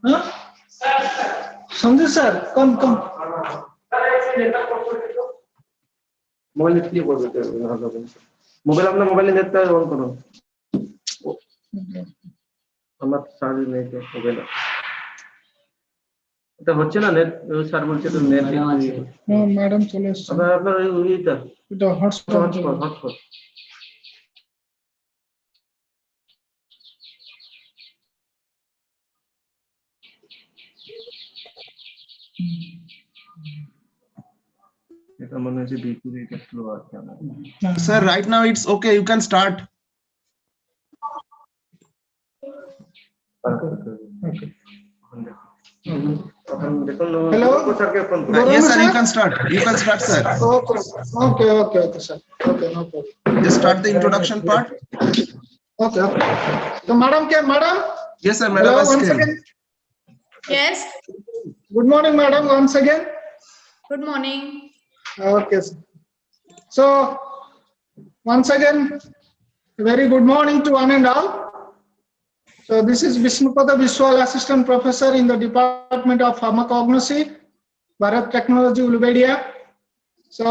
Huh? Sanjay sir, come. Mobile इसलिए बोल रहे थे मोबाइल अपना मोबाइल नहीं देता है ऑन करो আমার চার্জ নেই তো মোবাইল এটা হচ্ছে না নেট স্যার বলছে তো নেট হ্যাঁ ম্যাডাম চলে এসেছে আপনার ওইটা এটা হটস্পট এটা মনে হচ্ছে বিপুল এটা স্লো আছে Sir, right now it's okay. You can start. Hello? Yes, sir. You can start. You can start, sir. Okay, sir. Okay, no problem. Just start the introduction part. Okay. So, madam. Yes, sir. Madam, Hello, once came. again. Yes. Good morning, madam. Once again. Good morning. Okay, sir. So, once again, very good morning to one and all. So, this is Vishnupada Vishwal, Assistant Professor in the Department of Pharmacognosy, Bharat Technology, Ulbedia. So,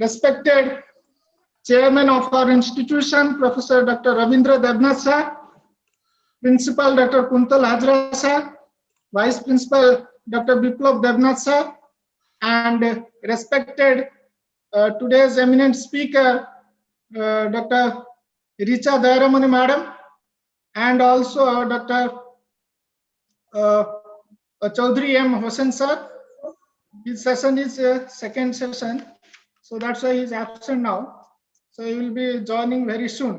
respected Chairman of our institution, Professor Dr. Ravindra Devnath sir, Principal Dr. Kuntal Hajra sir, Vice Principal Dr. Biplav Devnath sir, and respected today's eminent speaker, Dr. Richa Dairamani madam, and also Dr. Chaudhary M. Hossain sir. His session is second session, so that's why he's absent now. So he will be joining very soon.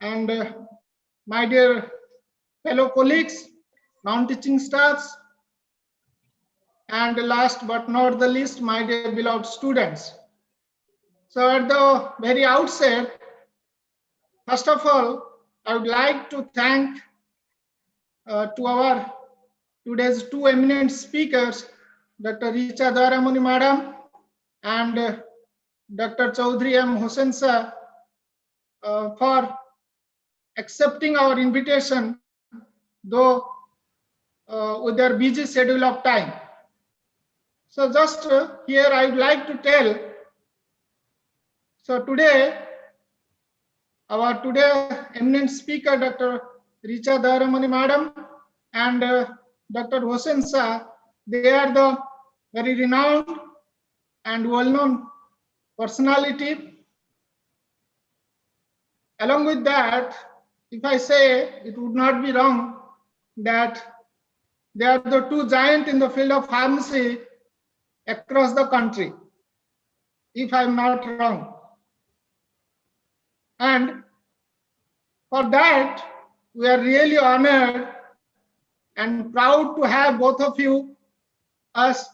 And my dear fellow colleagues, non-teaching staffs, and last but not the least, my dear beloved students. So at the very outset, first of all, I would like to thank to our today's two eminent speakers, Dr. Richa Dairamani madam and Dr. Chaudhary M. Hossain sir, for accepting our invitation, though with their busy schedule of time. So just here I would like to tell, so today, our today eminent speaker, Dr. Richa Dairamani madam and Dr. Hossain sir, they are the very renowned and well-known personality. Along with that, if I say, it would not be wrong that they are the two giants in the field of pharmacy across the country, if I'm not wrong. And for that, we are really honored and proud to have both of you us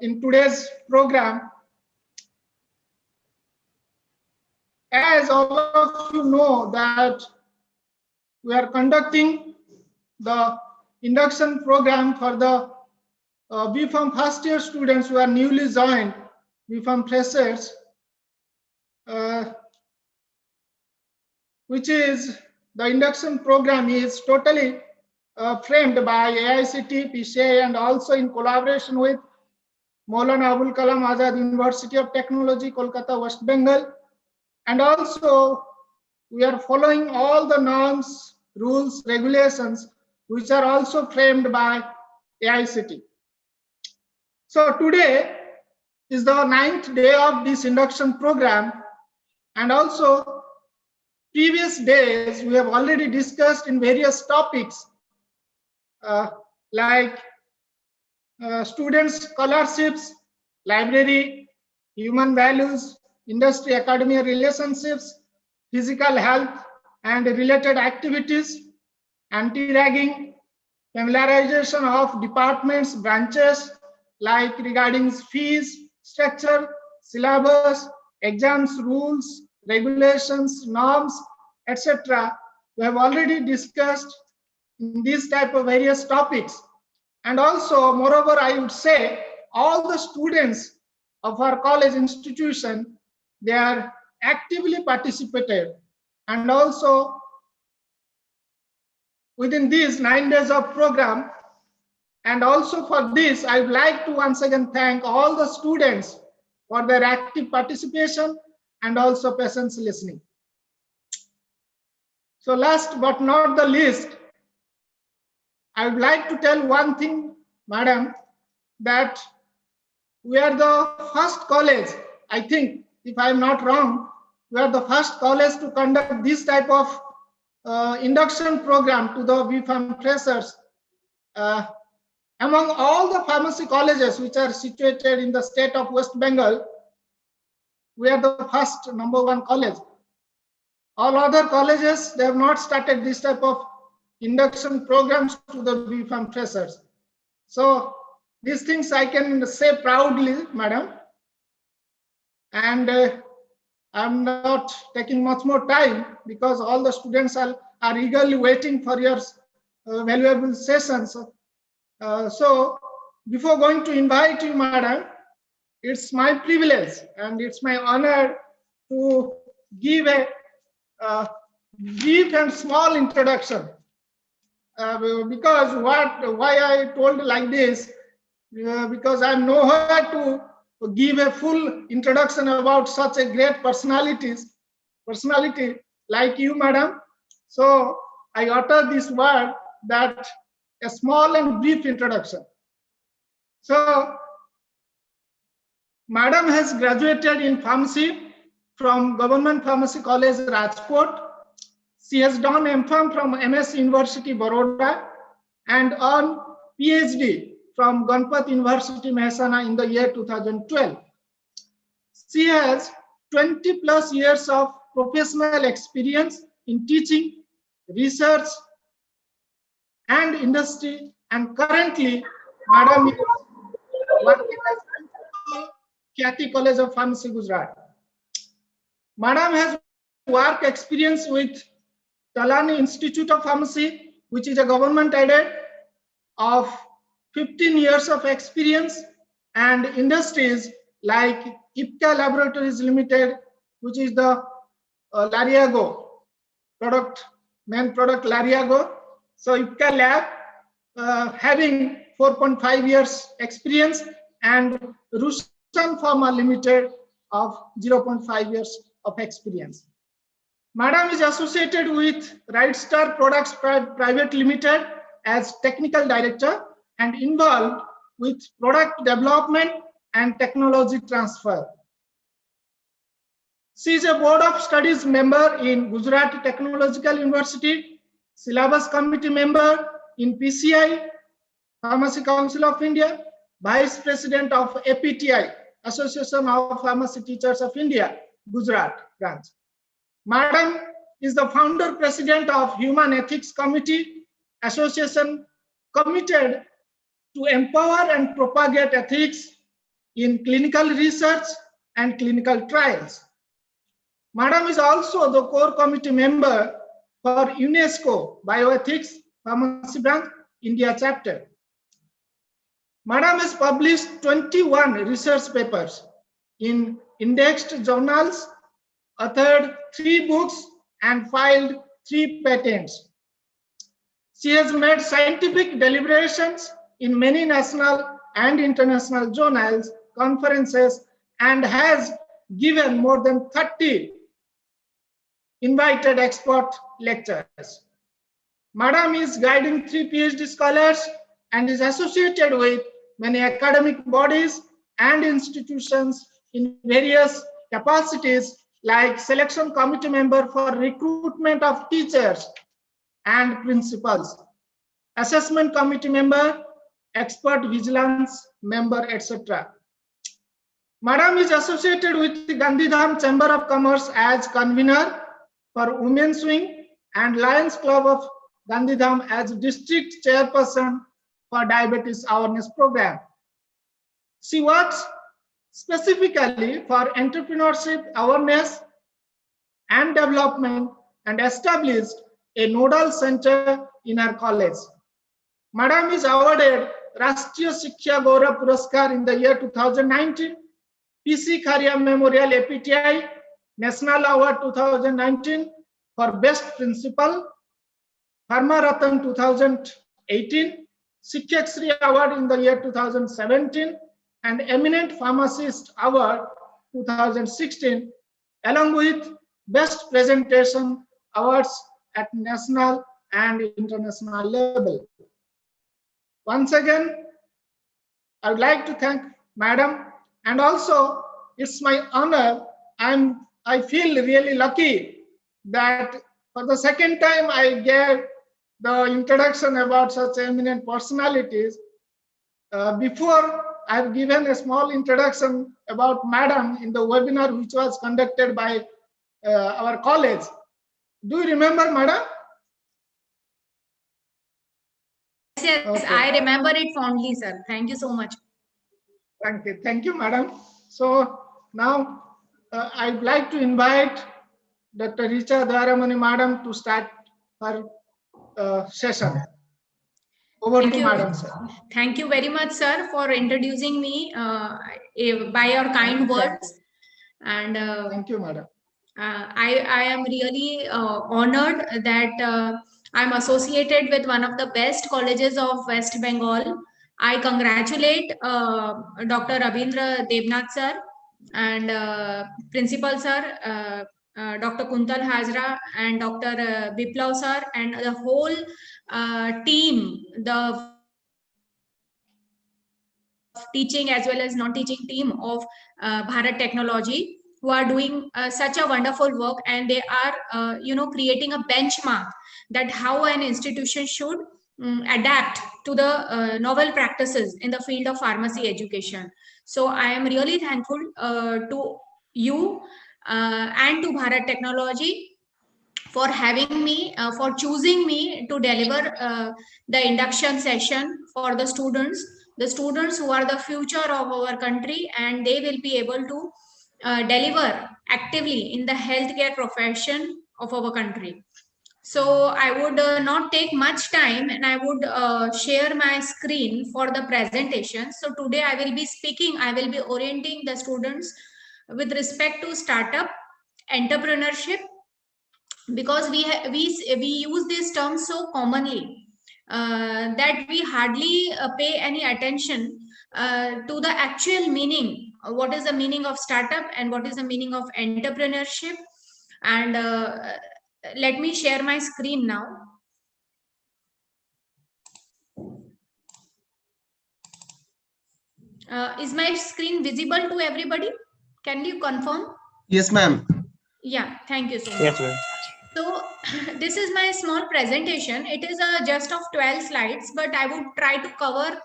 in today's program. As all of you know that we are conducting the induction program for the B.Pharm first year students who are newly joined, B.Pharm freshers, which is the induction program is totally framed by AICT, PCI, and also in collaboration with Maulana Abul Kalam Azad University of Technology, Kolkata, West Bengal. And also, we are following all the norms, rules, regulations, which are also framed by AICT. So today is the 9th day of this induction program. And also, previous days, we have already discussed in various topics, like students' scholarships, library, human values, industry academia relationships, physical health and related activities, anti-ragging, familiarization of departments, branches, like regarding fees, structure, syllabus, exams, rules, regulations, norms, etc. We have already discussed in these type of various topics. And also, moreover, I would say all the students of our college institution, they are actively participated, and also within these 9 days of program. And also for this, I would like to once again thank all the students for their active participation and also patience listening. So last but not the least, I would like to tell one thing, madam, that we are the first college, I think, if I am not wrong, we are the first college to conduct this type of induction program to the B.Pharm freshers. Among all the pharmacy colleges which are situated in the state of West Bengal, we are the first #1 college. All other colleges, they have not started this type of induction programs to the B.Pharm freshers. So these things I can say proudly, madam. And I'm not taking much more time because all the students are eagerly waiting for your valuable sessions. So before going to invite you, madam, it's my privilege and it's my honor to give a brief and small introduction. Because why I told like this, because I'm nowhere to give a full introduction about such a great personality like you, madam. So I utter this word that a small and brief introduction. So madam has graduated in pharmacy from Government Pharmacy College, Rajkot. She has done M.Pharm from MS University, Baroda, and earned PhD from Ganpat University, Mehsana in the year 2012. She has 20 plus years of professional experience in teaching, research, and industry, and currently, madam is working as Khyati College of Pharmacy, Gujarat. Madam has work experience with Talani Institute of Pharmacy, which is a government aided, of 15 years of experience, and industries like Ipca Laboratories Limited, which is the Lariago main product Lariago. So Ipca Lab having 4.5 years experience, and Rushan Pharma Limited of 0.5 years of experience. Madam is associated with Right Star Products Private Limited as Technical Director and involved with product development and technology transfer. She is a Board of Studies member in Gujarat Technological University, Syllabus Committee member in PCI, Pharmacy Council of India, Vice President of APTI, Association of Pharmacy Teachers of India, Gujarat branch. Madam is the founder president of Human Ethics Committee, association committed to empower and propagate ethics in clinical research and clinical trials. Madam is also the core committee member for UNESCO Bioethics Pharmacy Branch India chapter. Madam has published 21 research papers in indexed journals, authored 3 books, and filed 3 patents. She has made scientific deliberations in many national and international journals, conferences, and has given more than 30 invited expert lectures. Madam is guiding 3 PhD scholars and is associated with many academic bodies and institutions in various capacities like selection committee member for recruitment of teachers and principals, assessment committee member, expert vigilance member, etc. Madam is associated with the Gandhidham Chamber of Commerce as convener for Women's Wing and Lions Club of Gandhidham as district chairperson for Diabetes Awareness Program. She works specifically for entrepreneurship awareness and development and established a nodal center in her college. Madam is awarded Rashtriya Shiksha Gaurav Puraskar in the year 2019, PC Kharia Memorial APTI National Award 2019 for Best Principal, Pharma Ratan 2018, Shikshak Shri Award in the year 2017, and Eminent Pharmacist Award 2016, along with Best Presentation Awards at national and international level. Once again, I would like to thank Madam, and also it's my honor. I feel really lucky that for the second time I gave the introduction about such eminent personalities. Before, I've given a small introduction about Madam in the webinar which was conducted by our college. Do you remember, Madam? Yes, Okay. I remember it fondly, sir. Thank you so much. Thank you, Madam. So now I'd like to invite Dr. Richa Dwaramani Madam to start her session. Over Thank to you. Madam, sir. Thank you very much, sir, for introducing me by your kind words. And Thank you, Madam. I am really honored that I'm associated with one of the best colleges of West Bengal. I congratulate Dr. Rabindra Devnath sir and Principal sir, Dr. Kuntal Hajra and Dr. Biplav sir and the whole team, the teaching as well as non-teaching team of Bharat Technology, who are doing such a wonderful work, and they are creating a benchmark that how an institution should adapt to the novel practices in the field of pharmacy education. So I am really thankful to you and to Bharat Technology for having me, for choosing me to deliver the induction session for the students who are the future of our country, and they will be able to deliver actively in the healthcare profession of our country. So I would not take much time, and I would share my screen for the presentation. So today I will be orienting the students with respect to startup entrepreneurship, because we use these terms so commonly that we hardly pay any attention to the actual meaning. What is the meaning of startup and what is the meaning of entrepreneurship? And let me share my screen now. Is my screen visible to everybody? Can you confirm? Yes, ma'am. Yeah, thank you so much. Yes, ma'am. So this is my small presentation. It is just of 12 slides, but I would try to cover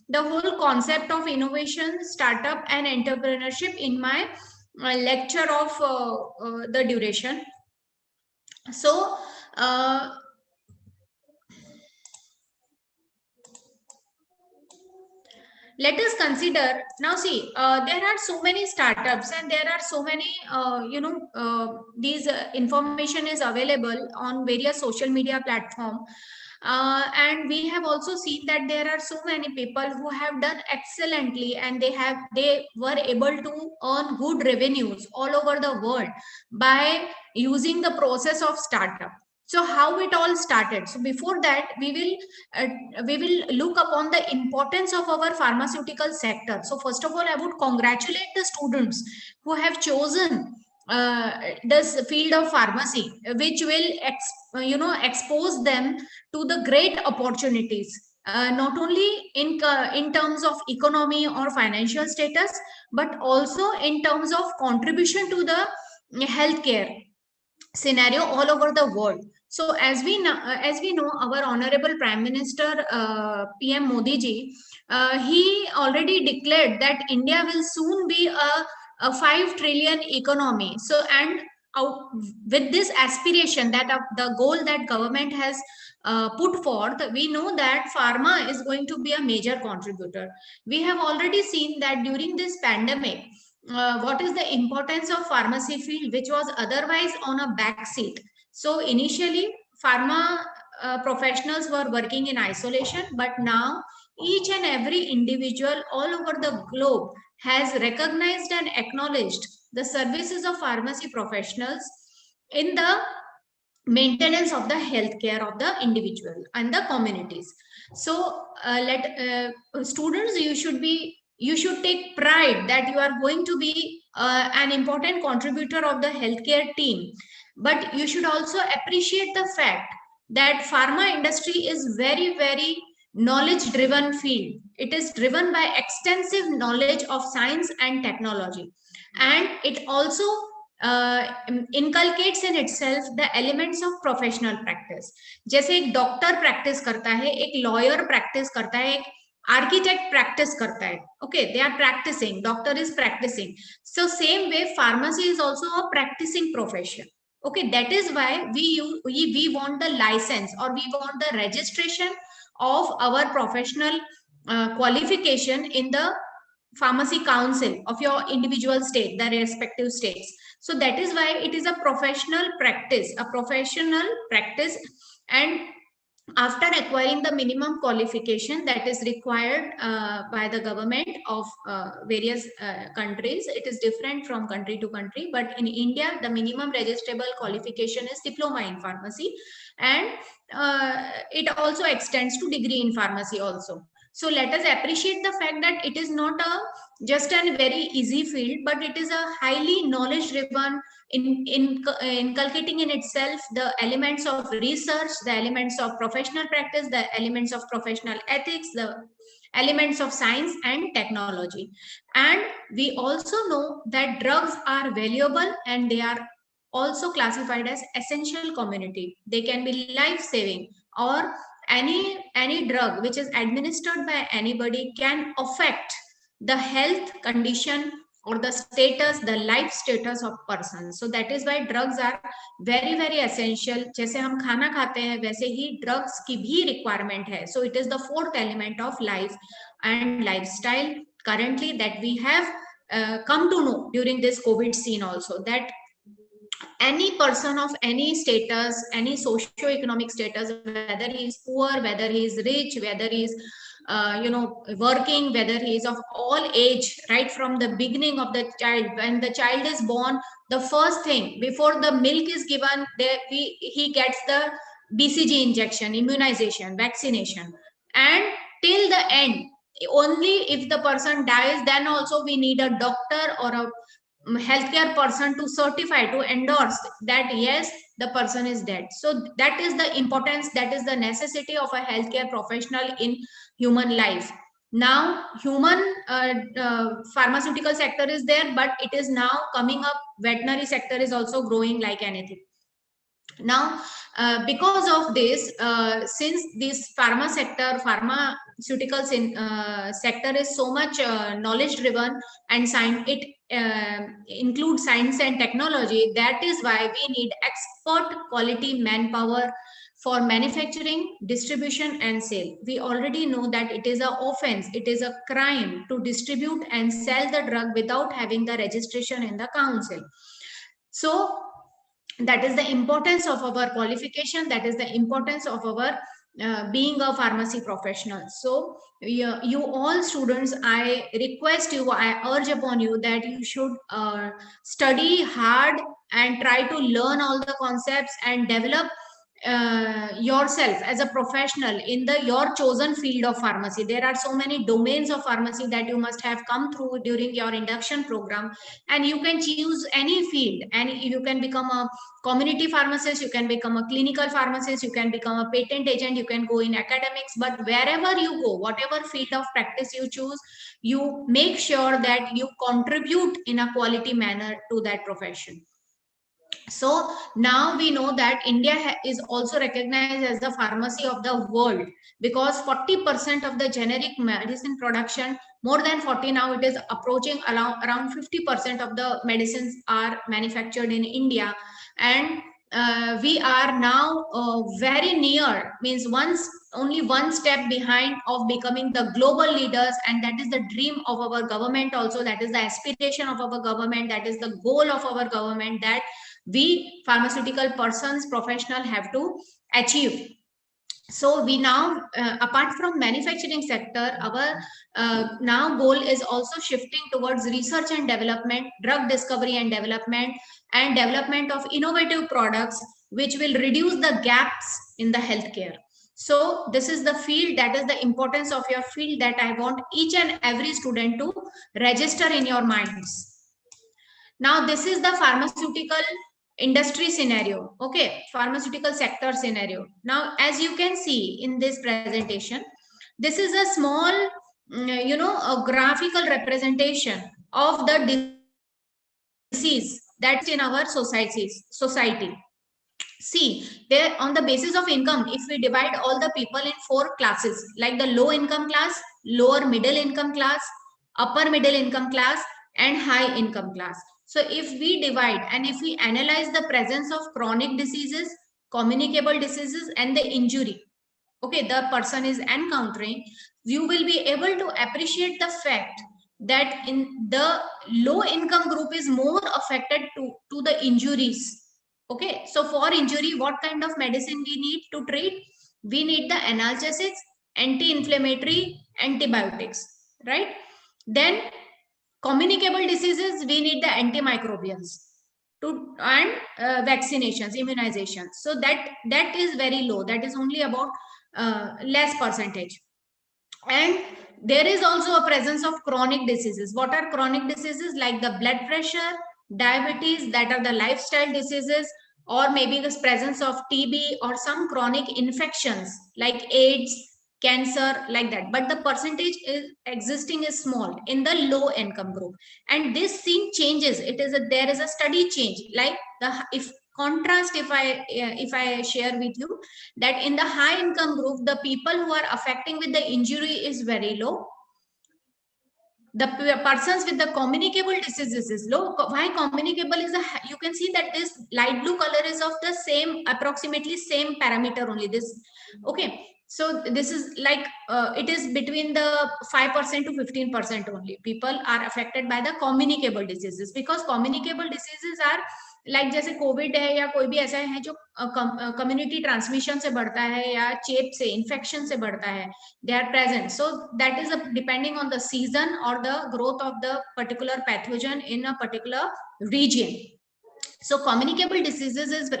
the whole concept of innovation, startup and entrepreneurship in my lecture of the duration. So let us consider now. See, there are so many startups and there are so many these information is available on various social media platform, and we have also seen that there are so many people who have done excellently, and they were able to earn good revenues all over the world by using the process of startup. So how it all started? So before that, we will look upon the importance of our pharmaceutical sector. So first of all, I would congratulate the students who have chosen this field of pharmacy, which will expose them to the great opportunities, not only in terms of economy or financial status, but also in terms of contribution to the healthcare scenario all over the world. So as we know, our honorable Prime Minister PM Modi ji, he already declared that India will soon be a 5 trillion economy. So and out, with this aspiration, that the goal that government has put forth, we know that pharma is going to be a major contributor. We have already seen that during this pandemic, what is the importance of pharmacy field, which was otherwise on a back seat. So initially pharma professionals were working in isolation, but now each and every individual all over the globe has recognized and acknowledged the services of pharmacy professionals in the maintenance of the healthcare of the individual and the communities. So students, you should take pride that you are going to be an important contributor of the healthcare team, but you should also appreciate the fact that pharma industry is very knowledge driven field. It is driven by extensive knowledge of science and technology, and it also inculcates in itself the elements of professional practice. जैसे एक doctor practice करता है, एक lawyer practice करता है, एक architect practice करता है. Okay, they are practicing. Doctor is practicing. So same way, pharmacy is also a practicing profession. Okay, that is why we want the license, or we want the registration of our professional qualification in the pharmacy council of your individual state, the respective states. So that is why it is a professional practice, and after acquiring the minimum qualification that is required by the government of various countries, it is different from country to country, but in India the minimum registrable qualification is diploma in pharmacy, and it also extends to degree in pharmacy also. So let us appreciate the fact that it is not just a very easy field, but it is a highly knowledge driven, inculcating in itself the elements of research, the elements of professional practice, the elements of professional ethics, the elements of science and technology. And we also know that drugs are valuable, and they are also classified as essential commodity. They can be life saving, or any drug which is administered by anybody can affect the health condition or the status, the life status of person. So that is why drugs are very essential. जैसे हम खाना खाते हैं, वैसे ही drugs की भी requirement है. So it is the fourth element of life and lifestyle currently that we have come to know during this COVID scene also, that any person of any status, any socio-economic status, whether he is poor, whether he is rich, whether he is working, whether he is of all age, right from the beginning of the child, when the child is born, the first thing before the milk is given, he gets the BCG injection, immunization, vaccination, and till the end. Only if the person dies, then also we need a doctor or a healthcare person to certify, to endorse that yes, the person is dead. So that is the importance, that is the necessity of a healthcare professional in human life. Now human pharmaceutical sector is there, but it is now coming up, veterinary sector is also growing like anything. Now because of this, since this pharmaceutical sector is so much knowledge driven and it includes science and technology, that is why we need expert quality manpower for manufacturing, distribution and sale. We already know that it is an offense, it is a crime to distribute and sell the drug without having the registration in the council. So that is the importance of our qualification, that is the importance of our being a pharmacy professional. So you all students, I request you, I urge upon you that you should study hard and try to learn all the concepts and develop yourself as a professional in your chosen field of pharmacy. There are so many domains of pharmacy that you must have come through during your induction program, and you can choose any field, and you can become a community pharmacist, you can become a clinical pharmacist, you can become a patent agent, you can go in academics, but wherever you go, whatever field of practice you choose, you make sure that you contribute in a quality manner to that profession. So now we know that India is also recognized as the pharmacy of the world, because 40% of the generic medicine production, more than 40 now, it is approaching around 50% of the medicines are manufactured in India. And we are now very near, means only one step behind of becoming the global leaders, and that is the dream of our government also, that is the aspiration of our government, that is the goal of our government, that we pharmaceutical persons, professional, have to achieve. So we now, apart from manufacturing sector, our now goal is also shifting towards research and development, drug discovery and development of innovative products, which will reduce the gaps in the healthcare. So this is the field, that is the importance of your field, that I want each and every student to register in your minds. Now this is the pharmaceutical industry scenario, okay, pharmaceutical sector scenario. Now as you can see in this presentation, this is a small a graphical representation of the disease that's in our society. See, there on the basis of income, if we divide all the people in 4 classes, like the low income class, lower middle income class, upper middle income class, and high income class. So if we divide and if we analyze the presence of chronic diseases, communicable diseases, and the injury, okay, the person is encountering, you will be able to appreciate the fact that in the low income group is more affected to the injuries. Okay, so for injury, what kind of medicine we need to treat? We need the analgesics, anti-inflammatory, antibiotics, right? Then communicable diseases, we need the antimicrobials and vaccinations, immunizations. So that is very low. That is only about less percentage. And there is also a presence of chronic diseases. What are chronic diseases? Like the blood pressure, diabetes, that are the lifestyle diseases, or maybe the presence of TB or some chronic infections like AIDS, cancer, like that. But the percentage is existing is small in the low income group, and this scene changes. There is a study change. Like if contrast, if I share with you that in the high income group, the people who are affecting with the injury is very low. The persons with the communicable diseases is low. Why communicable is you can see that this light blue color is of the same, approximately same parameter only. This, okay. So this is like it is between the 5% to 15% only. People are affected by the communicable diseases, because communicable diseases are like जैसे Covid है या कोई भी ऐसा है जो community transmission से बढ़ता है या चेप से, इन्फेक्शन से बढ़ता है, they are present. So that is depending on the season or the growth of the particular pathogen in a particular region. So communicable diseases is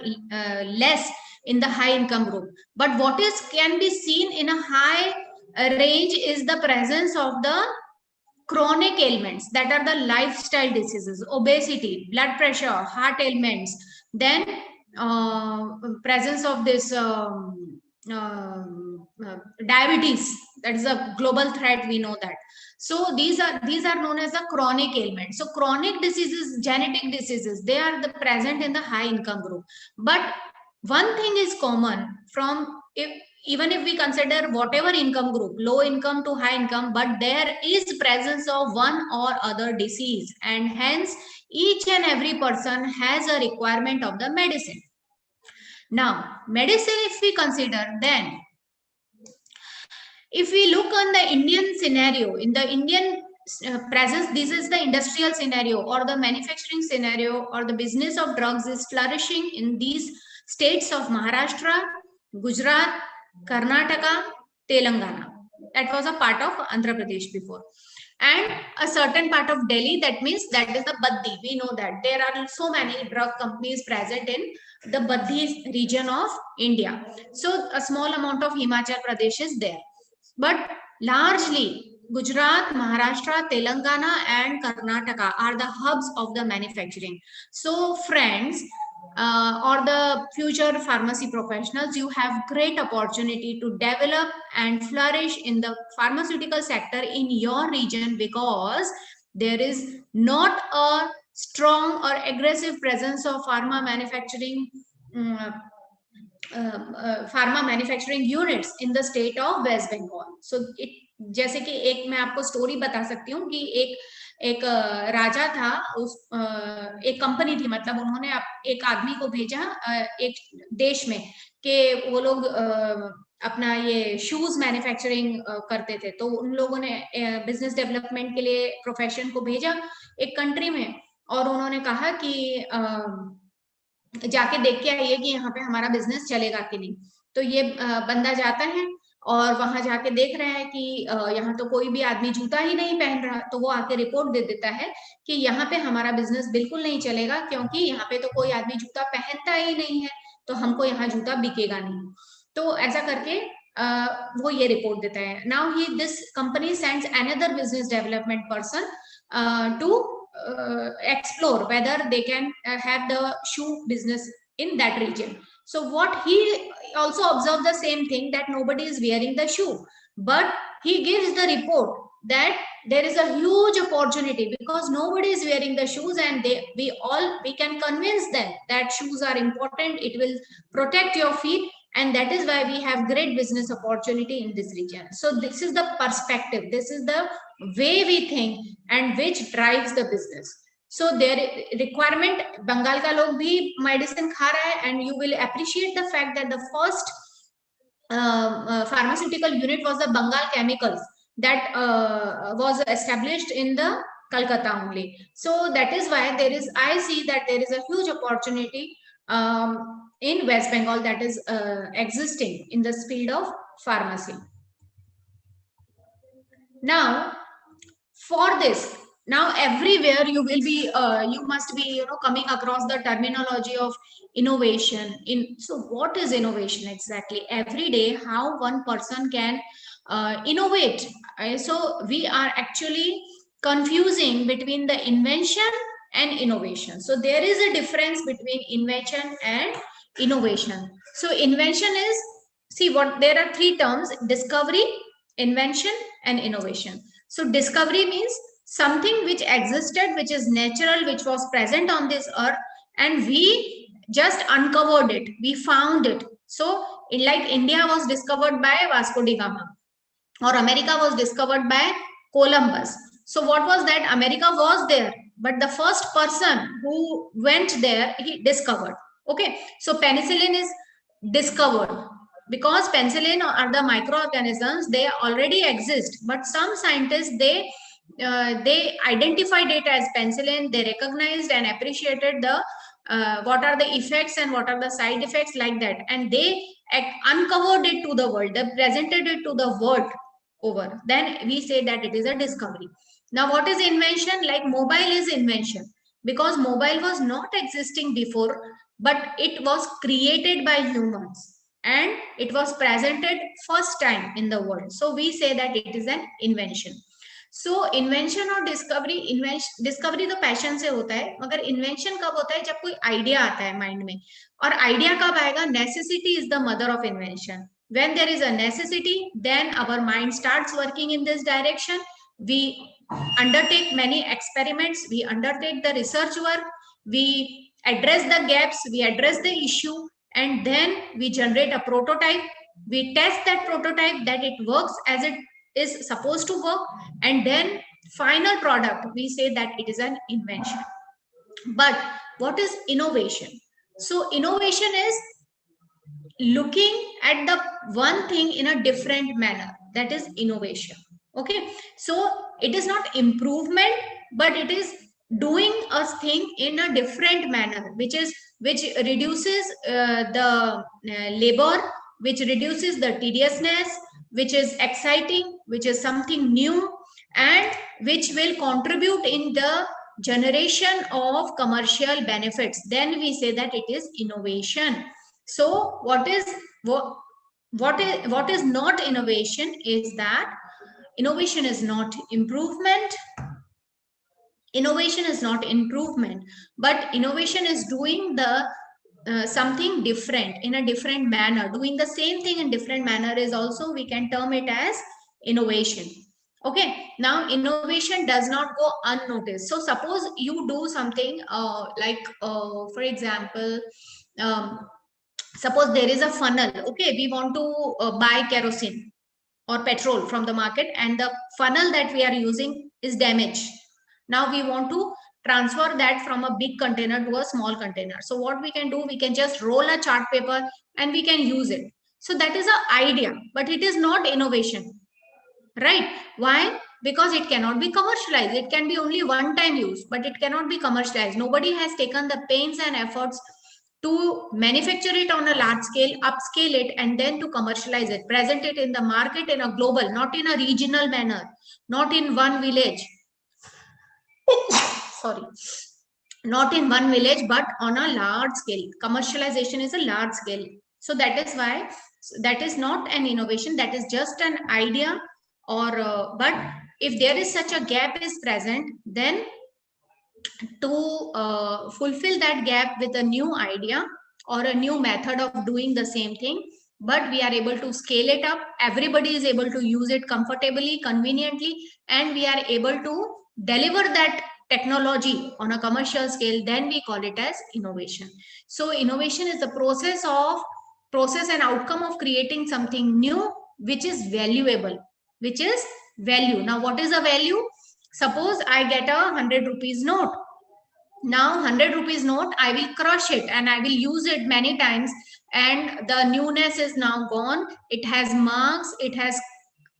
less in the high income group. But what is can be seen in a high range is the presence of the chronic ailments, that are the lifestyle diseases, obesity, blood pressure, heart ailments, then presence of this diabetes, that is a global threat, we know that. So these are known as the chronic ailments. So chronic diseases, genetic diseases, they are present in the high income group. But one thing is common from even if we consider whatever income group, low income to high income, but there is presence of one or other disease, and hence each and every person has a requirement of the medicine. Now, medicine, if we consider, then if we look on the Indian scenario, in the Indian presence, this is the industrial scenario or the manufacturing scenario or the business of drugs is flourishing in these states of Maharashtra, Gujarat, Karnataka, Telangana. That was a part of Andhra Pradesh before. And a certain part of Delhi, that means that is the Baddi. We know that there are so many drug companies present in the Baddi region of India. So a small amount of Himachal Pradesh is there. But largely Gujarat, Maharashtra, Telangana, and Karnataka are the hubs of the manufacturing. So friends, or the future pharmacy professionals, you have great opportunity to develop and flourish in the pharmaceutical sector in your region, because there is not a strong or aggressive presence of pharma manufacturing units in the state of West Bengal. So it, जैसे कि एक मैं आपको story बता सकती हूँ कि एक राजा था, उस एक कंपनी थी, मतलब उन्होंने एक आदमी को भेजा एक देश में कि वो लोग अपना ये शूज मैन्युफैक्चरिंग करते थे, तो उन लोगों ने बिजनेस डेवलपमेंट के लिए प्रोफेशन को भेजा एक कंट्री में, और उन्होंने कहा कि जाके देख के आइए कि यहाँ पे हमारा बिजनेस चलेगा कि नहीं। तो ये बंदा जाता है और वहां जाके देख रहे हैं कि यहाँ तो कोई भी आदमी जूता ही नहीं पहन रहा, तो वो आके रिपोर्ट दे देता है कि यहाँ पे हमारा बिजनेस बिल्कुल नहीं चलेगा, क्योंकि यहाँ पे तो कोई आदमी जूता पहनता ही नहीं है, तो हमको यहाँ जूता बिकेगा नहीं। तो ऐसा करके वो ये रिपोर्ट देता है। Now this company sends another business development person to explore whether they can have the shoe business in that region. So what he also observed the same thing, that nobody is wearing the shoe, but he gives the report that there is a huge opportunity because nobody is wearing the shoes, and we can convince them that shoes are important, it will protect your feet, and that is why we have great business opportunity in this region. So this is the perspective, this is the way we think and which drives the business. So their requirement, Bengal ka log bhi medicine kha raha hai, and you will appreciate the fact that the first pharmaceutical unit was the Bengal Chemicals that was established in the Calcutta only. So that is why I see that there is a huge opportunity in West Bengal that is existing in the field of pharmacy. Now, for this, now everywhere you will be, you must be, coming across the terminology of innovation. So what is innovation exactly? Every day, how one person can innovate. So we are actually confusing between the invention and innovation. So there is a difference between invention and innovation. So invention is, see what, there are three terms: discovery, invention, and innovation. So discovery means something which existed, which is natural, which was present on this earth, and we just uncovered it, we found it. So like India was discovered by Vasco da Gama, or America was discovered by Columbus. So what was that? America was there, but the first person who went there, he discovered. Okay, so penicillin is discovered because penicillin are the microorganisms, they already exist, but some scientists, they identified it as penicillin, they recognized and appreciated the what are the effects and what are the side effects, like that, and they uncovered it to the world, they presented it to the world over. Then we say that it is a discovery. Now what is invention? Like mobile is invention because mobile was not existing before, but it was created by humans and it was presented first time in the world. So we say that it is an invention. So invention और discovery, discovery तो passion से होता है, मगर invention कब होता है? जब कोई idea आता है mind में, और idea कब आएगा? Necessity is the mother of invention. When there is a necessity, then our mind starts working in this direction. We undertake many experiments, we undertake the research work, we address the gaps, we address the issue, and then we generate a prototype. We test that prototype that it works as it is supposed to work, and then final product, we say that it is an invention. But what is innovation? So innovation is looking at the one thing in a different manner. That is innovation. Okay, so it is not improvement, but it is doing a thing in a different manner, which reduces the labor, which reduces the tediousness, which is exciting, which is something new, and which will contribute in the generation of commercial benefits. Then we say that it is innovation. So what is not innovation is that innovation is not improvement. Innovation is not improvement, but innovation is doing the something different in a different manner. Doing the same thing in different manner is also, we can term it as innovation. Okay, now innovation does not go unnoticed. So suppose you do something for example, suppose there is a funnel. Okay, we want to buy kerosene or petrol from the market, and the funnel that we are using is damaged. Now we want to transfer that from a big container to a small container. So what we can do, we can just roll a chart paper and we can use it. So that is an idea, but it is not innovation, right? Why? Because it cannot be commercialized. It can be only one time use, but it cannot be commercialized. Nobody has taken the pains and efforts to manufacture it on a large scale, upscale it, and then to commercialize it, present it in the market in a global, not in a regional manner, not in one village. Sorry. not in one village, but on a large scale. Commercialization is a large scale. So that is why that is not an innovation, that is just an idea. Or but if there is such a gap is present, then to fulfill that gap with a new idea or a new method of doing the same thing, but we are able to scale it up, everybody is able to use it comfortably, conveniently, and we are able to deliver that technology on a commercial scale, then we call it as innovation. So innovation is the process and outcome of creating something new which is valuable, which is value. Now what is a value? Suppose I get a 100 rupees note. Now 100 rupees note, I will crush it and I will use it many times, and the newness is now gone. It has marks, it has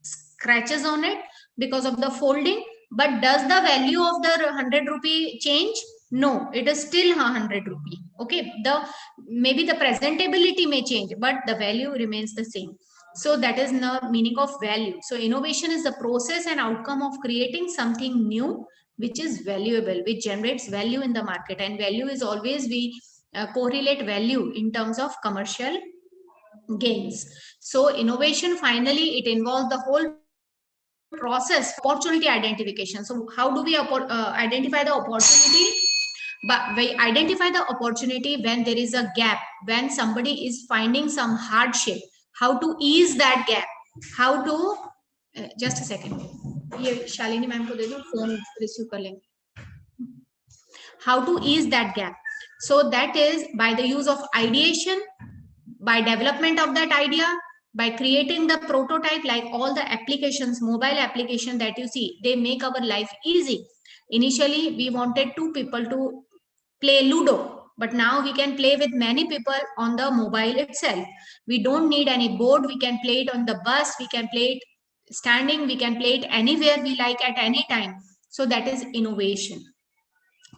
scratches on it because of the folding. But does the value of the 100 rupee change? No, it is still 100 rupee. Okay, the maybe the presentability may change, but the value remains the same. So that is the meaning of value. So innovation is the process and outcome of creating something new which is valuable, which generates value in the market. And value is always, we correlate value in terms of commercial gains. So innovation, finally, it involves the whole process, opportunity identification. So how do we identify the opportunity? But we identify the opportunity when there is a gap, when somebody is finding some hardship, how to ease that gap, how to just a second, ये Shalini ma'am को दे दो, phone receive कर लेंगे. How to ease that gap? So that is by the use of ideation, by development of that idea, by creating the prototype. Like all the applications, mobile application that you see, they make our life easy. Initially we wanted two people to play Ludo, but now we can play with many people on the mobile itself. We don't need any board, we can play it on the bus, we can play it standing, we can play it anywhere we like at any time. So that is innovation.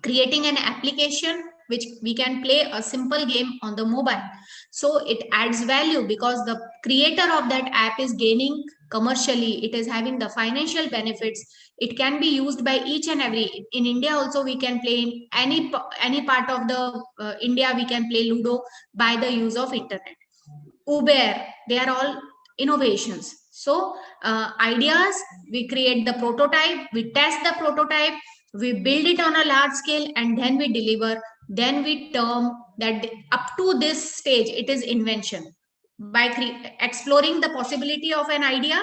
Creating an application which we can play a simple game on the mobile, so it adds value because the creator of that app is gaining commercially, it is having the financial benefits. It can be used by each and every. In India also we can play in any part of the India, we can play Ludo by the use of internet. Uber, they are all innovations. So ideas, we create the prototype, we test the prototype, we build it on a large scale, and then we deliver. Then we term that up to this stage it is invention. By exploring the possibility of an idea,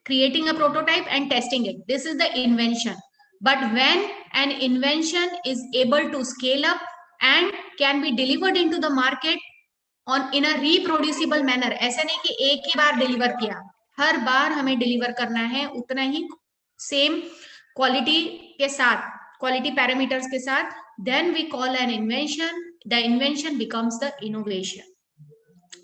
creating a prototype and testing it, this is the invention. But when an invention is able to scale up and can be delivered into the market on in a reproducible manner, ऐसा नहीं कि एक ही बार deliver किया, हर बार हमें deliver करना है उतना ही same quality के साथ, क्वालिटी पैरामीटर्स के साथ, then we call an invention. The invention becomes the innovation.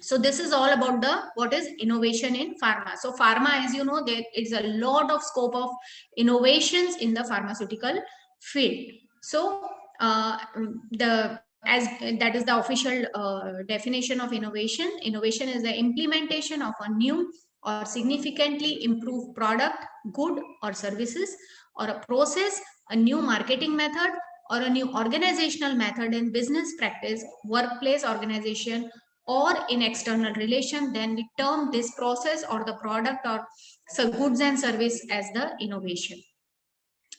So this is all about the what is innovation in pharma. So pharma, as you know, there is a lot of scope of innovations in the pharmaceutical field. So as that is the official definition of innovation. Innovation is the implementation of a new or significantly improved product, good or services, or a process, a new marketing method, or a new organizational method in business practice, workplace organization, or in external relation. Then we term this process or the product or goods and service as the innovation.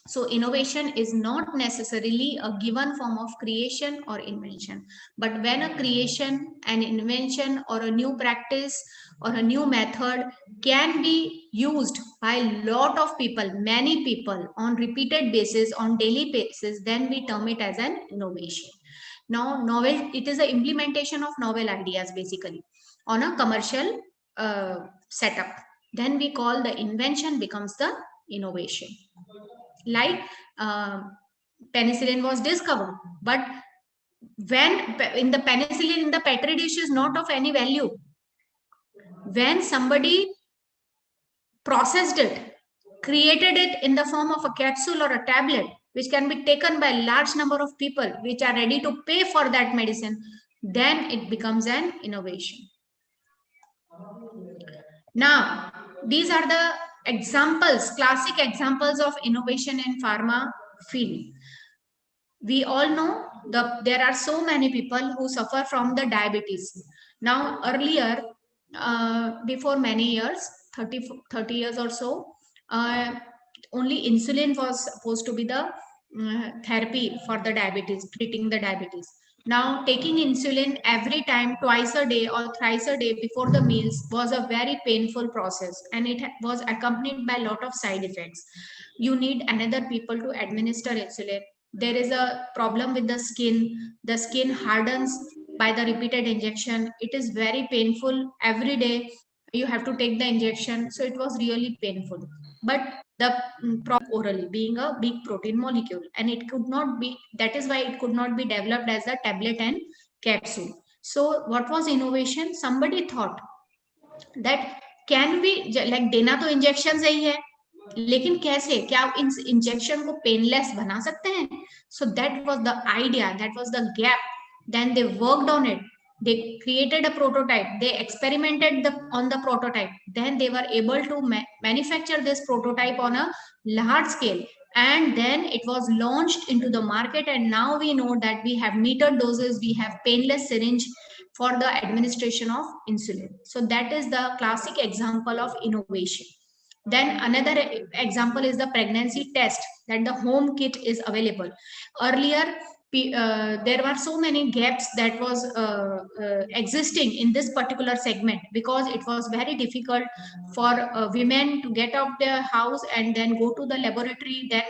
So innovation is not necessarily a given form of creation or invention, but when a creation, an invention, or a new practice or a new method can be used by a lot of people, many people on repeated basis, on daily basis, then we term it as an innovation. Now, novel, it is the implementation of novel ideas basically on a commercial setup. Then we call the invention becomes the innovation. Like penicillin was discovered, but when in the penicillin in the petri dish is not of any value. When somebody processed it, created it in the form of a capsule or a tablet, which can be taken by a large number of people which are ready to pay for that medicine, then it becomes an innovation. Now, these are the examples, classic examples of innovation in pharma field. We all know there are so many people who suffer from the diabetes. Now, earlier, before many years, 30 years or so, only insulin was supposed to be the therapy for the diabetes, treating the diabetes. Now, taking insulin every time, twice a day or thrice a day before the meals was a very painful process, and it was accompanied by a lot of side effects. You need another people to administer insulin. There is a problem with the skin. The skin hardens by the repeated injection. It is very painful. Every day you have to take the injection. So it was really painful. But the orally being a big protein molecule, and it could not be, that is why it could not be developed as a tablet and capsule. So what was innovation? Somebody thought that can we, like देना तो injection से ही है, लेकिन कैसे, क्या इन injection को painless बना सकते हैं? So that was the idea, that was the gap. Then they worked on it. They created a prototype. They experimented on the prototype. Then they were able to manufacture this prototype on a large scale. And then it was launched into the market. And now we know that we have metered doses, we have painless syringe for the administration of insulin. So that is the classic example of innovation. Then another example is the pregnancy test, that the home kit is available. Earlier, there were so many gaps that was existing in this particular segment, because it was very difficult for women to get out their house and then go to the laboratory, then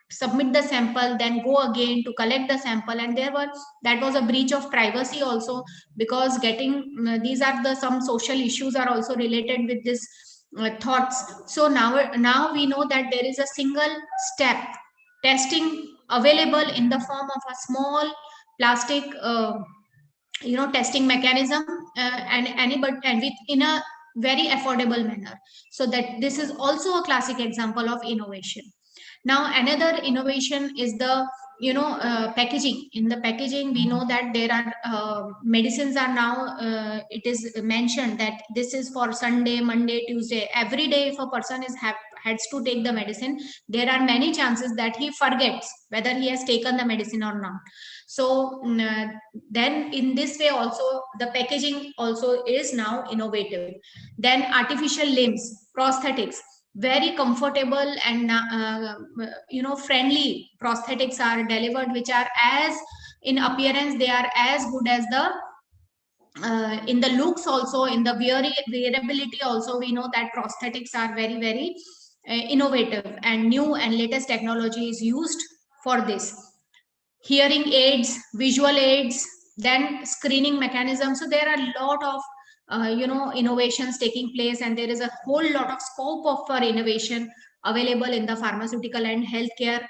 submit the sample, then go again to collect the sample, and that was a breach of privacy also, because getting these are the some social issues are also related with this thoughts. So now we know that there is a single step testing available in the form of a small plastic testing mechanism, and with in a very affordable manner. So that this is also a classic example of innovation. Now another innovation is the packaging. In the packaging, we know that there are medicines are now it is mentioned that this is for Sunday, Monday, Tuesday. Every day if a person has to take the medicine, there are many chances that he forgets whether he has taken the medicine or not. So then in this way also the packaging also is now innovative. Then artificial limbs, prosthetics, very comfortable and friendly prosthetics are delivered, which are as in appearance they are as good as the in the looks also, in the wearability also. We know that prosthetics are very innovative, and new and latest technology is used for this. Hearing aids, visual aids, then screening mechanisms. So there are a lot of innovations taking place, and there is a whole lot of scope of for innovation available in the pharmaceutical and healthcare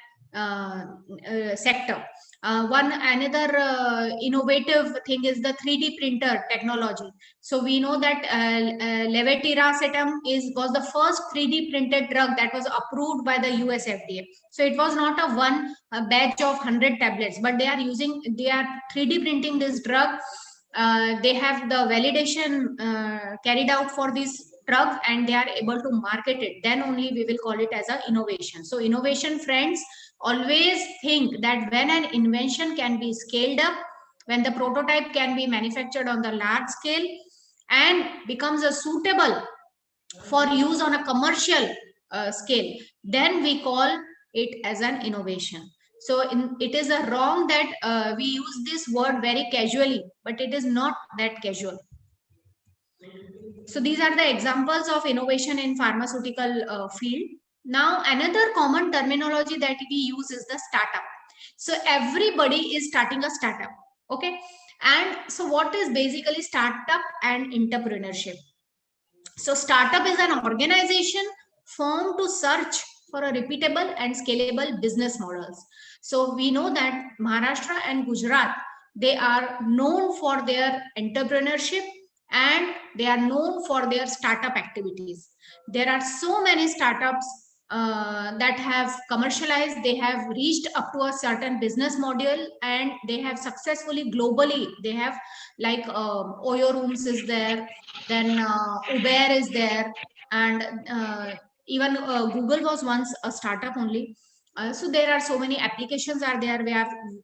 sector. One another innovative thing is the 3D printer technology. So we know that levetiracetam was the first 3D printed drug that was approved by the US FDA. So it was not a batch of 100 tablets, but they are 3D printing this drug. They have the validation carried out for this drug, and they are able to market it. Then only we will call it as an innovation. So innovation, friends, always think that when an invention can be scaled up, when the prototype can be manufactured on the large scale and becomes a suitable for use on a commercial scale, then we call it as an innovation. So it is a wrong that we use this word very casually, but it is not that casual. So these are the examples of innovation in pharmaceutical field. Now another common terminology that we use is the startup. So everybody is starting a startup, okay? And so what is basically startup and entrepreneurship? So startup is an organization formed to search for a repeatable and scalable business models. So we know that Maharashtra and Gujarat, they are known for their entrepreneurship, and they are known for their startup activities. There are so many startups that have commercialized, they have reached up to a certain business model, and they have successfully globally, they have like Oyo Rooms is there, then Uber is there, and even Google was once a startup only. So there are so many applications are there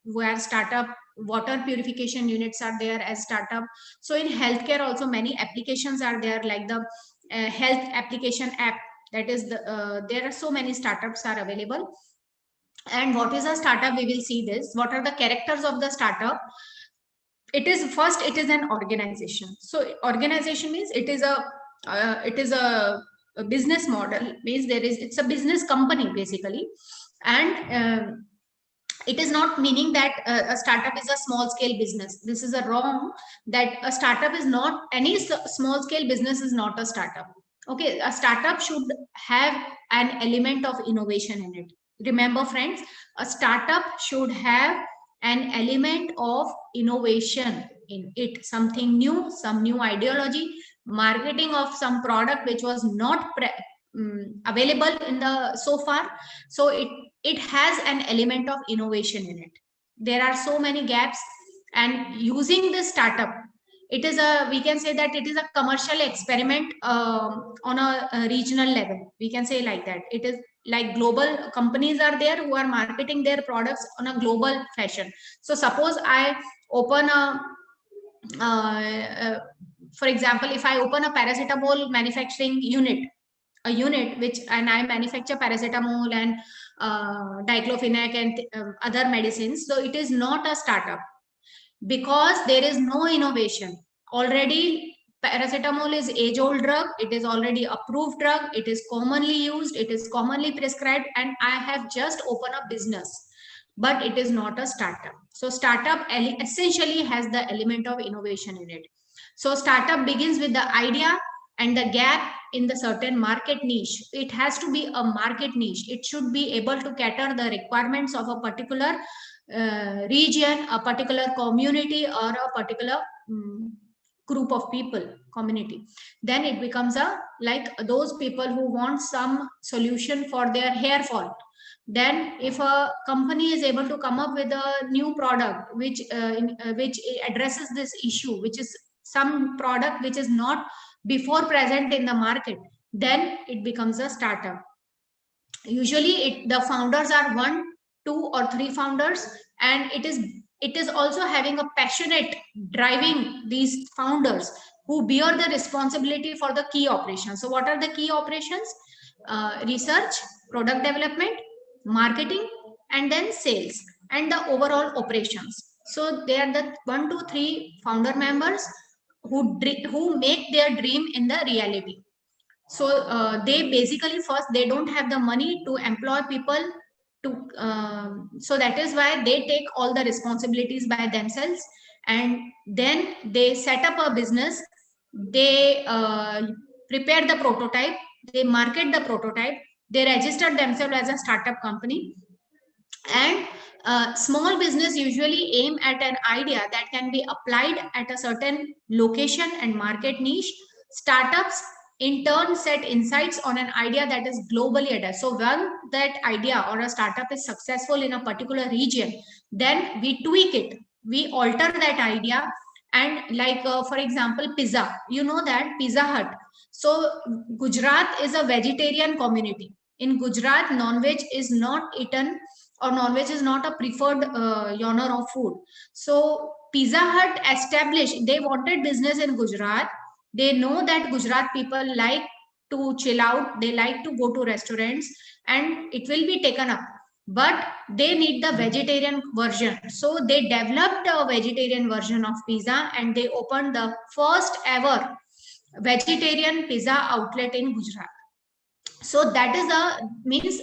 where startup water purification units are there as startup. So in healthcare also many applications are there, like the health application app. That is the there are so many startups are available. And what is a startup? We will see this. What are the characters of the startup? It is first, it is an organization. So organization means it is a business model, means there is, it's a business company basically. And it is not meaning that a startup is a small scale business. This is a wrong, that a startup is not, any small scale business is not a startup. Okay, a startup should have an element of innovation in it. Remember friends, a startup should have an element of innovation in it, something new, some new ideology, marketing of some product which was not available in the so far. So it has an element of innovation in it. There are so many gaps, and using this startup, it is a, we can say that it is a commercial experiment on a regional level, we can say like that. It is like global companies are there who are marketing their products on a global fashion. So suppose I open a for example, if I open a paracetamol manufacturing unit, a unit which, and I manufacture paracetamol and diclofenac and other medicines, so it is not a startup, because there is no innovation. Already paracetamol is age old drug, it is already approved drug, it is commonly used, it is commonly prescribed, and I have just opened a business, but it is not a startup. So startup essentially has the element of innovation in it. So startup begins with the idea and the gap in the certain market niche. It has to be a market niche, it should be able to cater the requirements of a particular region, a particular community, or a particular group of people, community. Then it becomes a, like those people who want some solution for their hair fall. Then if a company is able to come up with a new product which addresses this issue, which is some product which is not before present in the market, then it becomes a startup. Usually the founders are 1, 2, or 3 founders, and it is also having a passionate driving these founders who bear the responsibility for the key operations. So what are the key operations? Research, product development, marketing, and then sales, and the overall operations. So they are the 1, 2, 3 founder members who make their dream in the reality. So they basically, first, they don't have the money to employ people to so that is why they take all the responsibilities by themselves, and then they set up a business. They prepare the prototype, they market the prototype, they register themselves as a startup company. And small business usually aim at an idea that can be applied at a certain location and market niche. Startups in turn set insights on an idea that is globally adapted. So when that idea or a startup is successful in a particular region, then we tweak it, we alter that idea. And like for example, pizza, you know that Pizza Hut. So Gujarat is a vegetarian community. In Gujarat, non-veg is not eaten, or non-veg is not a preferred genre of food. So Pizza Hut established, they wanted business in Gujarat. They know that Gujarat people like to chill out, they like to go to restaurants, and it will be taken up. But they need the vegetarian version. So they developed a vegetarian version of pizza, and they opened the first ever vegetarian pizza outlet in Gujarat. So that is the means,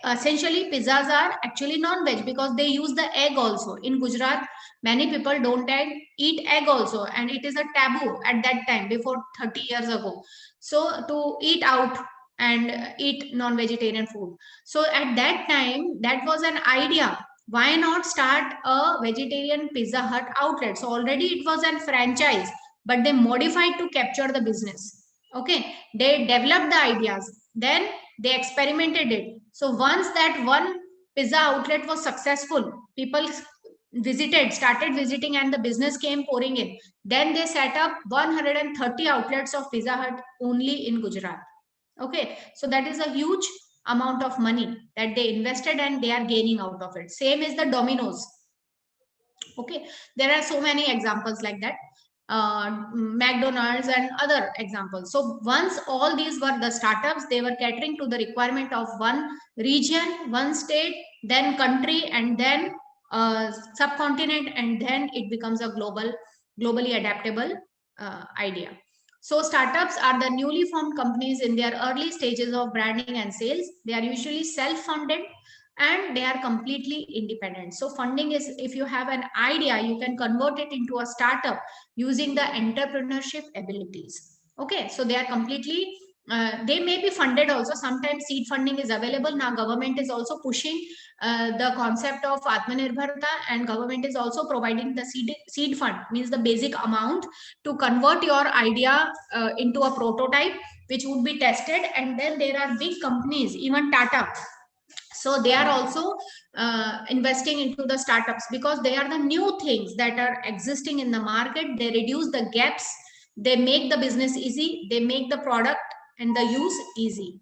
essentially pizzas are actually non-veg because they use the egg also. In Gujarat, many people don't eat egg also, and it is a taboo at that time, before 30 years ago. So to eat out and eat non-vegetarian food. So at that time, that was an idea. Why not start a vegetarian Pizza Hut outlet? So already it was a franchise, but they modified to capture the business. Okay, they developed the ideas, then they experimented it. So once that one pizza outlet was successful, people started visiting, and the business came pouring in. Then they set up 130 outlets of Pizza Hut only in Gujarat. Okay, so that is a huge amount of money that they invested and they are gaining out of it. Same is the Domino's. Okay, there are so many examples like that, McDonald's and other examples. So once all these were the startups, they were catering to the requirement of one region, one state, then country, and then subcontinent, and then it becomes a globally adaptable idea. So startups are the newly formed companies in their early stages of branding and sales. They are usually self-funded and they are completely independent. So funding is, if you have an idea, you can convert it into a startup using the entrepreneurship abilities. Okay, so they are completely they may be funded also. Sometimes seed funding is available. Now government is also pushing the concept of Atmanirbharta, and government is also providing the seed fund, means the basic amount to convert your idea into a prototype which would be tested. And then there are big companies, even Tata, so they are also investing into the startups because they are the new things that are existing in the market. They reduce the gaps, they make the business easy, they make the product and the use easy.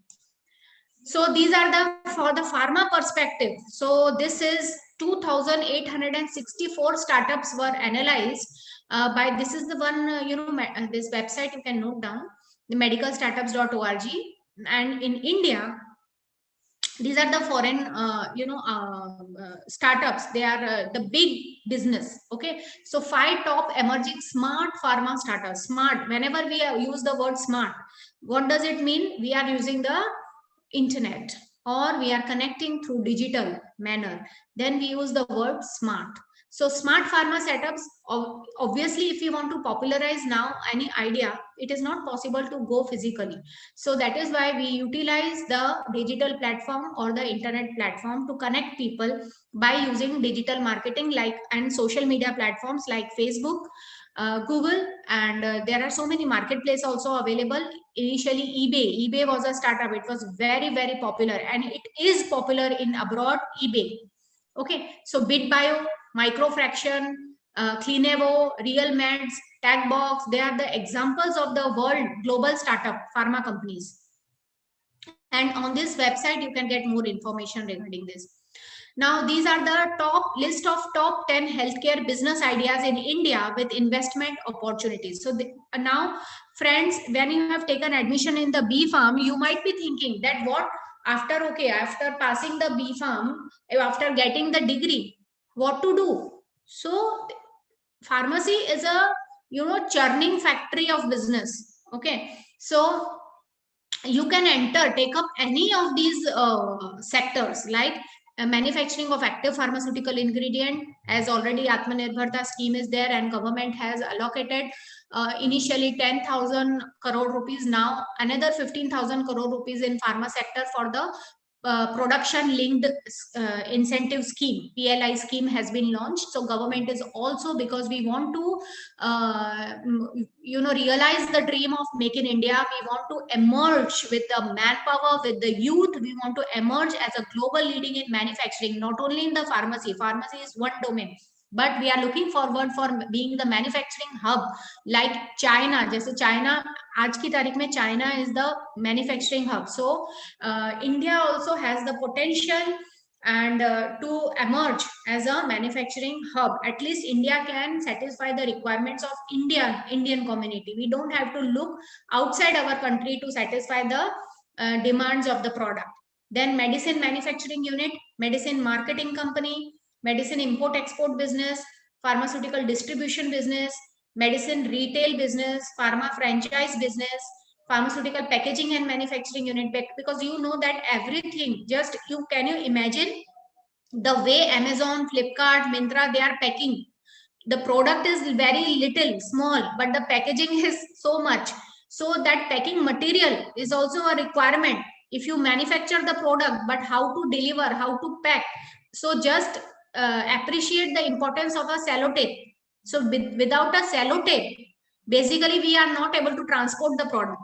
So these are the for the pharma perspective. So this is 2,864 startups were analyzed by, this is the one this website you can note down, the medicalstartups.org. And in India, these are the foreign startups. They are the big business. Okay, so 5 top emerging smart pharma startups. Smart, whenever we use the word smart, what does it mean? We are using the internet or we are connecting through digital manner, then we use the word smart. So smart pharma setups, obviously if you want to popularize now any idea, it is not possible to go physically. So that is why we utilize the digital platform or the internet platform to connect people by using digital marketing and social media platforms like Facebook, Google, and there are so many marketplaces also available. Initially eBay was a startup. It was very, very popular and it is popular in abroad, eBay. Okay, so BitBio, Microfraction, Cleanevo, Real Meds, Tagbox, they are the examples of the world global startup pharma companies. And on this website, you can get more information regarding this. Now, these are the list of top 10 healthcare business ideas in India with investment opportunities. So now, friends, when you have taken admission in the B Farm, you might be thinking that what after passing the B Farm, after getting the degree, what to do? So pharmacy is a churning factory of business. Okay, so you can take up any of these sectors like manufacturing of active pharmaceutical ingredient, as already Atmanirbharta scheme is there and government has allocated initially 10,000 crore rupees, now another 15,000 crore rupees in pharma sector for the production linked incentive scheme, PLI scheme has been launched. So government is also, because we want to realize the dream of Make in India, we want to emerge with the manpower, with the youth. We want to emerge as a global leading in manufacturing, not only in the pharmacy is one domain, but we are looking forward for being the manufacturing hub like China. Just China, आज की तारीख में China is the manufacturing hub. So India also has the potential and to emerge as a manufacturing hub. At least India can satisfy the requirements of Indian community. We don't have to look outside our country to satisfy the demands of the product. Then medicine manufacturing unit, medicine marketing company, medicine import export business, pharmaceutical distribution business, medicine retail business, pharma franchise business, pharmaceutical packaging and manufacturing unit, because you know that everything, just can you imagine the way Amazon, Flipkart, Myntra, they are packing. The product is very little, small, but the packaging is so much. So that packing material is also a requirement. If you manufacture the product, but how to deliver, how to pack. So just appreciate the importance of a sellotape. So without a sellotape, basically we are not able to transport the product.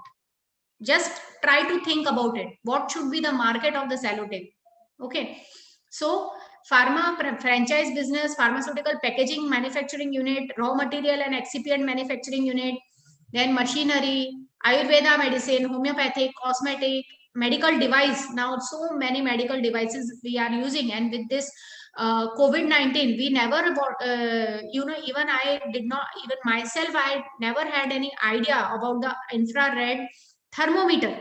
Just try to think about it. What should be the market of the sellotape? Okay. So pharma franchise business, pharmaceutical packaging manufacturing unit, raw material and excipient manufacturing unit, then machinery, Ayurveda medicine, homeopathic, cosmetic, medical device. Now so many medical devices we are using, and with this COVID-19, we never even I did not, even myself, I never had any idea about the infrared thermometer.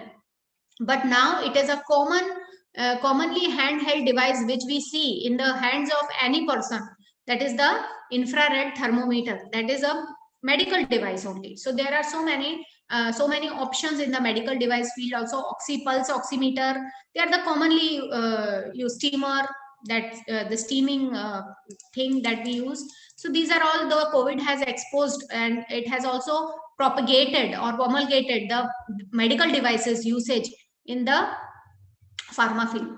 But now it is a commonly handheld device which we see in the hands of any person. That is the infrared thermometer. That is a medical device only. So there are so many options in the medical device field. Also pulse oximeter, they are the commonly used. Steamer, that the steaming thing that we use. So these are all the COVID has exposed, and it has also propagated or promulgated the medical devices usage in the pharma field.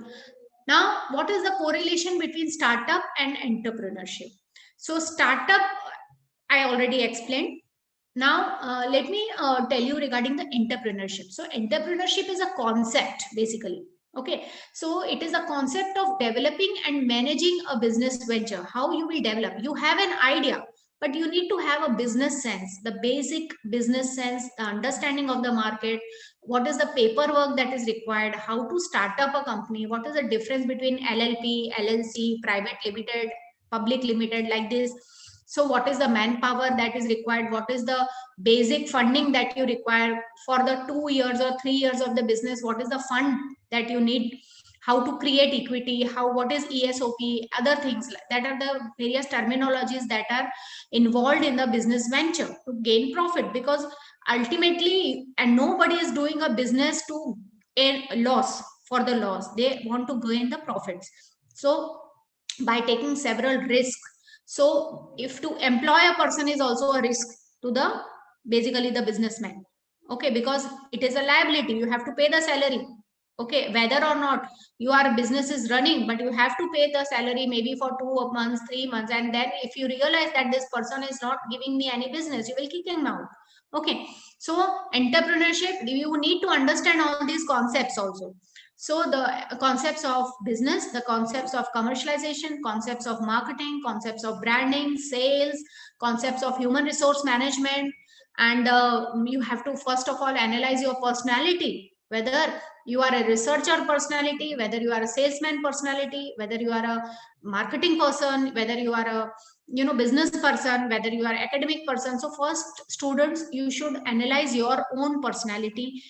Now, what is the correlation between startup and entrepreneurship? So startup, I already explained. Now, let me tell you regarding the entrepreneurship. So entrepreneurship is a concept basically. Okay, so it is a concept of developing and managing a business venture. How you will develop? You have an idea, but you need to have a business sense, the basic business sense, the understanding of the market, what is the paperwork that is required, how to start up a company, what is the difference between LLP, LLC, private limited, public limited, like this. So what is the manpower that is required, what is the basic funding that you require for the 2 years or 3 years of the business, what is the fund that you need, how to create equity, what is ESOP, other things. That are the various terminologies that are involved in the business venture to gain profit. Because ultimately, and nobody is doing a business to earn loss for the loss, they want to gain the profits. So by taking several risks, so if to employ a person is also a risk to the basically the businessman. Okay, because it is a liability, you have to pay the salary. Okay, whether or not your business is running, but you have to pay the salary maybe for 2 months, 3 months, and then if you realize that this person is not giving me any business, you will kick him out. Okay, so entrepreneurship, you need to understand all these concepts also. So the concepts of business, the concepts of commercialization, concepts of marketing, concepts of branding, sales, concepts of human resource management, and you have to first of all analyze your personality, whether you are a researcher personality, whether you are a salesman personality, whether you are a marketing person, whether you are a business person, whether you are academic person. So first, students, you should analyze your own personality.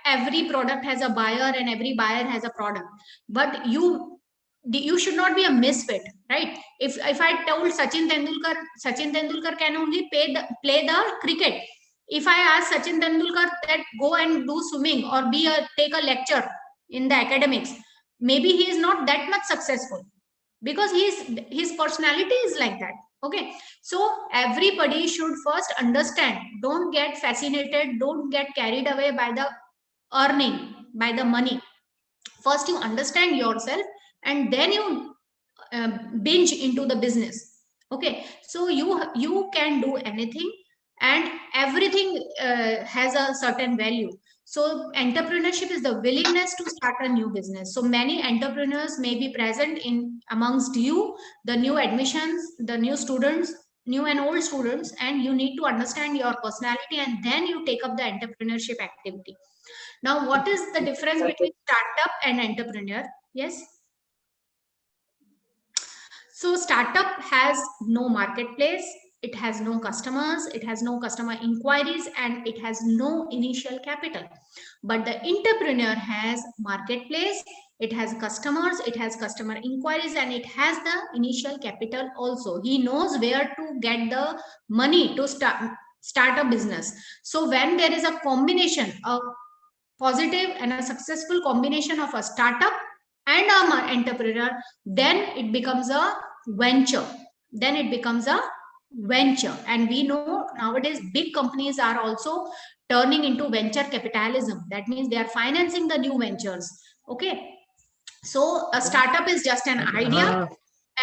Every product has a buyer and every buyer has a product, but you should not be a misfit, right? If I told Sachin Tendulkar can only play the cricket. If I ask Sachin Tendulkar that go and do swimming or take a lecture in the academics, maybe he is not that much successful, because his personality is like that. Okay, so everybody should first understand, don't get fascinated, don't get carried away by the earning, by the money. First you understand yourself, and then you binge into the business. Okay, so you can do anything, and everything has a certain value. So entrepreneurship is the willingness to start a new business. So many entrepreneurs may be present in amongst you, the new admissions, the new students, new and old students, and you need to understand your personality, and then you take up the entrepreneurship activity. Now, what is the difference between startup and entrepreneur? Yes. So startup has no marketplace, it has no customers, it has no customer inquiries, and it has no initial capital. But the entrepreneur has marketplace, it has customers, it has customer inquiries, and it has the initial capital also. He knows where to get the money to start a business. So when there is a combination of positive and a successful combination of a startup and an entrepreneur, then it becomes a venture. Then it becomes a venture. And we know nowadays big companies are also turning into venture capitalism. That means they are financing the new ventures. Okay, so a startup is just an idea,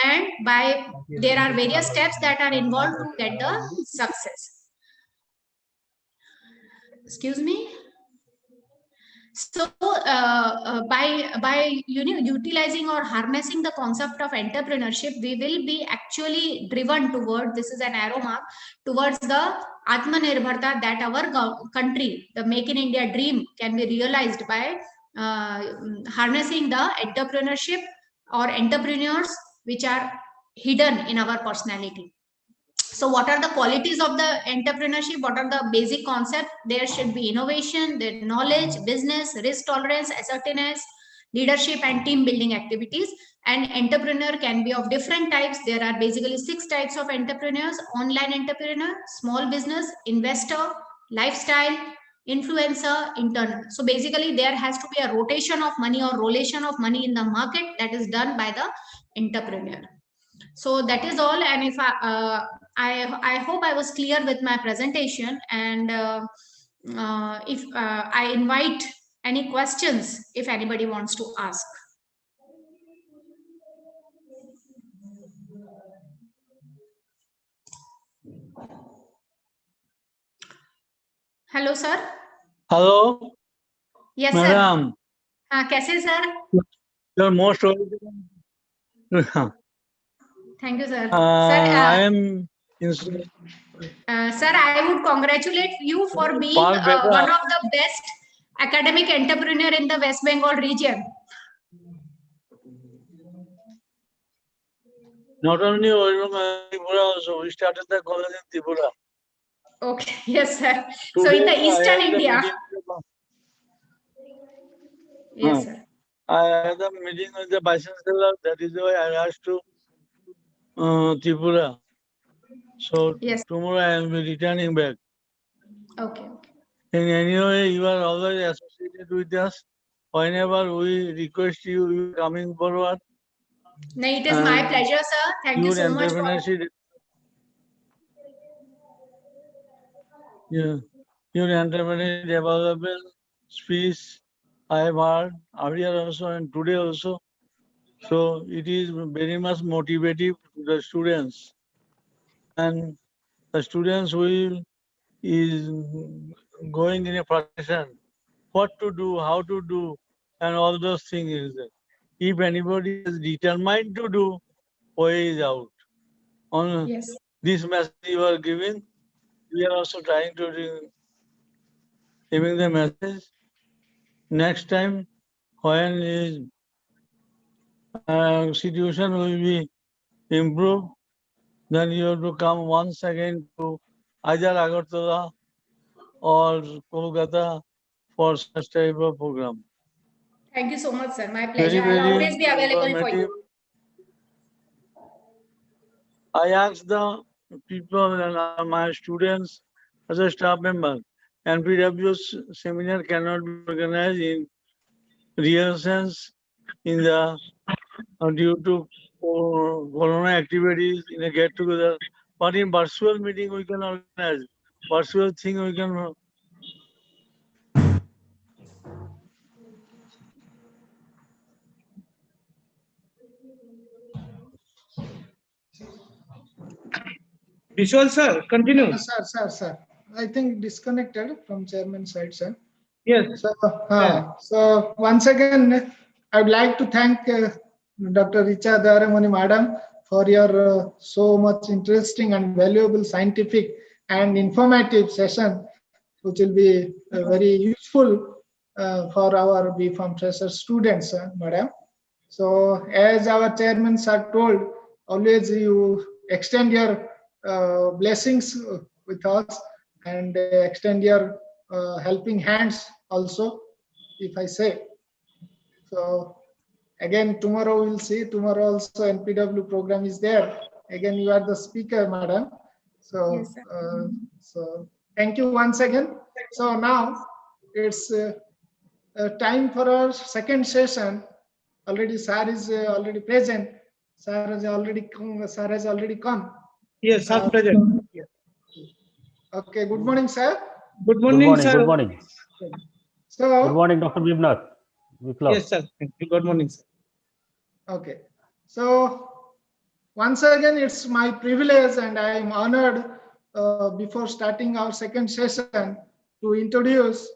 and by there are various steps that are involved to get the success. Excuse me. So by utilizing or harnessing the concept of entrepreneurship, we will be actually driven toward, this is an arrow mark, towards the Atmanirbharta, that our country, the Make in India dream, can be realized by harnessing the entrepreneurship or entrepreneurs which are hidden in our personality. So what are the qualities of the entrepreneurship? What are the basic concepts? There should be innovation, there knowledge, business, risk tolerance, assertiveness, leadership, and team building activities. And entrepreneur can be of different types. There are basically 6 types of entrepreneurs: online entrepreneur, small business, investor, lifestyle, influencer, internal. So basically there has to be a rotation of money or rollation of money in the market that is done by the entrepreneur. So that is all. And if I hope I was clear with my presentation. And if I invite any questions if anybody wants to ask. Hello sir. Hello. Yes Madam. sir. कैसे sir? You're most welcome. Thank you sir. I am Sir, I would congratulate you for being one of the best academic entrepreneur in the West Bengal region. not only Tripura also, we started the college in Tripura. Okay, yes sir. Today, so in the Eastern India. Yes sir. I had a meeting with the Vice Chancellor, that is why I asked to Tripura. So yes. Tomorrow I will be returning back. Okay. In any way, you are always associated with us. Whenever we request you, you are coming forward. No, it is my pleasure, sir. Thank you so much for. Yeah, your entrepreneurship development speech I have heard earlier also and today also. So it is very much motivative to the students, and the students will is going in a profession, what to do, how to do, and all those things is there. If anybody is determined to do, way is out. On this message you are giving, we are also trying to giving the message. Next time, when is situation will be improved, then you have to come once again to either Agartala or Kolkata for such type of program. Thank you so much, sir. My pleasure. I'll always be available for you. I asked the people and my students as a staff member, NPW's seminar cannot be organized in real sense in the due to corona activities in a get together, but in virtual meeting we can organize. Virtual thing we can. Vishal sir, continue. Sir. I think disconnected from chairman side, sir. Yes. So once again, I would like to thank Dr. Richa Daramani Madam for your so much interesting and valuable scientific and informative session, which will be very useful for our B.Pharm fresher students, Madam. So as our chairman sir told, always you extend your blessings with us and extend your helping hands also, if I say. So again, tomorrow we'll see. Tomorrow also NPW program is there. Again, you are the speaker, madam. So, so thank you once again. So now it's time for our second session. Already sir is already present. Sir has already come. Yes, sir, present. Okay, good morning, sir. Good morning, sir. Good morning. So, good morning, Dr. Bibnath. Yes, sir. Good morning, sir. Okay. So, once again, it's my privilege and I am honored before starting our second session to introduce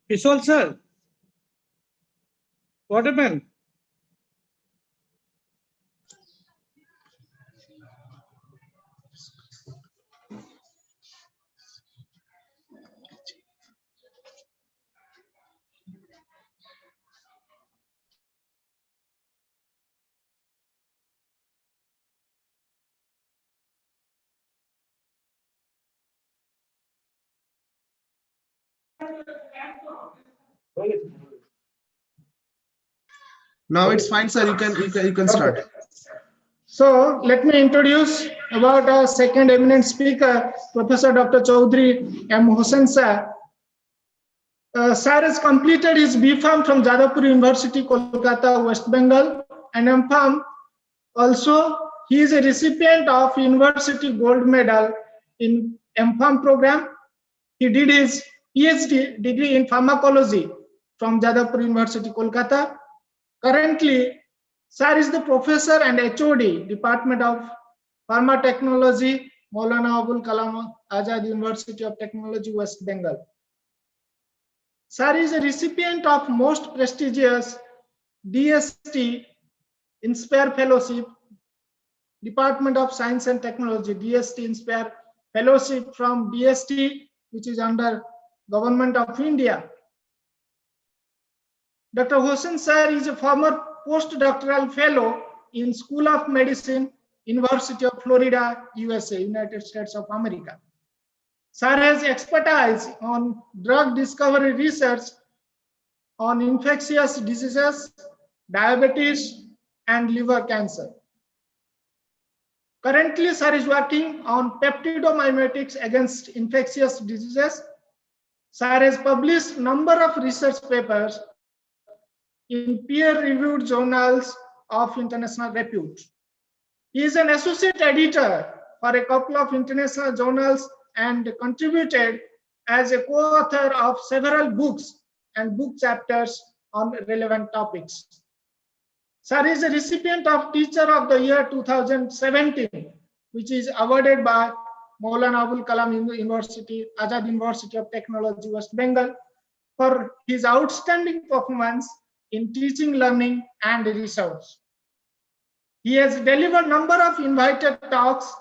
Vishal sir, what happened? Now it's fine, sir. You can start. So let me introduce about our second eminent speaker, Professor Dr. Chaudhry M. Hossain sir. Sir has completed his B.Pharm from Jadavpur University, Kolkata, West Bengal, and M.Pharm. Also, he is a recipient of University Gold Medal in M.Pharm program. He did his PhD degree in pharmacology from Jadavpur University, Kolkata. Currently, sir is the professor and HOD, Department of Pharma Technology, Maulana Abul Kalam Azad University of Technology, West Bengal. Sir is a recipient of most prestigious DST Inspire Fellowship, Department of Science and Technology, DST Inspire Fellowship from DST, which is under Government of India. Dr. Hossain sir is a former postdoctoral fellow in School of Medicine, University of Florida, USA, United States of America. Sir has expertise on drug discovery research on infectious diseases, diabetes, and liver cancer. Currently, sir is working on peptidomimetics against infectious diseases. Sir has published number of research papers in peer-reviewed journals of international repute. He is an associate editor for a couple of international journals and contributed as a co-author of several books and book chapters on relevant topics. Sir is a recipient of Teacher of the Year 2017, which is awarded by Maulana Abul Kalam University, Azad University of Technology, West Bengal, for his outstanding performance in teaching, learning, and research. He has delivered number of invited talks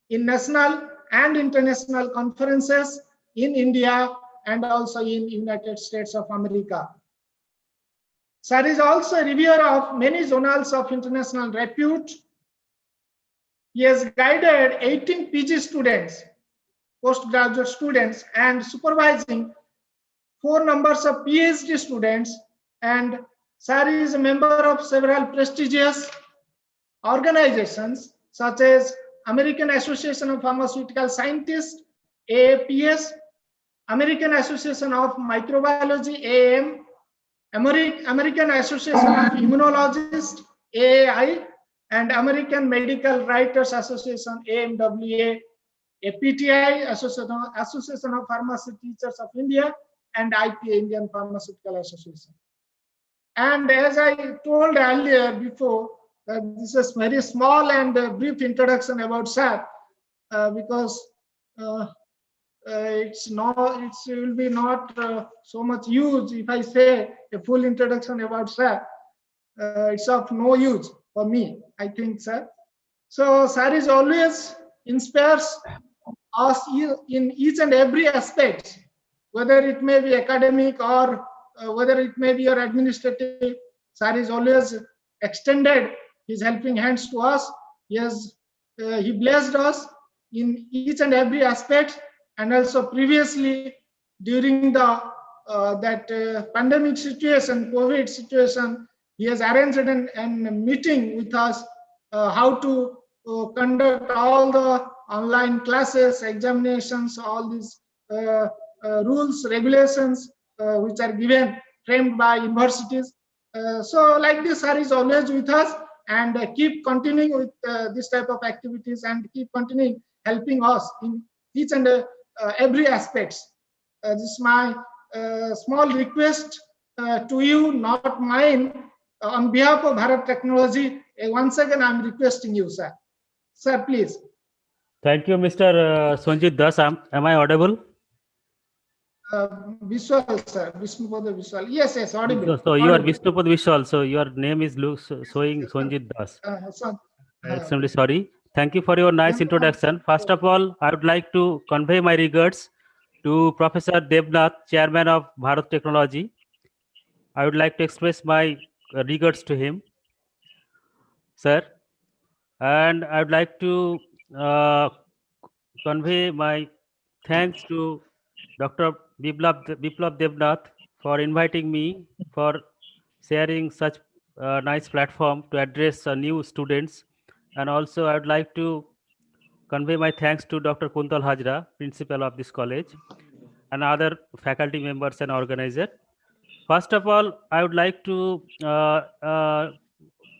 in national and international conferences in India and also in United States of America. Sir is also a reviewer of many journals of international repute. He has guided 18 PG students, postgraduate students, and supervising 4 numbers of PhD students. And sir is a member of several prestigious organizations such as American Association of Pharmaceutical Scientists, AAPS, American Association of Microbiology, AAM, American Association of Immunologists, AAI, and American Medical Writers Association, AMWA, APTI, Association of Pharmacy Teachers of India, and IPA, Indian Pharmaceutical Association. And as I told earlier before, this is very small and brief introduction about sir, because it will be not so much use if I say a full introduction about sir. It's of no use for me, I think, sir. So sir is always inspires us in each and every aspect, whether it may be academic or whether it may be your administrative. Sir is always extended his helping hands to us. He blessed us in each and every aspect, and also previously during the pandemic situation, COVID situation, he has arranged a meeting with us how to conduct all the online classes, examinations, all these rules, regulations which are given, framed by universities. So like this, sir is always with us and keep continuing with this type of activities and keep continuing helping us in each and every aspects. This is my small request to you, not mine. On behalf of Bharat Technology, once again, I'm requesting you, sir. Sir, please. Thank you, Mr. Sanjit Das. Am I audible? Vishwal, sir. Vishnupada Vishwal. Yes, yes, audible. So you are Audible. Vishnupad Vishal. So your name is showing Sonjit Das. Son. Extremely sorry. Thank you for your nice introduction. First of all, I would like to convey my regards to Professor Devnath, Chairman of Bharat Technology. I would like to express my regards to him, sir. And I would like to uh, convey my thanks to Dr. Biplab Devnath for inviting me for sharing such nice platform to address new students. And also, I would like to convey my thanks to Dr. Kuntal Hajra, principal of this college, and other faculty members and organizer. First of all, I would like to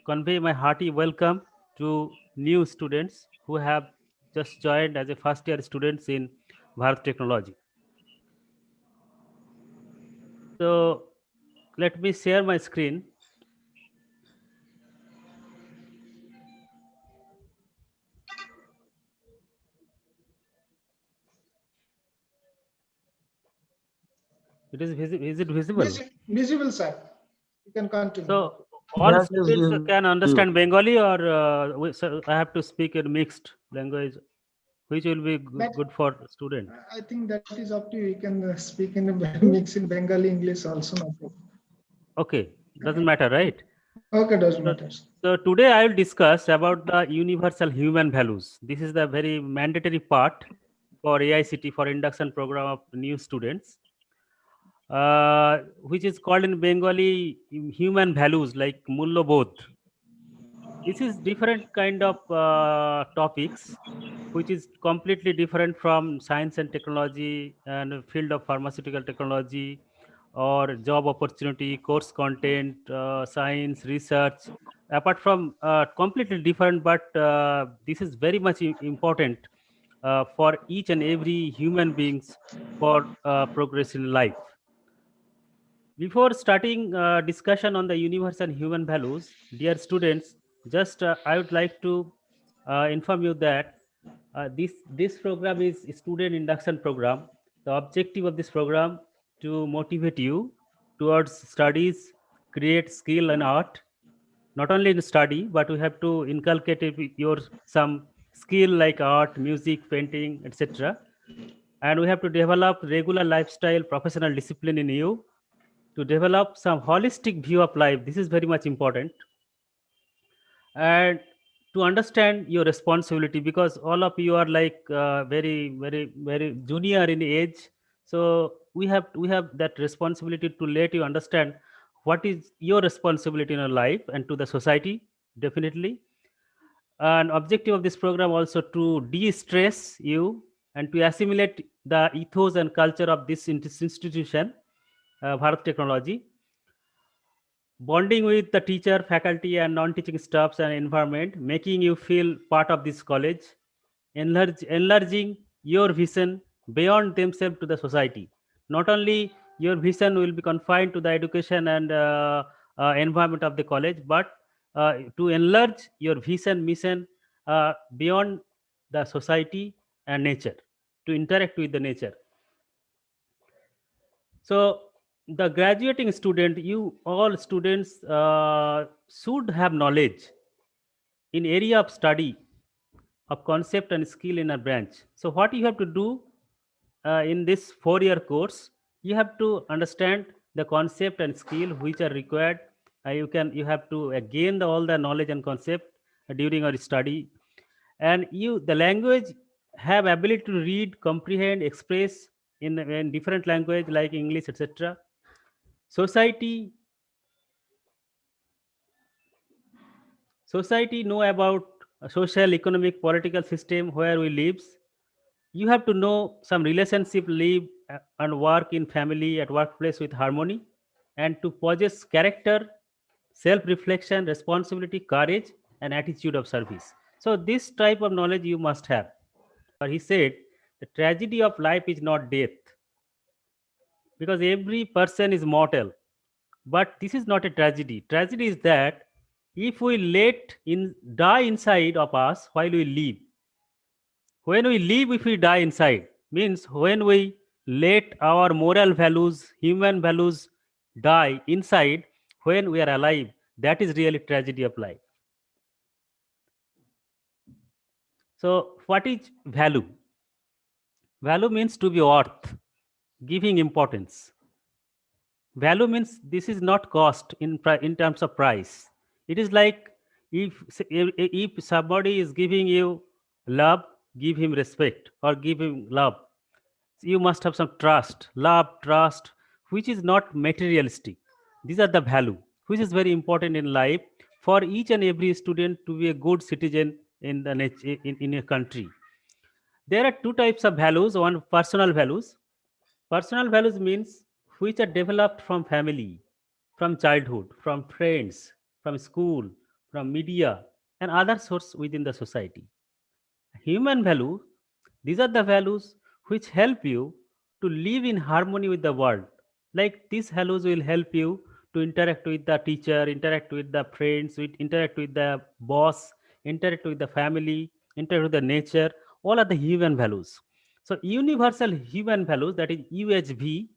convey my hearty welcome to new students who have just joined as a first year students in Bharat Technology. So let me share my screen. Is it visible? Visible, sir. You can continue. So all Yes, students yes, can understand Bengali, or so I have to speak in mixed language, which will be good for student. I think that is up to you. You can speak in mix in Bengali, English also. No problem. Okay, doesn't matter, right? Okay, doesn't matter. So today I will discuss about the universal human values. This is the very mandatory part for AICT, for induction program of new students, which is called in Bengali human values like Mullobodh. This is different kind of topics, which is completely different from science and technology and field of pharmaceutical technology or job opportunity, course content, science, research. Apart from completely different, but this is very much important for each and every human beings for progress in life. Before starting discussion on the universal human values, dear students, just I would like to inform you that this program is a student induction program. The objective of this program to motivate you towards studies, create skill and art. Not only in study, but we have to inculcate your some skill like art, music, painting, etc. And we have to develop regular lifestyle, professional discipline in you to develop some holistic view of life. This is very much important. And to understand your responsibility, because all of you are like very junior in age. So we have that responsibility to let you understand what is your responsibility in your life and to the society, definitely. An objective of this program also to de-stress you and to assimilate the ethos and culture of this institution, Bharat Technology, bonding with the teacher, faculty, and non-teaching staffs and environment, making you feel part of this college, enlarging your vision beyond themselves to the society. Not only your vision will be confined to the education and environment of the college, but to enlarge your vision, mission beyond the society and nature, to interact with the nature. So the graduating student, you all students should have knowledge in area of study of concept and skill in a branch. So what you have to do in this 4-year course, you have to understand the concept and skill which are required. You have to gain all the knowledge and concept during your study, and the language have ability to read, comprehend, express in different language like English, etc. Society know about social, economic, political system where we live. You have to know some relationship, live and work in family, at workplace with harmony, and to possess character, self-reflection, responsibility, courage, and attitude of service. So this type of knowledge you must have. He said, the tragedy of life is not death, because every person is mortal. But this is not a tragedy. Tragedy is that if we die inside of us while we live. When we live, if we die inside, means when we let our moral values, human values die inside when we are alive. That is really tragedy of life. So, what is value? Value means to be worth, giving importance. Value means this is not cost in terms of price. It is like if somebody is giving you love, give him respect or give him love. You must have some trust, love, trust, which is not materialistic. These are the value, which is very important in life for each and every student to be a good citizen in in a country. There are two types of values. One, personal values. Personal values means which are developed from family, from childhood, from friends, from school, from media, and other sources within the society. Human value, these are the values which help you to live in harmony with the world. Like these values will help you to interact with the teacher, interact with the friends, interact with the boss, interact with the family, interact with the nature. All are the human values. So universal human values, that is UHV,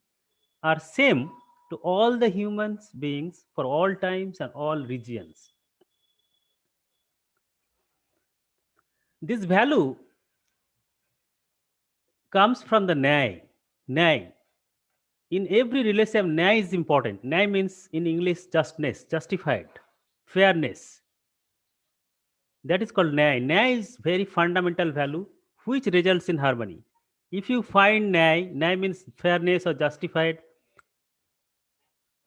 are same to all the humans beings for all times and all regions. This value comes from the Nyay. Nyay. In every relation, Nyay is important. Nyay means in English justness, justified, fairness. That is called Nyay. Nyay is very fundamental value which results in harmony. If you find Nyay, Nyay means fairness or justified.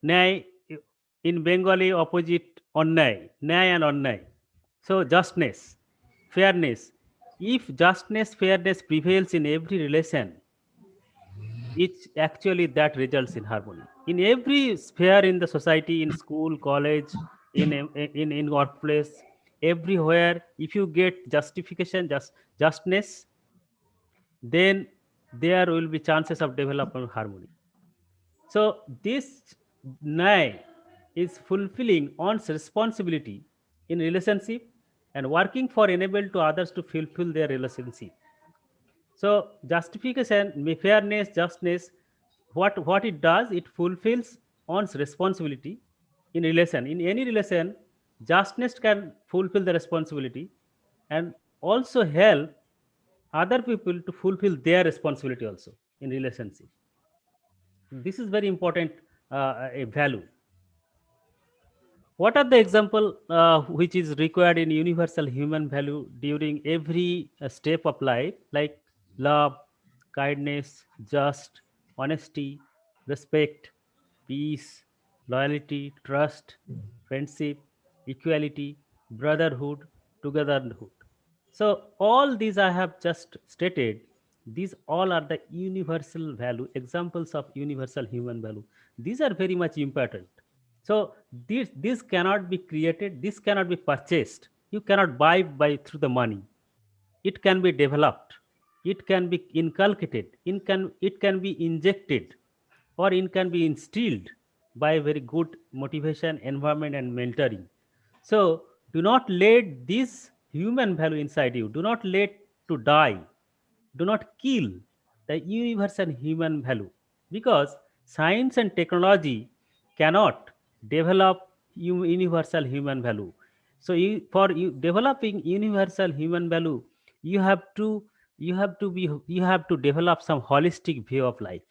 Nyay in Bengali opposite Onnay, Nyay and Onnay. So justness, fairness. If justness, fairness prevails in every relation, it's actually that results in harmony in every sphere in the society, in school, college, in workplace, everywhere. If you get justification, justness, then there will be chances of development harmony. So this nai is fulfilling one's responsibility in relationship and working for enable to others to fulfill their relationship. So justification, fairness, justness, what it does, it fulfills one's responsibility in relation. In any relation, justness can fulfill the responsibility and also help other people to fulfill their responsibility also in relationship. This is very important a value. What are the example which is required in universal human value during every step of life, like love, kindness, just, honesty, respect, peace, loyalty, trust, friendship, equality, brotherhood, togetherness. So all these I have just stated, these all are the universal value, examples of universal human value. These are very much important. So this cannot be created, this cannot be purchased. You cannot buy by through the money. It can be developed, it can be inculcated, it can be injected, or it can be instilled by very good motivation, environment, and mentoring. So do not let this human value inside you, do not let to die, do not kill the universal human value, because science and technology cannot develop universal human value. So for developing universal human value, you have to you have to develop some holistic view of life.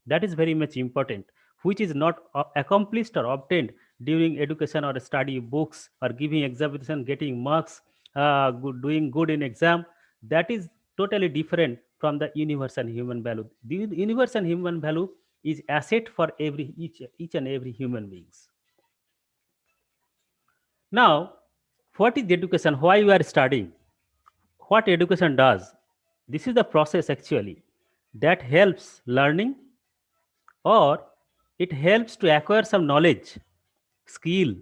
That is very much important, which is not accomplished or obtained during education or study books or giving examination, getting marks, doing good in exam. That is totally different from the universal human value. The universal human value is asset for each and every human beings. Now, what is education? Why you are studying? What education does? This is the process actually that helps learning, or it helps to acquire some knowledge, skill,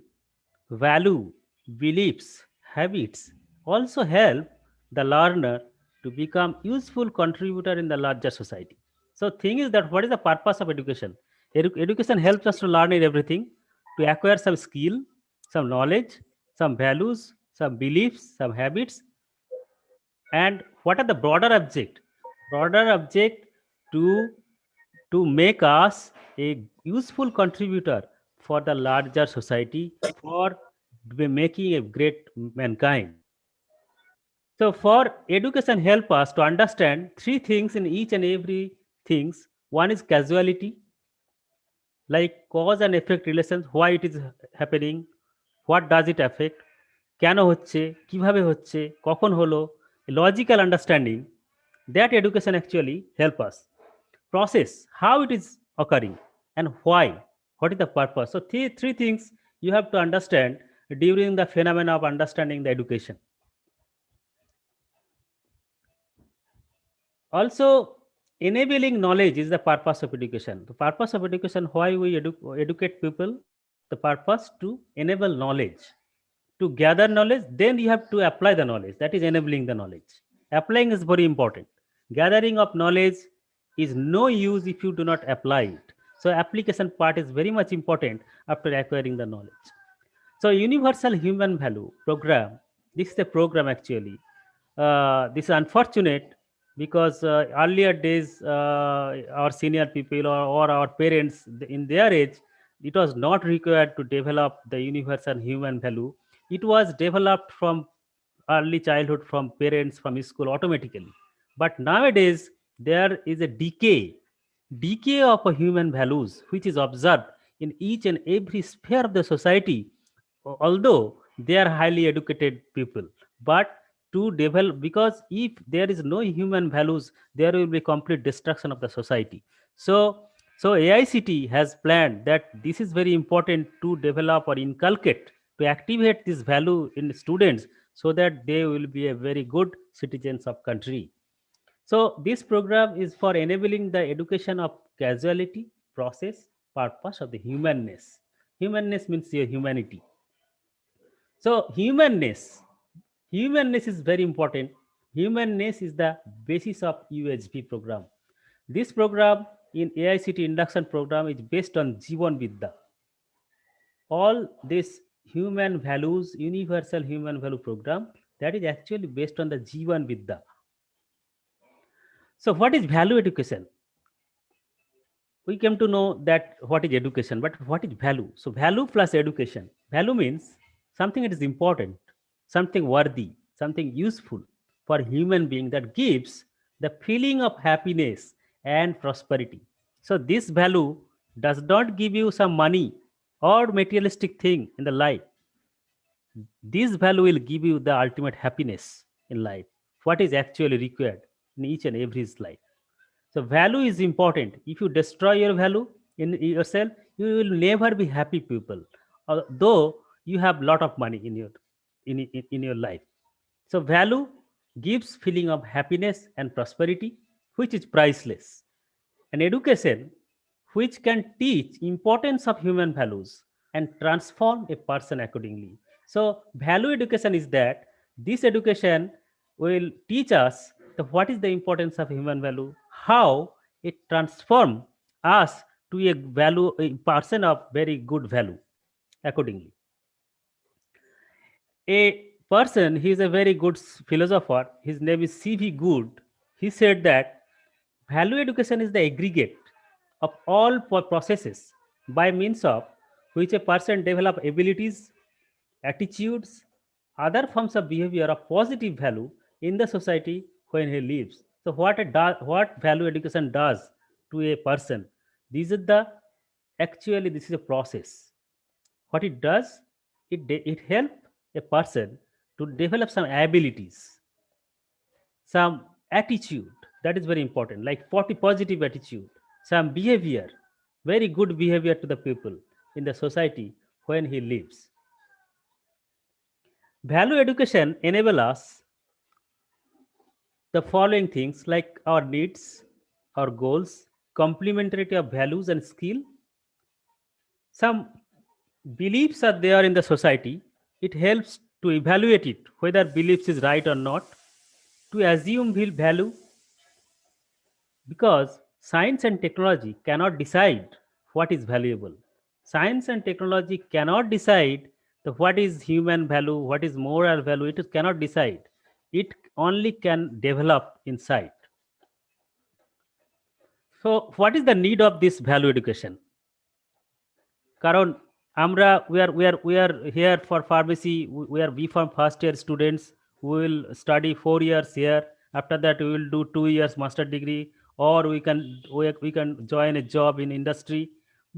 value, beliefs, habits. Also help the learner to become useful contributor in the larger society. So thing is that what is the purpose of education? Education helps us to learn in everything, to acquire some skill, some knowledge, some values, some beliefs, some habits. And what are the broader object? Broader object to to make us a useful contributor for the larger society, for making a great mankind. So for education help us to understand three things in each and every things. One is causality, like cause and effect relations, why it is happening, what does it affect, কেন হচ্ছে, কিভাবে হচ্ছে, কখন হলো, logical understanding, that education actually help us. Process, how it is occurring and why, what is the purpose. So three things you have to understand during the phenomena of understanding the education. Also, enabling knowledge is the purpose of education. The purpose of education, why we educate people, the purpose to enable knowledge, to gather knowledge, then you have to apply the knowledge. That is enabling the knowledge. Applying is very important. Gathering of knowledge is no use if you do not apply it. So application part is very much important after acquiring the knowledge. So universal human value program, this is a program actually. This is unfortunate because earlier days, our senior people or our parents in their age, it was not required to develop the universal human value. It was developed from early childhood, from parents, from school automatically. But nowadays, there is a decay of a human values which is observed in each and every sphere of the society, although they are highly educated people. But to develop, because if there is no human values, there will be complete destruction of the society. So AICT has planned that this is very important to develop or inculcate, to activate this value in students, so that they will be a very good citizens of country. So this program is for enabling the education of causality, process, purpose of the humanness. Humanness means your humanity. So humanness is very important. Humanness is the basis of UHV program. This program in AICT induction program is based on Jivan Vidya. All this human values, universal human value program, that is actually based on the Jivan Vidya. So what is value education? We came to know that what is education, but what is value? So value plus education. Value means something that is important, something worthy, something useful for human being that gives the feeling of happiness and prosperity. So this value does not give you some money or materialistic thing in the life. This value will give you the ultimate happiness in life, what is actually required in each and every's life. So value is important. If you destroy your value in yourself, you will never be happy people, though you have lot of money in your life. So value gives feeling of happiness and prosperity, which is priceless. An education which can teach importance of human values and transform a person accordingly. So value education is that this education will teach us what is the importance of human value, how it transform us to a person of very good value accordingly. A person, he is a very good philosopher, his name is C.V. Good. He said that value education is the aggregate of all processes by means of which a person develop abilities, attitudes, other forms of behavior of positive value in the society when he lives. So what value education does to a person? This is a process. What it does, it helps a person to develop some abilities, some attitude, that is very important, like positive attitude, some behavior, very good behavior to the people in the society when he lives. Value education enable us the following things, like our needs, our goals, complementarity of values and skill. Some beliefs are there in the society. It helps to evaluate it, whether beliefs is right or not, to assume value, because science and technology cannot decide what is valuable. Science and technology cannot decide what is human value, what is moral value. It cannot decide. It only can develop insight. So what is the need of this value education? কারণ আমরা we are here for pharmacy. We are B Farm first year students. We will study 4 years here. After that we will do 2 years master degree, or we can join a job in industry.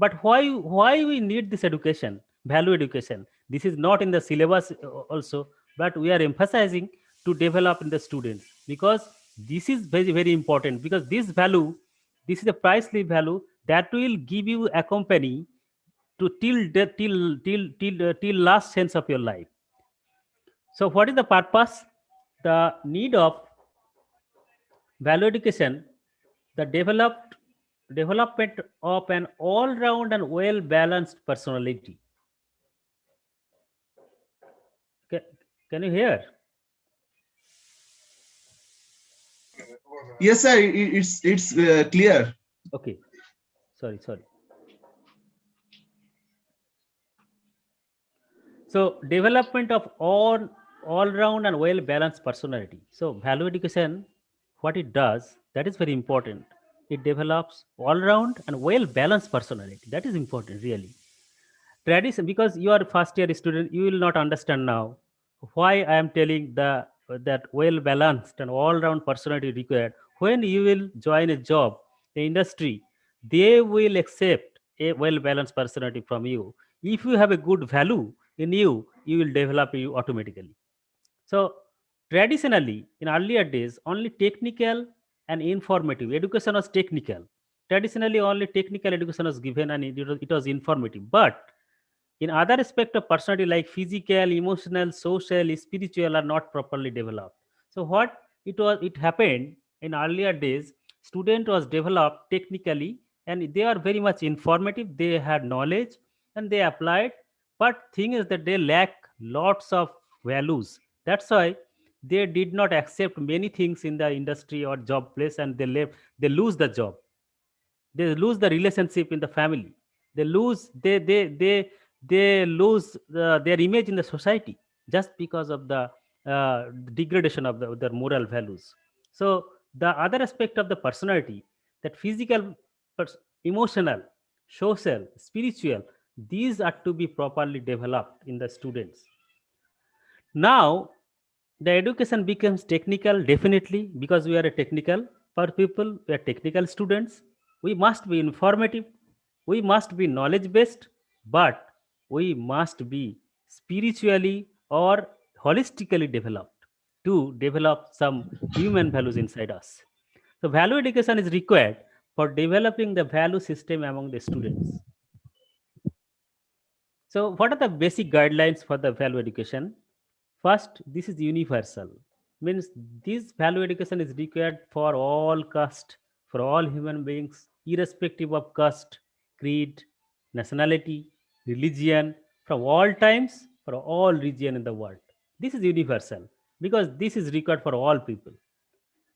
But why we need this education, value education? This is not in the syllabus also, but we are emphasizing to develop in the students, because this is very very important, because this is a priceless value that will give you accompany to till last sense of your life. So what is the purpose? The need of value education, the development of an all round and well balanced personality. Can you hear? Yes, sir. It's clear. Okay, sorry. So development of all round and well balanced personality. So value education, what it does, that is very important. It develops all round and well balanced personality. That is important really. Tradition, because you are first year student, you will not understand now why I am telling that well balanced and all round personality required. When you will join a job, the industry, they will accept a well balanced personality from you. If you have a good value in you, you will develop you automatically. So traditionally, in earlier days, only technical and informative education was technical. Traditionally, only technical education was given, and it was informative. But in other aspect of personality like physical, emotional, social, spiritual are not properly developed. So what it happened in earlier days, student was developed technically, and they are very much informative. They had knowledge and they applied, but thing is that they lack lots of values. That's why they did not accept many things in the industry or job place, and they lose the job, they lose the relationship in the family, they lose they lose their image in the society, just because of the degradation of their moral values. So the other aspect of the personality, that physical, emotional, social, spiritual, these are to be properly developed in the students. Now the education becomes technical, definitely, because we are a technical for people, we are technical students. We must be informative, we must be knowledge based, but we must be spiritually or holistically developed to develop some human values inside us. So value education is required for developing the value system among the students. So what are the basic guidelines for the value education? First, this is universal. Means this value education is required for all caste, for all human beings, irrespective of caste, creed, nationality, religion, from all times, for all region in the world. This is universal because this is required for all people.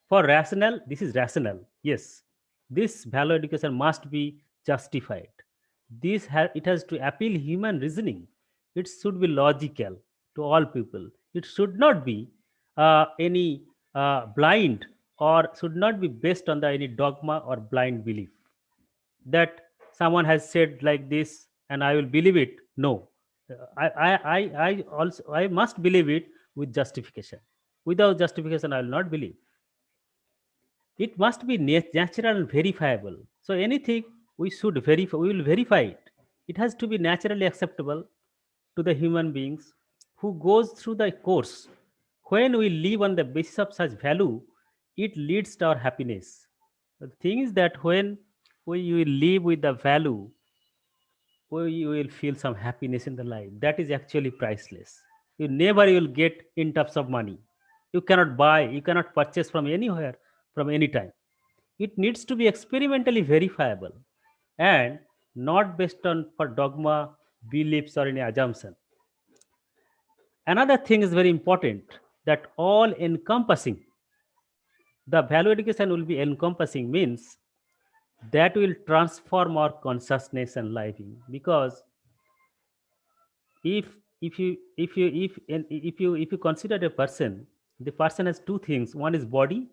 For rational, this is rational. Yes, this value education must be justified. It has to appeal human reasoning. It should be logical to all people. It should not be any blind, or should not be based on the any dogma or blind belief that someone has said like this and I will believe it. No, I must believe it with justification. Without justification, I will not believe. It must be natural and verifiable. So anything we should verify, we will verify it. It has to be naturally acceptable to the human beings who goes through the course. When we live on the basis of such value, it leads to our happiness. The thing is that when we will live with the value, you will feel some happiness in the life. That is actually priceless. You never will get in terms of money. You cannot buy, you cannot purchase from anywhere, from any time. It needs to be experimentally verifiable and not based on for dogma, beliefs, or any assumption. Another thing is very important, that all encompassing, the value education will be encompassing, means that will transform our consciousness and living. Because if if you consider a person, the person has two things: one is body,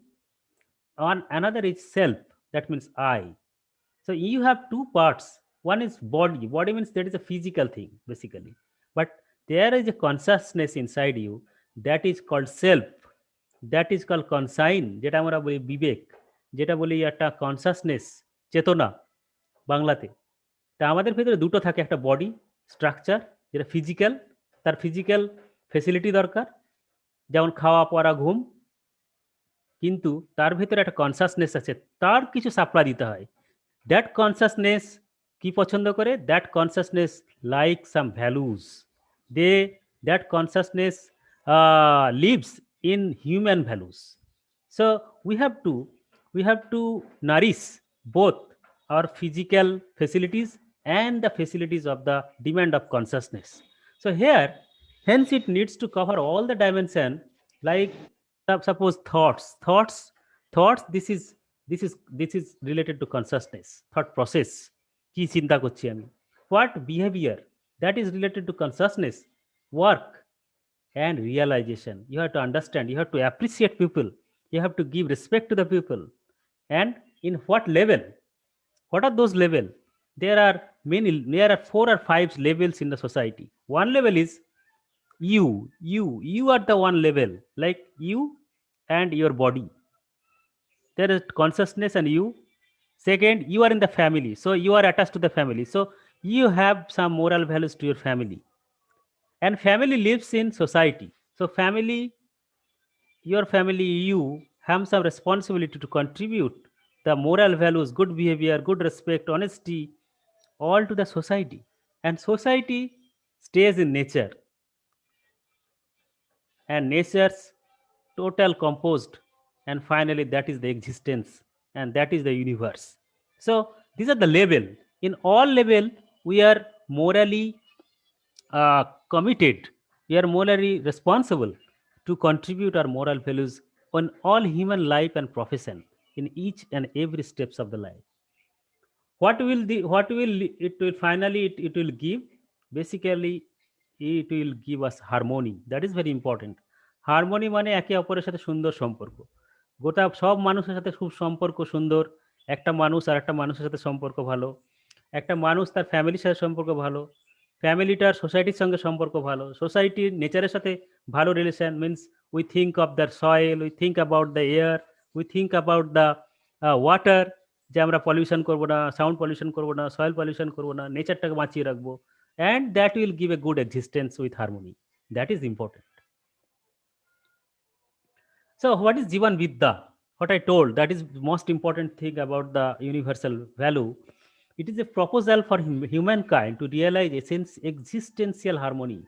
and another is self, that means I. So you have two parts. One is body. Body means that is a physical thing, basically. But there is a consciousness inside you that is called self. That is called consign, যেটা আমরা বলি বিবেক, যেটা বলি একটা consciousness, চেতনা বাংলাতে। তা আমাদের ভিতরে দুটো থাকে, একটা বডি স্ট্রাকচার যেটা ফিজিক্যাল, তার ফিজিক্যাল ফেসিলিটি দরকার, যেমন খাওয়া পরা ঘুম, কিন্তু তার ভিতরে একটা কনসাসনেস আছে, তার কিছু সাপ্লাই দিতে হয়। দ্যাট কনসাসনেস কি পছন্দ করে? That consciousness like some values, they that consciousness lives in human values. So we have to nourish both our physical facilities and the facilities of the demand of consciousness. So here, hence it needs to cover all the dimension, like suppose thoughts. This is related to consciousness, thought process, কি চিন্তা করছি আমি। What behavior, that is related to consciousness. Work and realization, you have to understand, you have to appreciate people, you have to give respect to the people. And in what level? What are those level? There are 4 or 5 levels in the society. One level is you are the one level, like you and your body, there is consciousness and you. Second, you are in the family, so you are attached to the family, so you have some moral values to your family. And family lives in society, so your family, you have some responsibility to contribute the moral values, good behavior, good respect, honesty, all to the society. And society stays in nature, and nature's total composed, and finally that is the existence, and that is the universe. So these are the level. In all level, we are morally committed, we are morally responsible to contribute our moral values on all human life and profession, in each and every steps of the life. What will it will give? Basically, it will give us harmony. That is very important. Harmony মানে একে অপরের সাথে সুন্দর সম্পর্ক, গোটা সব মানুষের সাথে খুব সম্পর্ক সুন্দর, একটা মানুষ আর একটা মানুষের সাথে সম্পর্ক ভালো, একটা মানুষ তার ফ্যামিলির সাথে সম্পর্ক ভালো, ফ্যামিলিটার সোসাইটির সঙ্গে সম্পর্ক ভালো, সোসাইটির নেচারের সাথে ভালো relation, means we think of the soil, we think about the air, we think about the water, যে আমরা পলিউশন করবো না, সাউন্ড পলিউশন করবো না, সয়েল পলিউশন করবো না, নেচারটাকে বাঁচিয়ে রাখবো, and that will give a good existence with harmony. That is important. So what is Jivan Vidya? What I told, that is most important thing about the universal value. It is a proposal for humankind to realize existential harmony.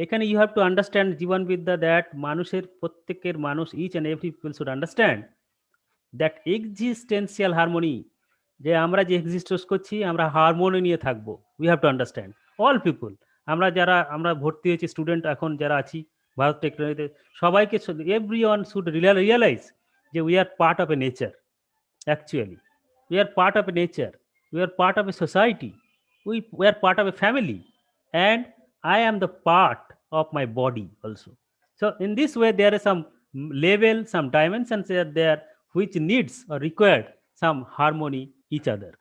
এখানে you have to understand জীবন বিদ্যা, that মানুষের প্রত্যেকের মানুষ, each and every people should understand that existential harmony, যে আমরা যে existence করছি আমরা হারমোনি নিয়ে থাকবো। We have to understand all পিপুল, আমরা ভর্তি হয়েছি স্টুডেন্ট, এখন যারা আছি ভারত টেকনোলজিতে, সবাইকে এভরি ওয়ান শুড রিয়েলাইজ যে we are part of A nature. Actually we are part of A nature, we are part of a society, we are part of a family, and I am the part of my body also. So in this way, there is some level, some dimensions are there which needs or required some harmony each other.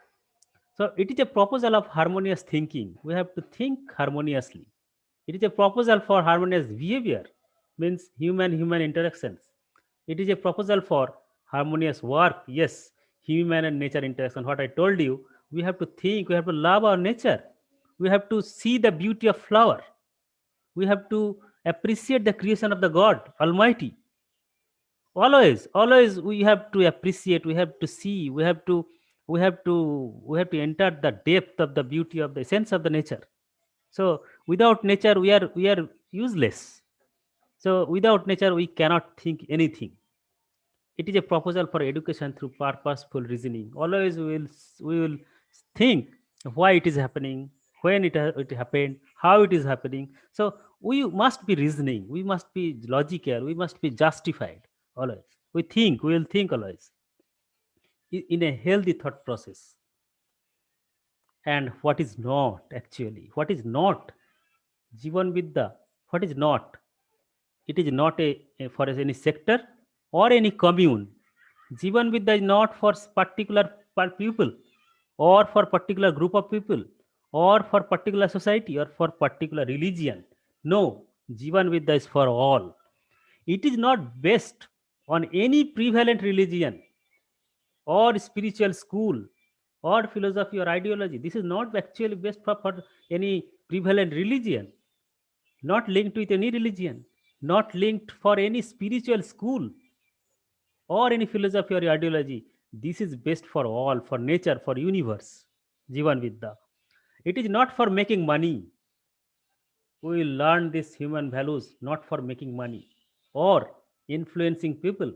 So it is a proposal of harmonious thinking. We have to think harmoniously. It is a proposal for harmonious behavior, means human interactions. It is a proposal for harmonious work. Yes, human and nature interaction. What I told you, we have to think, we have to love our nature. We have to see the beauty of flower. We have to appreciate the creation of the God Almighty. Always we have to appreciate, we have to see, we have to enter the depth of the beauty of the essence of the nature. So without nature we are useless. So without nature we cannot think anything. It is a proposal for education through purposeful reasoning. Always we will think why it is happening, when it happened, how it is happening. So we must be reasoning, we must be logical, we must be justified. Always we will think always in a healthy thought process. And what is not, actually what is not Jivan Vidya, what is not? It is not for any sector or any commune. Jivan Vidya is not for particular people. or for particular group of people or for particular society or for particular religion. No, Jivan Vidya is for all. It is not based on any prevalent religion or spiritual school or philosophy or ideology. This is not actually based for any prevalent religion, not linked with any religion, not linked for any spiritual school or any philosophy or ideology. This is best for all, for nature, for universe. Jivan Vidya. It is not for making money. We will learn these human values not for making money or influencing people.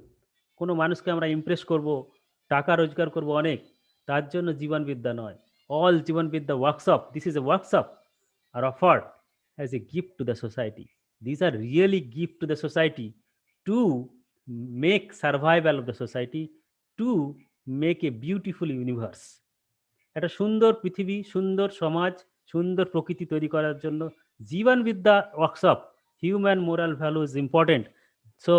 কোনো মানুষকে আমরা Impress করব, টাকা রোজগার করব অনেক, তার জন্য জীবন বিদ্যা নয়। All Jivan Vidya workshop, this is a workshop, are offered as a gift to the society. These are really gift to the society to make survival of the society, to make a beautiful universe. একটা সুন্দর পৃথিবী, সুন্দর সমাজ, সুন্দর প্রকৃতি তৈরি করার জন্য জীবন Vidya workshop, human moral value is important. So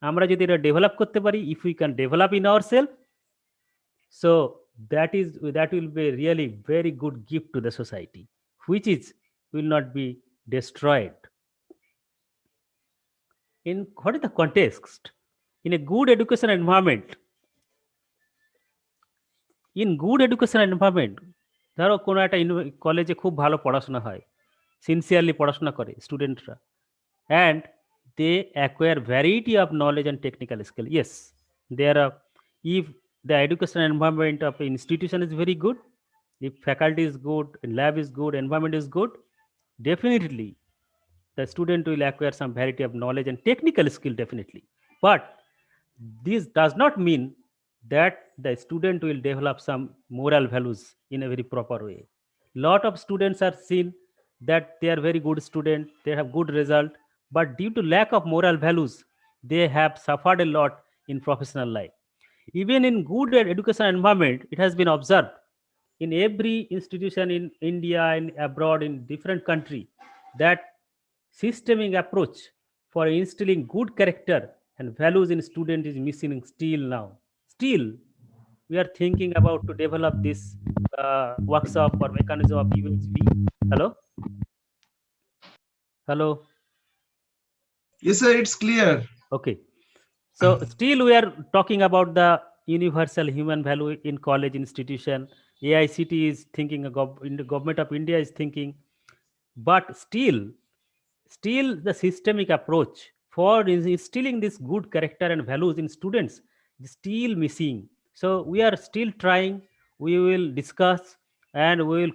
আমরা যদি এটা ডেভেলপ করতে পারি, if we can develop in our self, so that will be really very good gift to the society, which is will not be destroyed. In what is the context? In a good educational environment, in good educational environment, ধরো কোনো একটা কলেজে খুব ভালো পড়াশোনা হয়, sincerely পড়াশোনা করে স্টুডেন্টরা, and they acquire variety of knowledge and technical skill. Yes, there are, if the educational environment of institution is very good, if faculty is good, lab is good, environment is good, definitely the student will acquire some variety of knowledge and technical skill, definitely. But this does not mean that the student will develop some moral values in a very proper way. Lot of students are seen that they are very good student, they have good result, but due to lack of moral values, they have suffered a lot in professional life. Even in good educational environment, it has been observed in every institution in India and abroad in different country that systemic approach for instilling good character and values in student is missing still now. Still, we are thinking about to develop this workshop or mechanism of UHV. Hello? Hello? Yes, sir, it's clear. Okay. So still we are talking about the universal human value in college institution. AICT is thinking, in the government of India is thinking, but still the systemic approach for instilling this good character and values in students is still missing. So we are still trying, we will discuss, and we will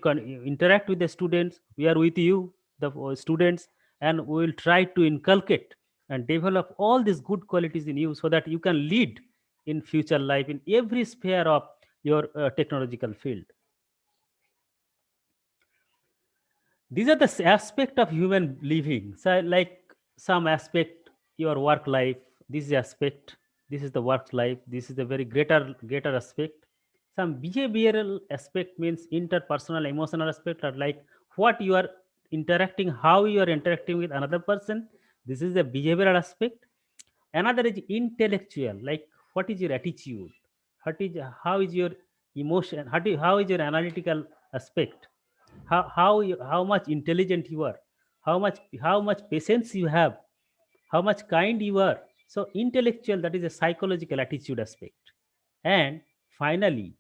interact with the students. We are with you, the students, and we will try to inculcate and develop all these good qualities in you so that you can lead in future life in every sphere of your technological field. These are the aspect of human living. So like some aspect, your work life, this is aspect, this is the work life, this is the very greater aspect. Some behavioral aspect means interpersonal emotional aspect, are like what you are interacting, how you are interacting with another person. This is the behavioral aspect. Another is intellectual, like what is your attitude, how is your emotion, how is your analytical aspect, how much intelligent you are, how much patience you have, how much kind you are. So intellectual, that is a psychological attitude aspect. And finally,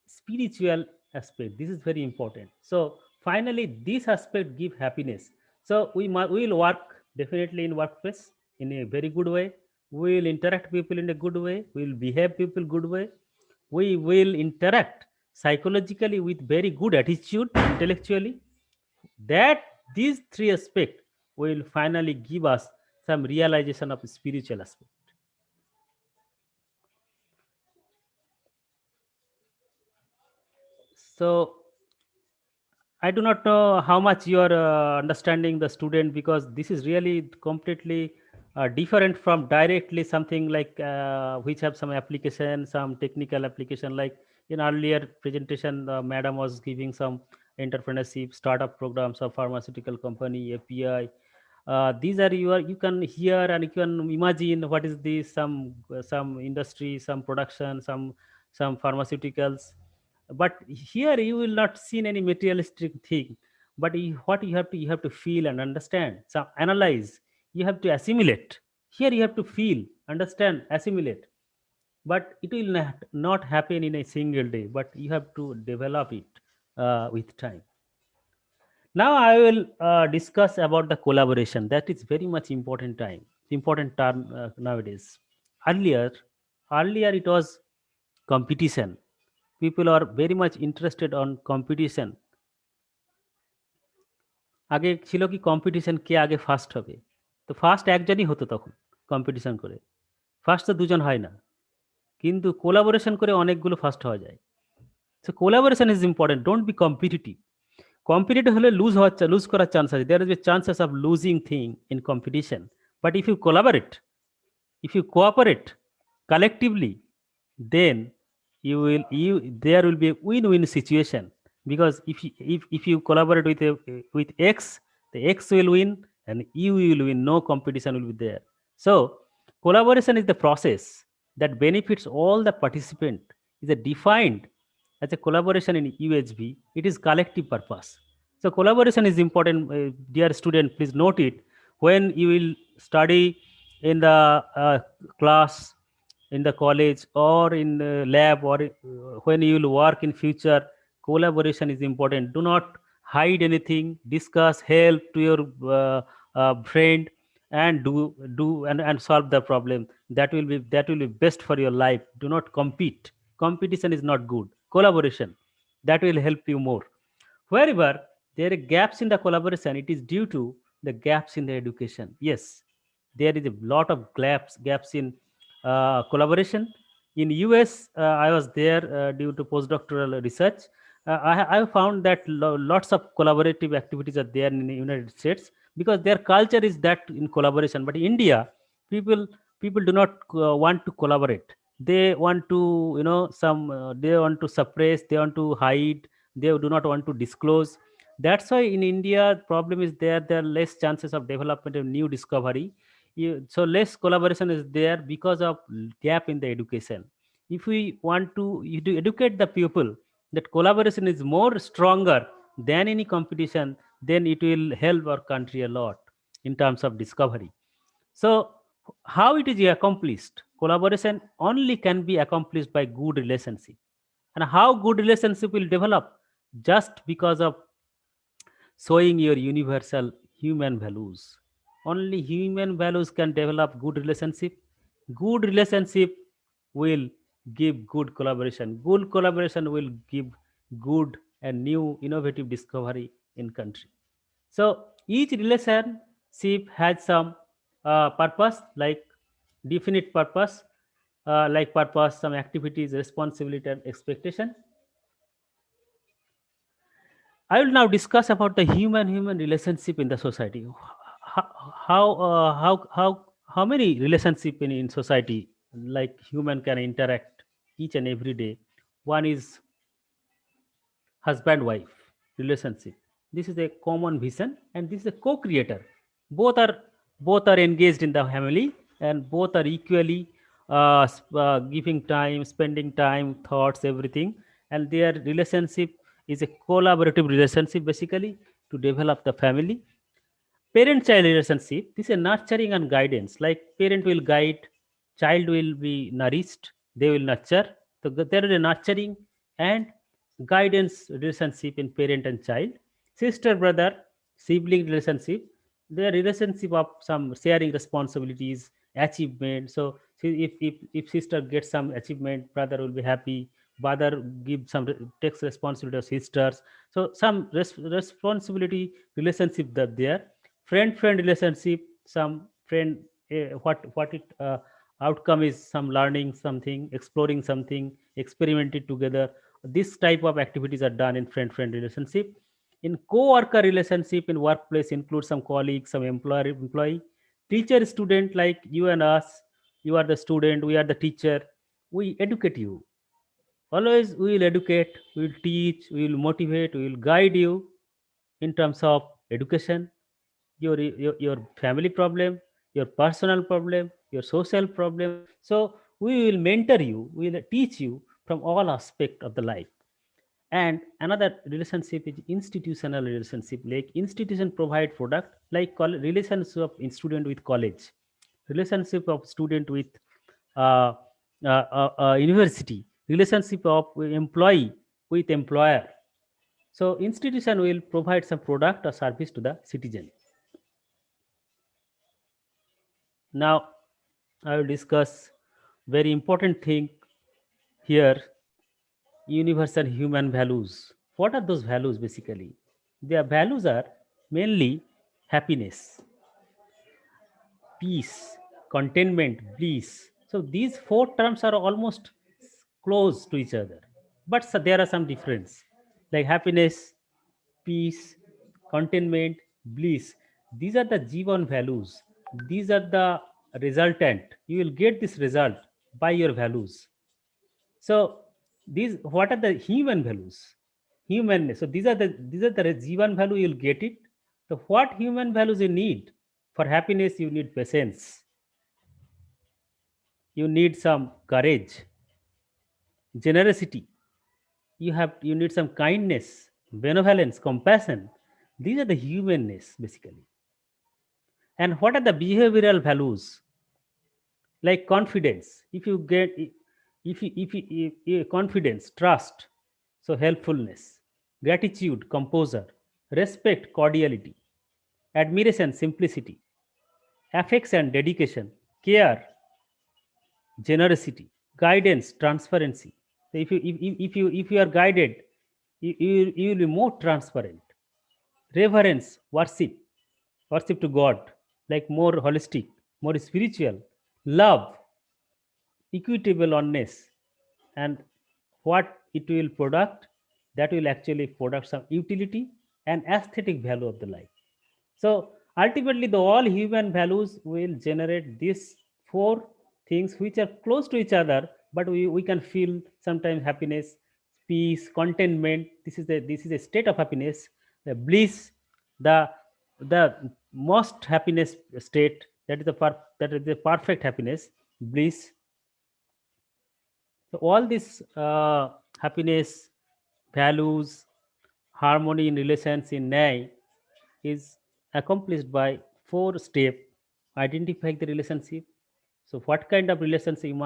spiritual aspect, this is very important. So finally, this aspect give happiness. So we will work definitely in workplace in a very good way, we will interact people in a good way, we will behave people good way, we will interact psychologically with very good attitude intellectually. That these three aspects will finally give us some realization of spiritual aspect. So I do not know how much you are understanding the student, because this is really completely different from directly something like which have some application, some technical application. Like in earlier presentation, the madam was giving some entrepreneurship startup programs of pharmaceutical company, API. These are you can hear and you can imagine what is this, some industry, some production, some pharmaceuticals. But here you will not see any materialistic thing. But what you have to feel and understand. So analyze. You have to assimilate. Here you have to feel, understand, assimilate. But it will not happen in a single day. But you have to develop it with time. Now I will discuss about the collaboration. That is very much important term nowadays. Earlier, earlier it was competition. People are very much interested on competition. আগে ছিল কি competition কে আগে first হবে, তো first একজনই হতো তখন competition করে। ফার্স্ট তো দুজন হয় না, কিন্তু কোলাবোরেশন করে অনেকগুলো ফার্স্ট হওয়া যায়। So collaboration is important, don't be competitive. Competitive হলে লুজ করার চান্স আছে, there is a chances of losing thing in competition. But if you collaborate, if you cooperate collectively, then there will be a win-win situation. Because if you collaborate with X, the X will win and you will win. No competition will be there. So collaboration is the process that benefits all the participant. Is a defined as a collaboration in UHB. It is collective purpose. So collaboration is important. Dear student, please note it. When you will study in the class, in the college, or in the lab, or when you will work in future, collaboration is important. Do not hide anything. Discuss, help to your friend, and and solve the problem. That will be best for your life. Do not compete. Competition is not good. Collaboration, that will help you more. Wherever there are gaps in the collaboration, it is due to the gaps in the education. Yes, there is a lot of gaps in collaboration. In US, I was there due to postdoctoral research. I found that lots of collaborative activities are there in the United States because their culture is that in collaboration. But in India, people people do not want to collaborate. They want to, they want to suppress, they want to hide, they do not want to disclose. That's why in India, problem is there are less chances of development of new discovery. So less collaboration is there because of gap in the education. If we want to educate the people that collaboration is more stronger than any competition, then it will help our country a lot in terms of discovery. So how it is accomplished? Collaboration only can be accomplished by good relationship. And how good relationship will develop? Just because of showing your universal human values. Only human values can develop good relationship. Good relationship will give good collaboration. Good collaboration will give good and new innovative discovery in country. So each relationship has some purpose, like definite purpose, like purpose, some activities, responsibility, and expectation. I will now discuss about the human relationship in the society. How many relationship in society like human can interact each and every day. One is husband wife relationship. This is a common vision, and this is a co-creator. Both are engaged in the family, and both are equally giving time, spending time, thoughts, everything. And their relationship is a collaborative relationship basically to develop the family. Parent child relationship, this is a nurturing and guidance. Like parent will guide, child will be nourished, they will nurture. So there is a nurturing and guidance relationship in parent and child. Sister brother sibling relationship, their relationship of some sharing responsibilities, achievement. So if sister gets some achievement, brother will be happy. Brother gives some takes responsibility of sisters. So some responsibility relationship that there. Friend relationship, some friend, what it outcome is some learning something, exploring something, experimented together. This type of activities are done in friend relationship. In co-worker relationship in workplace include some colleagues, some employee, teacher student, like you and us. You are the student, we are the teacher. We educate you. Always we will educate, we will teach, we will motivate, we will guide you in terms of education, your family problem, your personal problem, your social problem. So we will mentor you, we will teach you from all aspect of the life. And another relationship is institutional relationship. Like institution provide product, like relationship of student with college, relationship of student with uh, university, relationship of employee with employer. So institution will provide some product or service to the citizen. Now I will discuss very important thing here, universal human values. What are those values basically? Their values are mainly happiness, peace, contentment, bliss. So these four terms are almost close to each other, but there are some difference, like happiness, peace, contentment, bliss. These are the Jivan values. These are the resultant. You will get this result by your values. So these, what are the human values? Humanness. So these are the Jivan value. You'll get it. So what human values you need? For happiness, you need patience. You need some courage, generosity. You need some kindness, benevolence, compassion. These are the humanness basically. And what are the behavioral values? Like confidence. If you get, if confidence, trust, so helpfulness, gratitude, composure, respect, cordiality, admiration, simplicity, affection, dedication, care, generosity, guidance, transparency. So if you are guided, you will be more transparent. Reverence, worship to God, like more holistic, more spiritual. Love, equitable, honest, and what it will product, that will actually product some utility and aesthetic value of the life. So ultimately, the all human values will generate these four things which are close to each other, but we can feel sometimes happiness, peace, contentment. This is a state of happiness, the bliss, the the most happiness state, that is that is the perfect happiness, bliss. So all this happiness, values, harmony in relations in NAI is accomplished by four steps. Identify the relationship. So what kind of relationship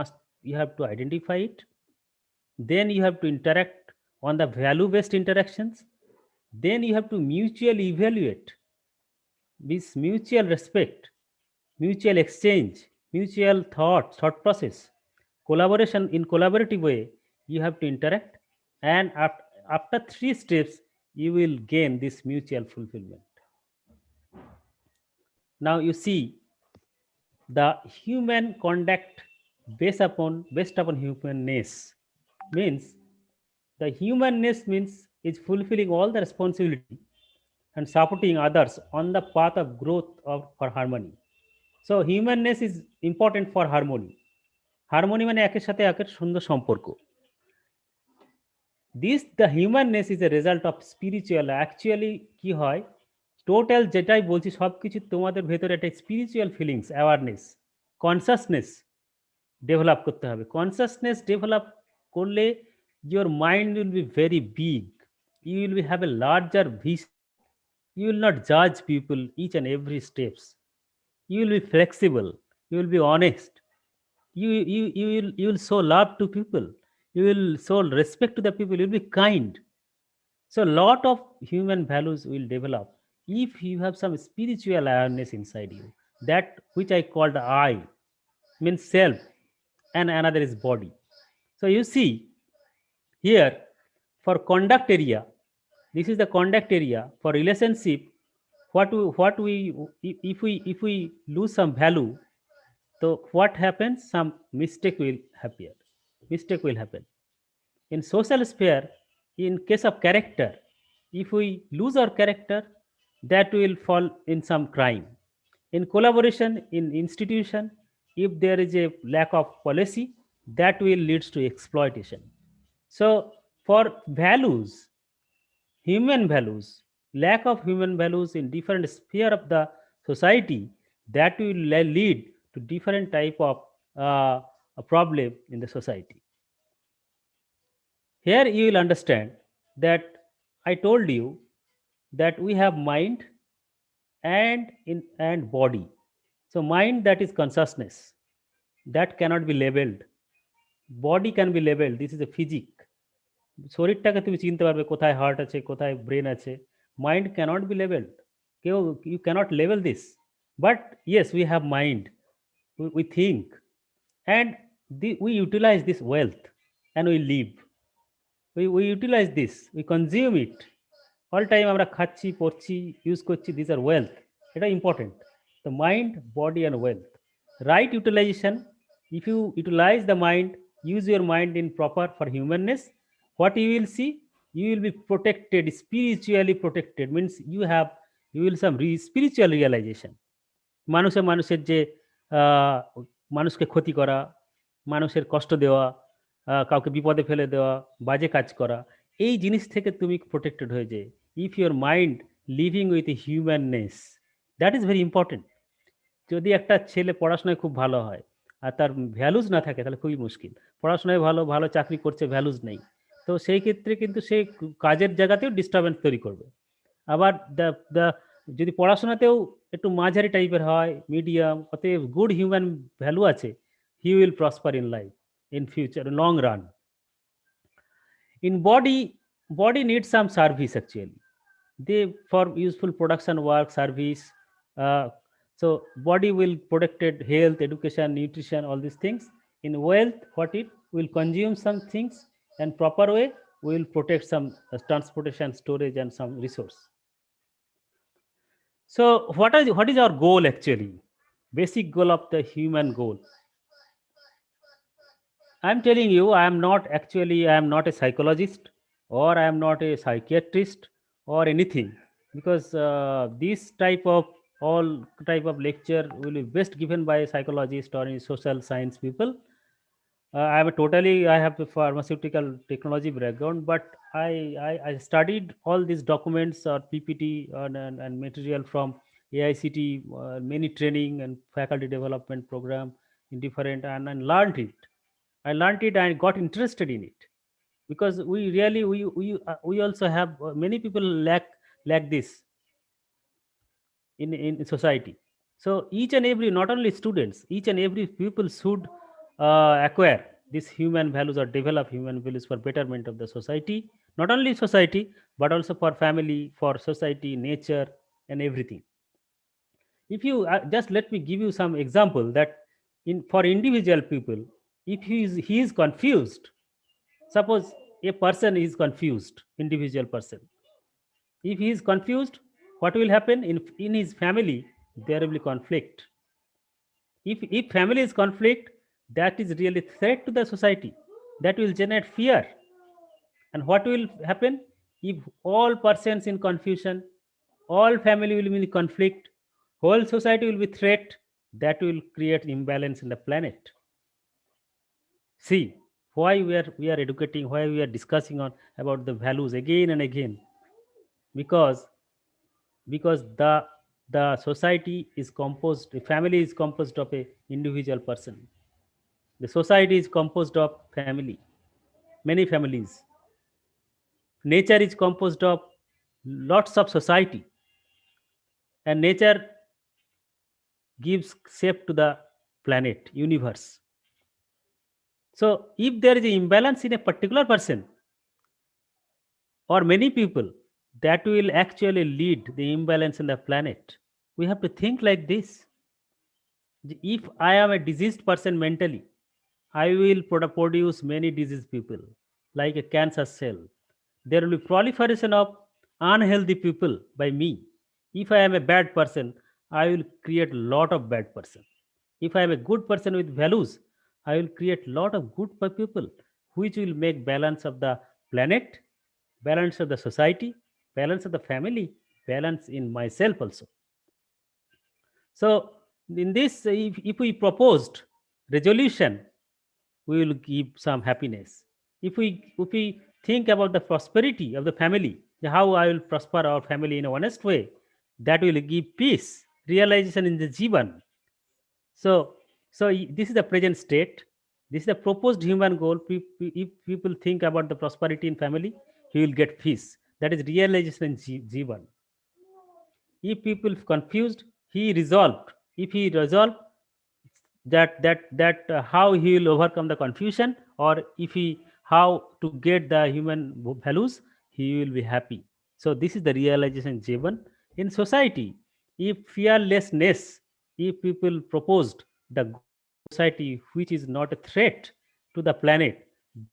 you have to identify it. Then you have to interact on the value based interactions. Then you have to mutually evaluate this mutual respect, mutual exchange, mutual thought process, collaboration in collaborative way. You have to interact, and after three steps, you will gain this mutual fulfillment. Now you see the human conduct based upon humanness means, the humanness means is fulfilling all the responsibility and supporting others on the path of growth of for harmony. So humanness is important for harmony. Harmony মানে একের সাথে একের সুন্দর সম্পর্ক। This the humanness is a result of spiritual. Actually কি হয়, total যেটাই বলছি সবকিছু তোমাদের ভেতরে একটা spiritual feelings, awareness, consciousness develop করতে হবে। কনসাসনেস ডেভেলপ করলে your mind will be very big. You will be, have a larger vision. You will not judge people each and every steps. You will be flexible. You will be honest. You will show love to people. You will show respect to the people. You will be kind. So lot of human values will develop if you have some spiritual awareness inside you. That which I called I means self, and another is body. So you see here, for conduct area, this is the conduct area for relationship. What we if we lose some value, so what happens? Some mistake will appear. Mistake will happen. In social sphere, in case of character, if we lose our character, that will fall in some crime. In collaboration, in institution, if there is a lack of policy, that will leads to exploitation. So for values, human values, lack of human values in different sphere of the society, that will lead to different type of a problem in the society. Here you will understand that I told you that we have mind and body. So mind, that is consciousness, that cannot be labeled. Body can be labeled, this is a physic. শরীরটাকে তুমি চিনতে পারবে কোথায় heart আছে, কোথায় brain আছে। Mind cannot be levelled, কেউ, you cannot level this, but yes we have mind, we think, and we utilize this wealth and we live, we utilize this, we consume it all time. আমরা খাচ্ছি, পড়ছি, use করছি, this are wealth, এটা important. তো mind, body and wealth, right utilization, if you utilize the mind, use your mind in proper for humanness, what you will see, you will be protected, spiritually protected, means you will some spiritual realization. মানুষের যে মানুষকে ক্ষতি করা, মানুষের কষ্ট দেওয়া, কাউকে বিপদে ফেলে দেওয়া, বাজে কাজ করা, এই জিনিস থেকে তুমি প্রোটেক্টেড হয়ে যায়। If your mind living with humanness, that is very important. যদি একটা ছেলে পড়াশোনায় খুব ভালো হয় আর তার ভ্যালুজ না থাকে, তাহলে খুবই মুশকিল। পড়াশোনায় ভালো, ভালো চাকরি করছে, ভ্যালুজ নেই, তো সেই ক্ষেত্রে কিন্তু সে কাজের জায়গাতেও ডিস্টারবেন্স তৈরি করবে। আবার যদি পড়াশোনাতেও একটু মাঝারি টাইপের হয়, মিডিয়াম, অতএব গুড হিউম্যান ভ্যালু আছে, he will prosper in life, in future, long run. In body needs some service actually, they for useful production work, service. So body will protected health, education, nutrition, all these things. In wealth, what it will consume some things, and proper way we will protect some transportation, storage, and some resource. So what is our goal actually? Basic goal of the human goal. I'm telling you, I am not a psychologist, or I am not a psychiatrist or anything, because this type of lecture will be best given by a psychologist or a social science people. I have a pharmaceutical technology background, but I studied all these documents or PPT and material from AICT, many training and faculty development program in different, and learned it. I learned it and got interested in it, because we also have many people lack this in society. So each and every, not only students, each and every people should acquire these human values or develop human values for betterment of the society, not only society but also for family, for society, nature, and everything. If you just let me give you some example that for individual people, if he is confused, suppose a person is confused, individual person, if he is confused, what will happen in his family? There will be conflict. If family is conflict, that is really threat to the society, that will generate fear. And what will happen if all persons in confusion, all family will be in conflict, whole society will be threat, that will create imbalance in the planet. See why we are educating, why we are discussing on about the values again and again, because the society is composed, the family is composed of a individual person, the society is composed of family, many families, nature is composed of lots of society, and nature gives shape to the planet, universe. So if there is an imbalance in a particular person or many people, that will actually lead the imbalance in the planet. We have to think like this. If I am a diseased person mentally, I will produce many diseased people, like a cancer cell. There will be proliferation of unhealthy people by me. If I am a bad person, I will create a lot of bad person. If I am a good person with values, I will create a lot of good people, which will make balance of the planet, balance of the society, balance of the family, balance in myself also. So in this, if we proposed resolution, we will give some happiness. If we think about the prosperity of the family, how I will prosper our family in a honest way, that will give peace, realization in the jivan. So this is the present state, this is the proposed human goal. If people think about the prosperity in family, he will get peace. That is realization in Jivan. If people confused, he resolved. If he resolved how he will overcome the confusion, or if he how to get the human values, he will be happy. So this is the realization Jivan. In society, if fearlessness, if people proposed the society which is not a threat to the planet,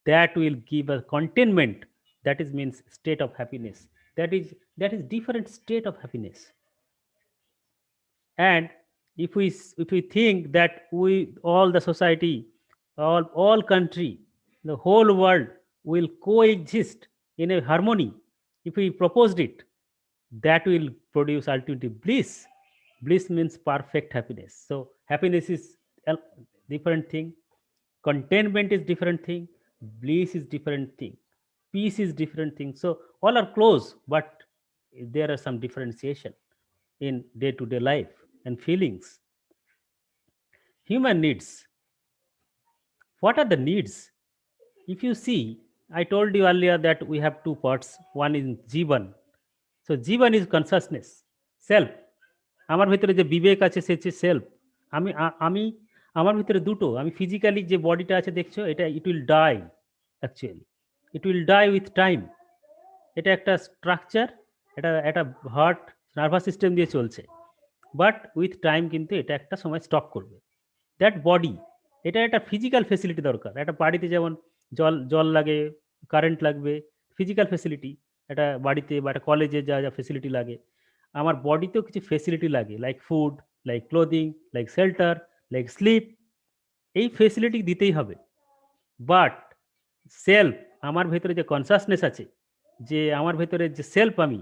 that will give a contentment. That is means state of happiness. That is different state of happiness. And if we think that we all the society, all country, the whole world will coexist in a harmony, if we proposed it, that will produce ultimately bliss. Bliss means perfect happiness. So happiness is a different thing, contentment is different thing, bliss is different thing, peace is different thing. So all are close, but there are some differentiation in day-to-day life and feelings. Human needs. What are the needs? If you see, I told you earlier that we have two parts. One is Jivan. So Jivan is consciousness, self. আমার ভিতরে যে বিবেক আছে সে হচ্ছে self. আমি আমার ভিতরে দুটো, আমি ফিজিক্যালি যে বডিটা আছে দেখছো, এটা it will die. Actually it will die with time. এটা একটা স্ট্রাকচার, এটা একটা হার্ট নার্ভাস সিস্টেম দিয়ে চলছে, বাট উইথ টাইম কিন্তু এটা একটা সময় স্টপ করবে। দ্যাট বডি, এটা একটা ফিজিক্যাল ফেসিলিটি দরকার। একটা বাড়িতে যেমন জল জল লাগে, কারেন্ট লাগবে, ফিজিক্যাল ফেসিলিটি। একটা বাড়িতে বা একটা কলেজে যা যা ফেসিলিটি লাগে, আমার বডিতেও কিছু ফেসিলিটি লাগে, like food, like clothing, like shelter, like sleep. এই ফেসিলিটি দিতেই হবে। বাট সেলফ, আমার ভেতরে যে কনসাসনেস আছে, যে আমার ভেতরে যে সেলফ, আমি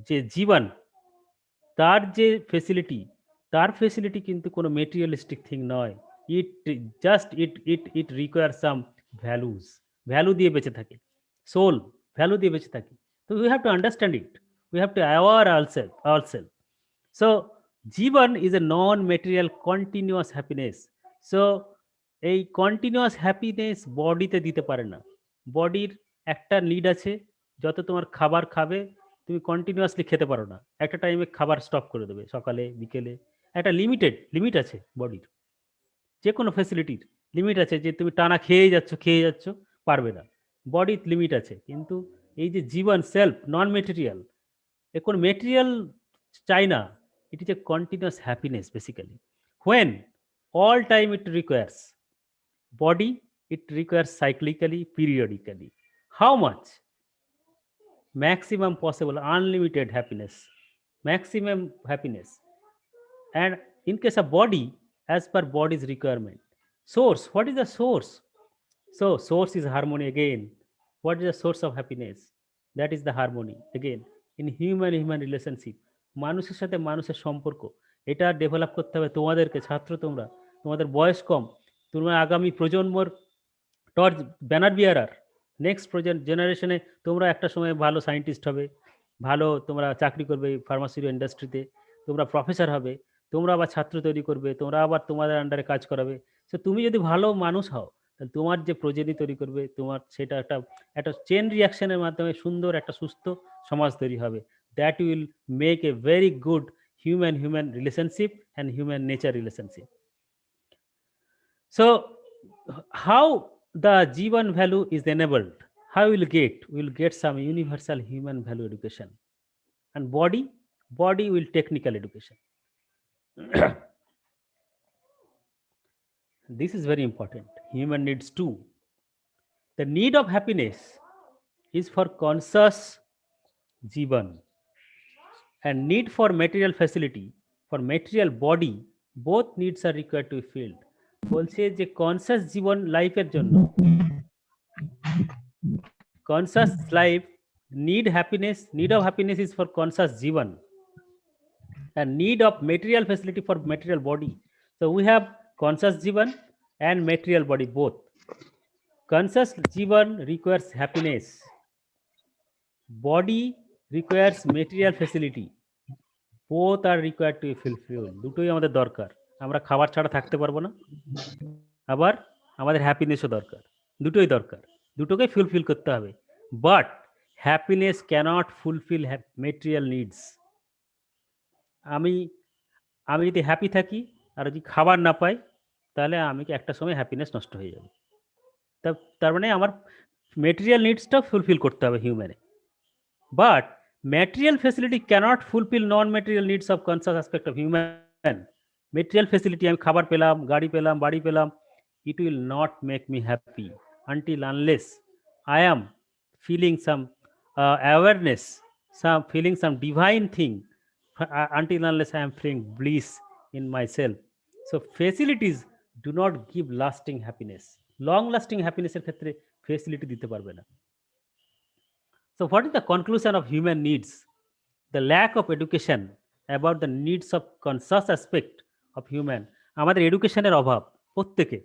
যে জীবন, তার যে ফেসিলিটি, তার ফেসিলিটি কিন্তু কোনো মেটেরিয়ালিস্টিক থিং নয়। It require some values. Value দিয়ে বেঁচে থাকে, সোল ভ্যালু দিয়ে বেঁচে থাকে। তো we have to understand it, we have to aware ourself. So Jivan is a non material continuous happiness. So এই কন্টিনিউয়াস হ্যাপিনেস বডিতে দিতে পারে না। বডির একটা নিড আছে, যত তোমার খাবার খাবে তুমি কন্টিনিউয়াসলি খেতে পারো না, একটা টাইমে খাবার স্টপ করে দেবে, সকালে বিকেলে। একটা লিমিট আছে বডির, যে কোনো ফ্যাসিলিটির লিমিট আছে, যে তুমি টানা খেয়ে যাচ্ছ পারবে না। বডির লিমিট আছে। কিন্তু এই যে জীবন সেলফ নন মেটেরিয়াল, এ কোনো মেটেরিয়াল চাই না। It is a continuous happiness basically. When all time it requires body, it requires cyclically, periodically. How much? Maximum possible, unlimited happiness, maximum happiness. And in case of body, as per body's requirement. Source, what is the source? So source is harmony again. What is the source of happiness? That is the harmony again in human relationship. মানুষের সাথে মানুষের সম্পর্ক, এটা develop করতে হবে তোমাদেরকে। ছাত্র তোমরা, তোমাদের বয়স কম, তোমরা আগামী প্রজন্মর টর্চ ব্যানার বিয়ারার। নেক্সট জেনারেশনে তোমরা একটা সময় ভালো সায়েন্টিস্ট হবে, ভালো তোমরা চাকরি করবে ফার্মাসিউটিক্যাল ইন্ডাস্ট্রিতে, তোমরা প্রফেসর হবে, তোমরা আবার ছাত্র তৈরি করবে, তোমরা আবার তোমাদের আন্ডারে কাজ করাবে। সো তুমি যদি ভালো মানুষ হও, তাহলে তোমার যে প্রজেনি তৈরি করবে, তোমার সেটা একটা চেন রিয়াকশনের মাধ্যমে সুন্দর একটা সুস্থ সমাজ তৈরি হবে। That will make a very good human relationship and human nature relationship. So how the Jivan value is enabled? How we will get some universal human value education. And body will technical education. This is very important. Human needs too. The need of happiness is for conscious Jivan, and need for material facility, for material body, both needs are required to be filled. বলছে যে conscious Jivan লাইফের জন্য, conscious life need of happiness is for conscious Jivan, and need of material facility for material body. So we have conscious Jivan and material body both. Conscious Jivan requires happiness, body requires material facility, both are required to be fulfilled. দুটোই আমাদের দরকার। আমরা খাবার ছাড়া থাকতে পারবো না, আবার আমাদের হ্যাপিনেসও দরকার। দুটোই দরকার, দুটোকে ফুলফিল করতে হবে। but happiness cannot fulfill material needs. আমি আমি যদি হ্যাপি থাকি আর যদি খাবার না পাই, তাহলে আমি একটা সময় হ্যাপিনেস নষ্ট হয়ে যাবে। তার মানে আমার মেটেরিয়াল নিডসটা ফুলফিল করতে হবে হিউম্যানে। But material facility cannot fulfil non material needs of conscious aspect of human. Material facility, আমি খাবার পেলাম, গাড়ি পেলাম, বাড়ি পেলাম, it will not make me happy until unless I am feeling some awareness, some feeling some divine thing, until unless I am feeling bliss in myself. So facilities do not give lasting happiness. Long lasting happiness এর ক্ষেত্রে facility দিতে পারবে না। So what is the conclusion of human needs? The lack of education about the needs of conscious aspect of human. আমাদের এডুকেশনের অভাব প্রত্যেকের,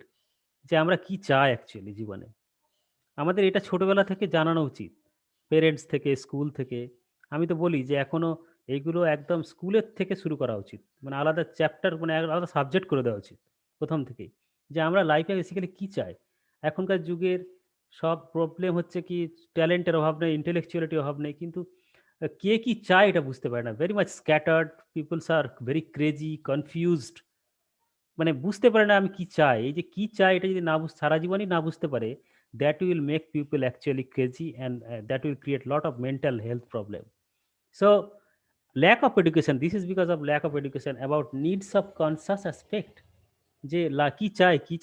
যে আমরা কি চাই অ্যাকচুয়ালি জীবনে। আমাদের এটা ছোটবেলা থেকে জানানো উচিত, পেরেন্টস থেকে, স্কুল থেকে। আমি তো বলি যে এখনো এইগুলো একদম স্কুলের থেকে শুরু করা উচিত, মানে আলাদা চ্যাপ্টার, মানে আলাদা সাবজেক্ট করে দেওয়া উচিত প্রথম থেকেই, যে আমরা লাইফে বেসিক্যালি কী চাই। এখনকার যুগের সব প্রবলেম হচ্ছে কি ট্যালেন্টের অভাব নেই, ইন্টেলেকচুয়ালিটির অভাব নেই, কিন্তু কে কি চায় এটা বুঝতে পারে না। Very much scattered, people's are very crazy, confused, মানে বুঝতে পারে না আমি কি চাই। এই যে কি চাই এটা যদি না সারা জীবনই না বুঝতে পারে, that will make people actually crazy, and that will create lot of mental health problem. So lack of education, this is because of lack of education about needs of conscious aspect, যে কি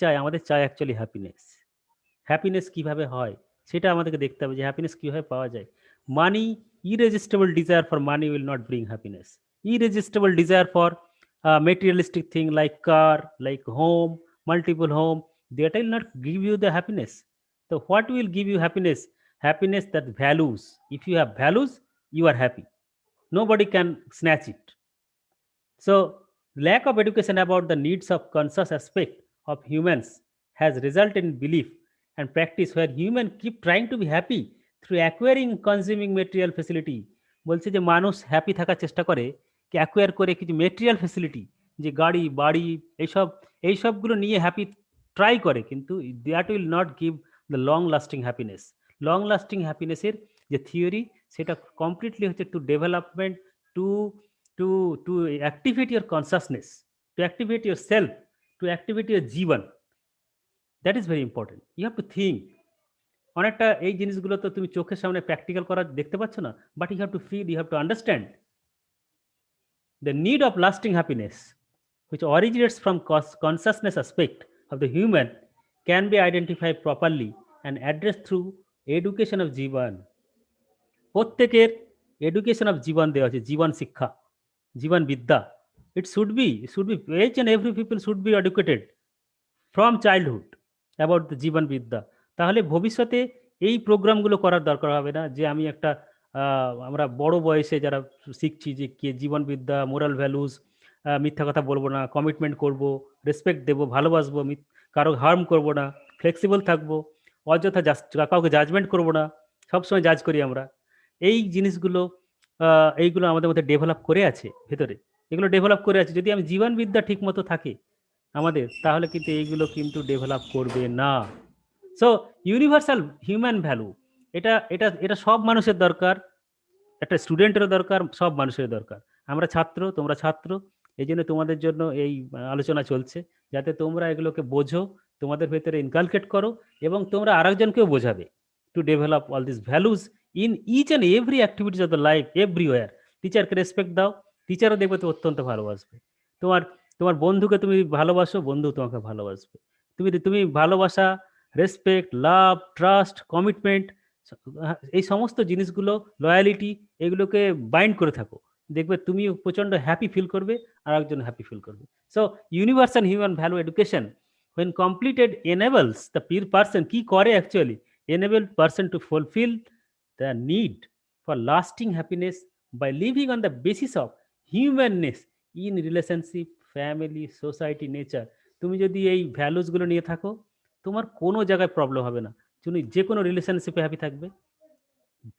চাই আমাদের চাই actually happiness. Happiness কিভাবে হয় সেটা আমাদেরকে দেখতে হবে, যে হ্যাপিনেস কিভাবে পাওয়া যায়। মানি, irresistible desire for money will not bring happiness. Irresistible desire for materialistic thing like car, like home, multiple home, that will not give you the happiness. So what will give you happiness? Happiness that values. If you have values, you are happy. Nobody can snatch it. So lack of education about the needs of conscious aspect of humans has resulted in belief and practice where humans keep trying to be happy through acquiring consuming material facility. বলছে যে মানুষ happy থাকার চেষ্টা করে কি acquire করে কিছু material facility, যে গাড়ি বাড়ি এইসবগুলো নিয়ে হ্যাপি ট্রাই করে, কিন্তু that will not give the long lasting happiness. Long lasting হ্যাপিনেসের যে থিওরি, সেটা কমপ্লিটলি হচ্ছে to development, to to to activate your consciousness, to activate yourself, to activate your Jivan. that is very important. You have to think. অনেকটা এই জিনিসগুলো তো তুমি চোখের সামনে প্র্যাকটিক্যাল করা দেখতে পাচ্ছ না, but you have to feel, you have to understand the need of lasting happiness, which originates from consciousness aspect of the human, can be identified properly and addressed through education of জীবন। প্রত্যেকের education of জীবন দেওয়া আছে, জীবন শিক্ষা, জীবন বিদ্যা। It should be each and every people should be educated from childhood about the জীবন বিদ্যা। তাহলে ভবিষ্যতে এই প্রোগ্রামগুলো করার দরকার হবে না, যে আমি একটা আমরা বড় বয়সে যারা শিখছি যে কে জীবন বিদ্যা, মোরাল ভ্যালুজ, মিথ্যা কথা বলবো না, কমিটমেন্ট করব, রেসপেক্ট দেবো, ভালোবাসবো, কারো হার্ম করব না, ফ্লেক্সিবল থাকবো, অযথা কাউকে জাজমেন্ট করব না, সবসময় জাজ করি আমরা। এই জিনিসগুলো এইগুলো আমাদের মধ্যে ডেভেলপ করে আছে ভেতরে, এগুলো ডেভেলপ করে আছে। যদি আমি জীবনবিদ্যা ঠিক মতো থাকে আমাদের, তাহলে কিন্তু এইগুলো কিন্তু ডেভেলপ করবে না। সো ইউনিভার্সাল হিউম্যান ভ্যালু, এটা এটা এটা সব মানুষের দরকার, একটা স্টুডেন্টেরও দরকার, সব মানুষের দরকার। আমরা ছাত্র, তোমরা ছাত্র, এই জন্য তোমাদের জন্য এই আলোচনা চলছে, যাতে তোমরা এগুলোকে বোঝো, তোমাদের ভেতরে ইনকালকেট করো, এবং তোমরা আরেকজনকেও বোঝাবে to develop all this values in each and every activities of the life, everywhere. টিচারকে রেসপেক্ট দাও, টিচারও দেখবে তো অত্যন্ত ভালোবাসবে। তোমার তোমার বন্ধুকে তুমি ভালোবাসো, বন্ধু তোমাকে ভালোবাসবে। তুমি ভালোবাসা, রেসপেক্ট, লাভ, ট্রাস্ট, কমিটমেন্ট, এই সমস্ত জিনিসগুলো, লয়ালিটি, এগুলোকে বাইন্ড করে থাকো, দেখবে তুমি প্রচণ্ড হ্যাপি ফিল করবে, আর একজন হ্যাপি ফিল করবে। So universal human value education when completed enables the person, কি করে actually, enable person to fulfill the need for lasting happiness by living on the basis of humanness in relationship, family, society, nature. তুমি যদি এই ভ্যালুসগুলো নিয়ে থাকো, তোমার কোনো জায়গায় প্রবলেম হবে না, তুমি যে কোনো রিলেশনশিপে হ্যাপি থাকবে,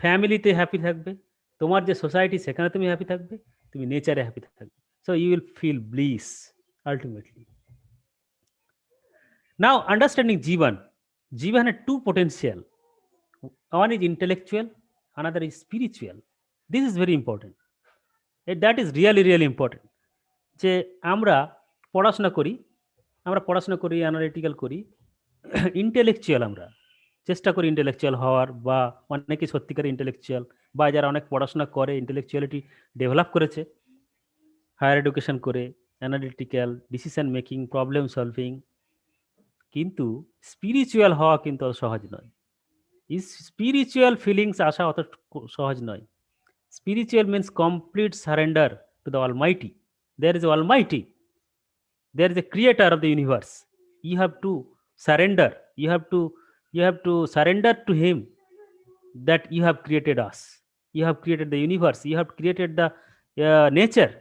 ফ্যামিলিতে হ্যাপি থাকবে, তোমার যে সোসাইটি সেখানে তুমি হ্যাপি থাকবে, তুমি নেচারে হ্যাপি থাকবে। So you will feel bliss ultimately. Now, understanding Jivan, Jivan had two potential. One is intellectual, another is spiritual. This is very important. That is really, really important. যে আমরা পড়াশোনা করি, অ্যানালিটিক্যাল করি, intellectual আমরা চেষ্টা করি intellectual হওয়ার, বা অনেকে সত্যিকার ইন্টেলেকচুয়াল, বা যারা অনেক পড়াশোনা করে ইন্টেলেকচুয়ালিটি ডেভেলপ করেছে হায়ার এডুকেশন করে, analytical, decision making, problem solving, কিন্তু স্পিরিচুয়াল হওয়া কিন্তু অত সহজ নয়। স্পিরিচুয়াল ফিলিংস আসা অত সহজ নয়। Spiritual means complete surrender to the Almighty. There is Almighty. There is a creator of the universe. You have to surrender. You have to surrender to him that you have created us. You have created the universe. You have created the nature.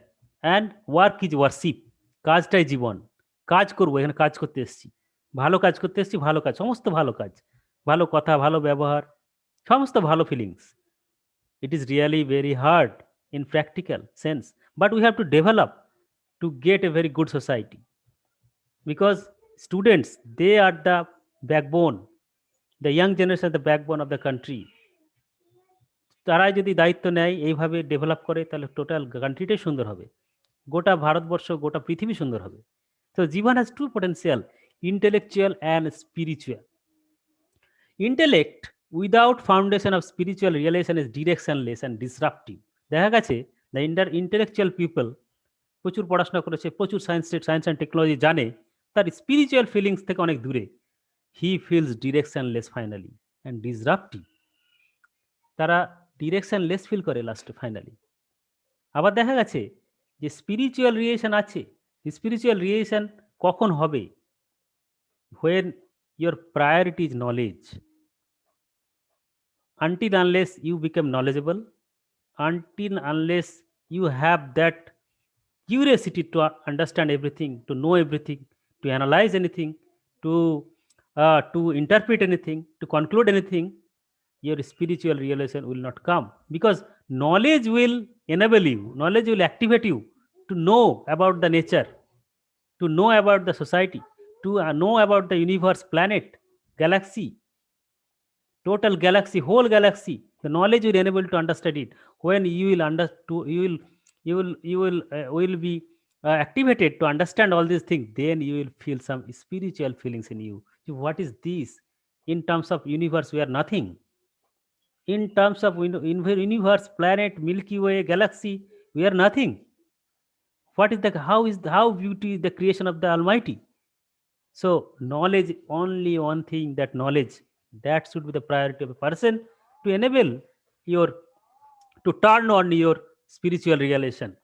And work is worship. কাজটাই জীবন। কাজ করবো, এখানে কাজ করতে এসেছি। ভালো কাজ করতে এসেছি, ভালো কাজ, সমস্ত ভালো কাজ। ভালো কথা, ভালো ব্যবহার, সমস্ত ভালো feelings. It is really very hard in practical sense, but we have to develop to get a very good society, because students, they are the backbone. The young generation is the backbone of the country. তারা যদি দায়িত্ব নেয়, এইভাবে develop করে, তাহলে total কান্ট্রিটাই সুন্দর হবে, গোটা ভারতবর্ষ, গোটা পৃথিবী সুন্দর হবে। So Jibon has two potential, intellectual and spiritual. Intellect without foundation of spiritual realization is directionless and disruptive. দেখা গেছে the intellectual people প্রচুর পড়াশোনা করেছে, প্রচুর সায়েন্স অ্যান্ড টেকনোলজি জানে, তার স্পিরিচুয়াল ফিলিংস থেকে অনেক দূরে। He feels directionless finally and disruptive. তারা ডিরেকশনলেস ফিল করে লাস্টে ফাইনালি। আবার দেখা গেছে যে স্পিরিচুয়াল রিলেশন আছে। স্পিরিচুয়াল রিলেশন কখন হবে? when your priority is knowledge. Until unless you become knowledgeable, until unless you have that curiosity to understand everything, to know everything, to analyze anything, to interpret anything, to conclude anything, your spiritual realization will not come, because knowledge will enable you, knowledge will activate you to know about the nature, to know about the society, to know about the universe, planet, galaxy, total galaxy, whole galaxy. The knowledge will enable to understand it. When you will will be activated to understand all these things, then you will feel some spiritual feelings in you. What is this? In terms of universe, we are nothing. In terms of universe, planet, Milky Way, galaxy, we are nothing. What is the how beauty is the creation of the Almighty? So knowledge, only one thing, that knowledge, that should be the priority of a person to enable your, to turn on your spiritual realization.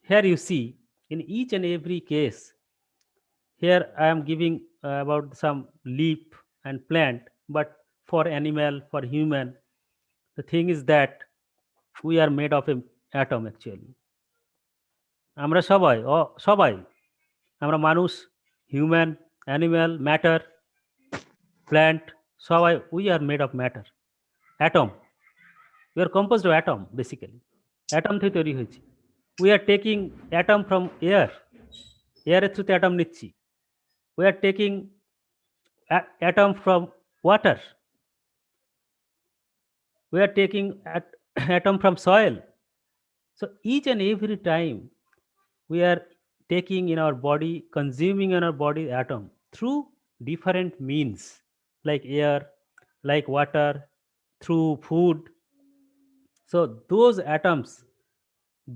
Here you see, in each and every case, here I am giving about some leaf and plant, but for animal, for human, the thing is that we are made of an atom actually. আমরা সবাই আমরা মানুষ, human, animal, matter, plant, সবাই we are made of matter, atom. We are composed of atom, basically atom থেকে তৈরি হয়েছি। We are taking atom from air, এয়ারের থ্রুতে অ্যাটম নিচ্ছি। We are taking atom from water, we are taking atom from soil. So each and every time we are taking in our body, consuming in our body atom through different means, like air, like water, through food. So those atoms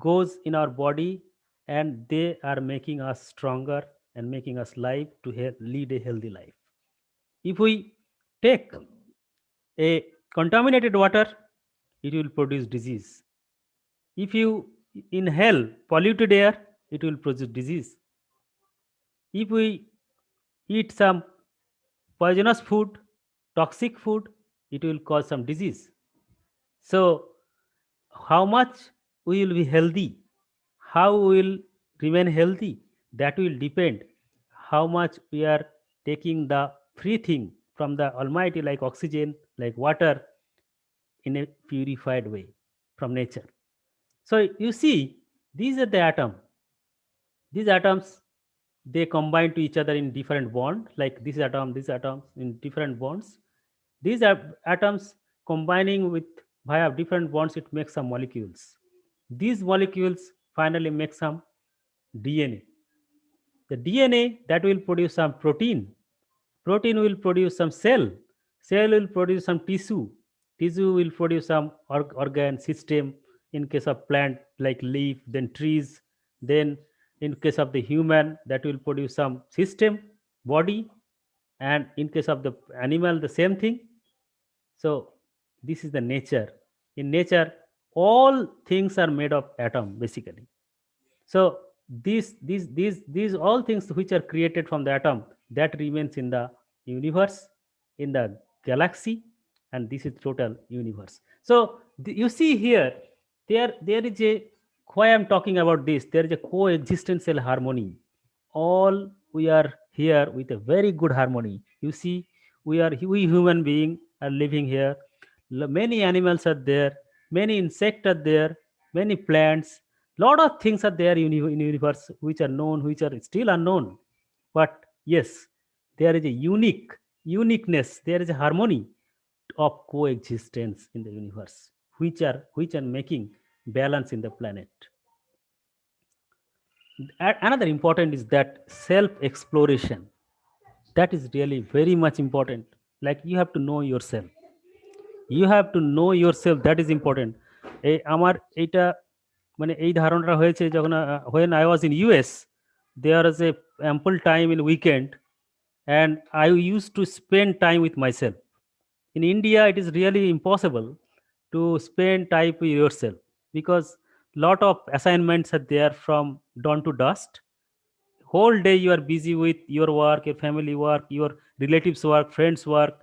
goes in our body, and they are making us stronger and making us live to lead a healthy life. If we take a contaminated water, it will produce disease. If you inhale polluted air, it will produce disease. If we eat some poisonous food, toxic food, it will cause some disease. So how much we will be healthy, how we will remain healthy, that will depend how much we are taking the free thing from the Almighty, like oxygen, like water, in a purified way from nature. So you see, these are the atoms. These atoms, they combine to each other in different bonds, like this atom in different bonds, These are atoms combining with via different bonds, it makes some molecules. These molecules finally make some DNA. The DNA that will produce some protein. Protein will produce some cell. Cell will produce some tissue. Tissue will produce some organ system. In case of plant, like leaf, then trees. Then in case of the human, that will produce some system, body. And in case of the animal, the same thing. So this is the nature. In nature, all things are made of atom basically. So these all things which are created from the atom, that remains in the universe, in the galaxy, and this is total universe. So you see here, there is a, why I'm talking about this, there is a coexistential harmony. All we are here with a very good harmony. You see, we human being are living here. Many animals are there, many insects are there, many plants, lot of things are there in universe which are known, which are still unknown. But yes, there is a uniqueness, there is a harmony of coexistence in the universe, which are making balance in the planet. Another important is that self exploration, that is really very much important. Like you have to know yourself, you have to know yourself, that is important. এই আমার এইটা মানে এই ধারণাটা হয়েছে যখন when I was in US, there was a ample time in weekend, and I used to spend time with myself. In India, it is really impossible to spend time with yourself because lot of assignments are there from dawn to dusk. Whole day you are busy with your work, your family work, your relatives work, friends work.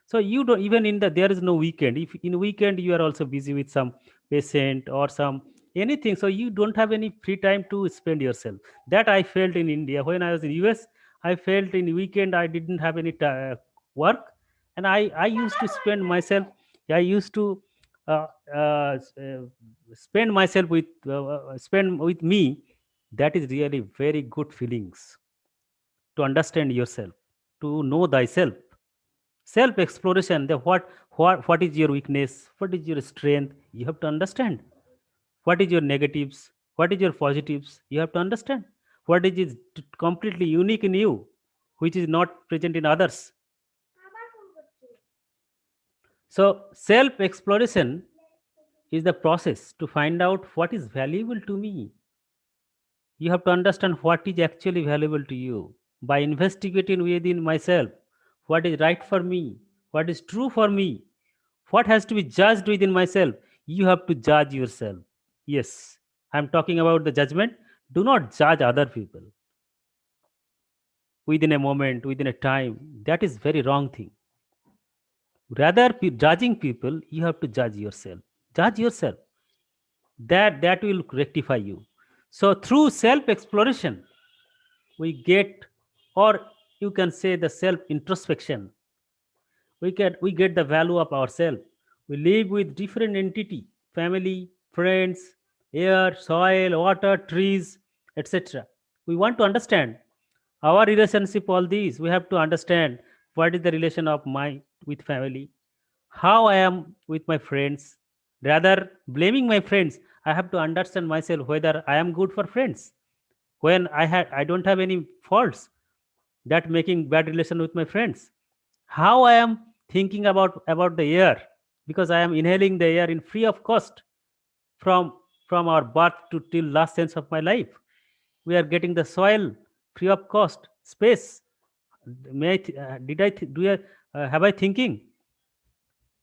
So you don't, even in the, there is no weekend. If in weekend you are also busy with some patient or some anything, so you don't have any free time to spend yourself. That I felt in India. When I was in US, I felt in weekend I didn't have any work, and I used to spend myself, I used to uh, uh, s- uh, spend myself with spend with me. That is really very good feelings, to understand yourself, to know thyself. Self exploration, the what is your weakness, what is your strength, you have to understand. What is your negatives, what is your positives, you have to understand. What is completely unique in you, which is not present in others. So self exploration is the process to find out what is valuable to me. You have to understand what is actually valuable to you by investigating within myself what is right for me, what is true for me, what has to be judged within myself. You have to judge yourself. Yes, I'm talking about the judgment. Do not judge other people within a moment, within a time. That is very wrong thing. Rather, judging people, you have to judge yourself. Judge yourself. That will rectify you. So through self exploration, we get, or you can say the self introspection, we get the value of ourselves. We live with different entity, family, friends, air, soil, water, trees, etc. We want to understand our relationship, all these we have to understand. What is the relation of my with family, how I am with my friends. Rather blaming my friends, I have to understand myself whether I am good for friends, when I don't have any faults, that making bad relation with my friends. How I am thinking about the air, because I am inhaling the air in free of cost, from from our birth to till last sense of my life. We are getting the soil free of cost, space. May I did I do I, have I thinking?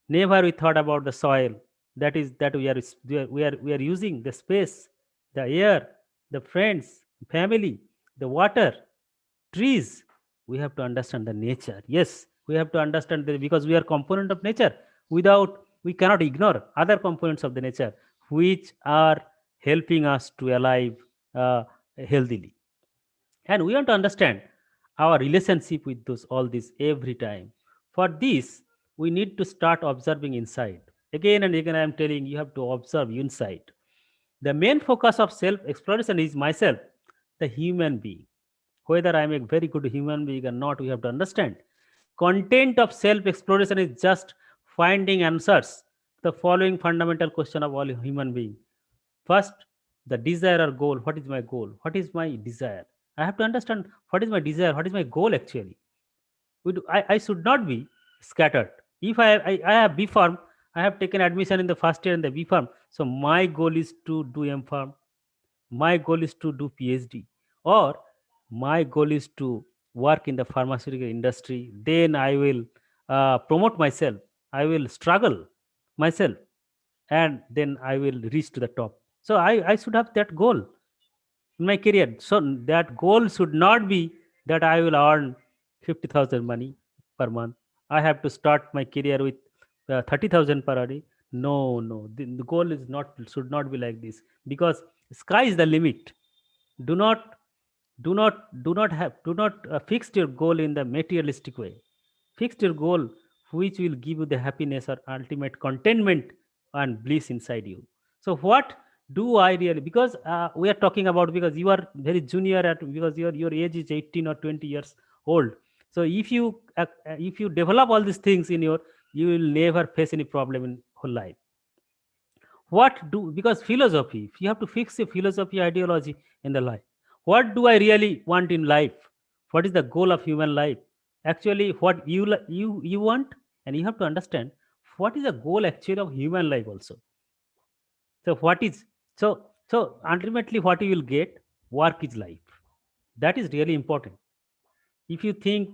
Never we thought about the soil, that is that we are using the space, the air, the friends, family, the water, trees. We have to understand the nature. Yes, we have to understand that, because we are component of nature. Without, we cannot ignore other components of the nature which are helping us to alive healthily. And we want to understand our relationship with those all this every time. For this, we need to start observing inside. Again and again, I am telling you have to observe inside. The main focus of self exploration is myself, the human being. Whether I am a very good human being or not, we have to understand. Content of self-exploration is just finding answers to the following fundamental question of all human beings. First, the desire or goal. What is my goal? What is my desire? I have to understand what is my desire, what is my goal actually. I should not be scattered. If I have B Farm, I have taken admission in the first year in the B Farm. So my goal is to do M Farm. My goal is to do PhD. Or my goal is to work in the pharmaceutical industry. Then I will promote myself. I will struggle myself. And then I will reach to the top. So I should have that goal in my career. So that goal should not be that I will earn 50,000 money per month. I have to start my career with 30,000 per annum. No, no. The goal is not should not be like this because sky is the limit. Do not do not fix your goal in the materialistic way. Fix your goal which will give you the happiness or ultimate contentment and bliss inside you. So what do I really, because we are talking about, because you are very junior at, because your age is 18 or 20 years old. So if you develop all these things in your, you will never face any problem in whole life. What do, because philosophy, you have to fix a philosophy ideology in the life. What do I really want in life? What is the goal of human life? Actually what you want, and you have to understand what is the goal actually of human life also. So what is, so ultimately what you will get, work is life. That is really important. If you think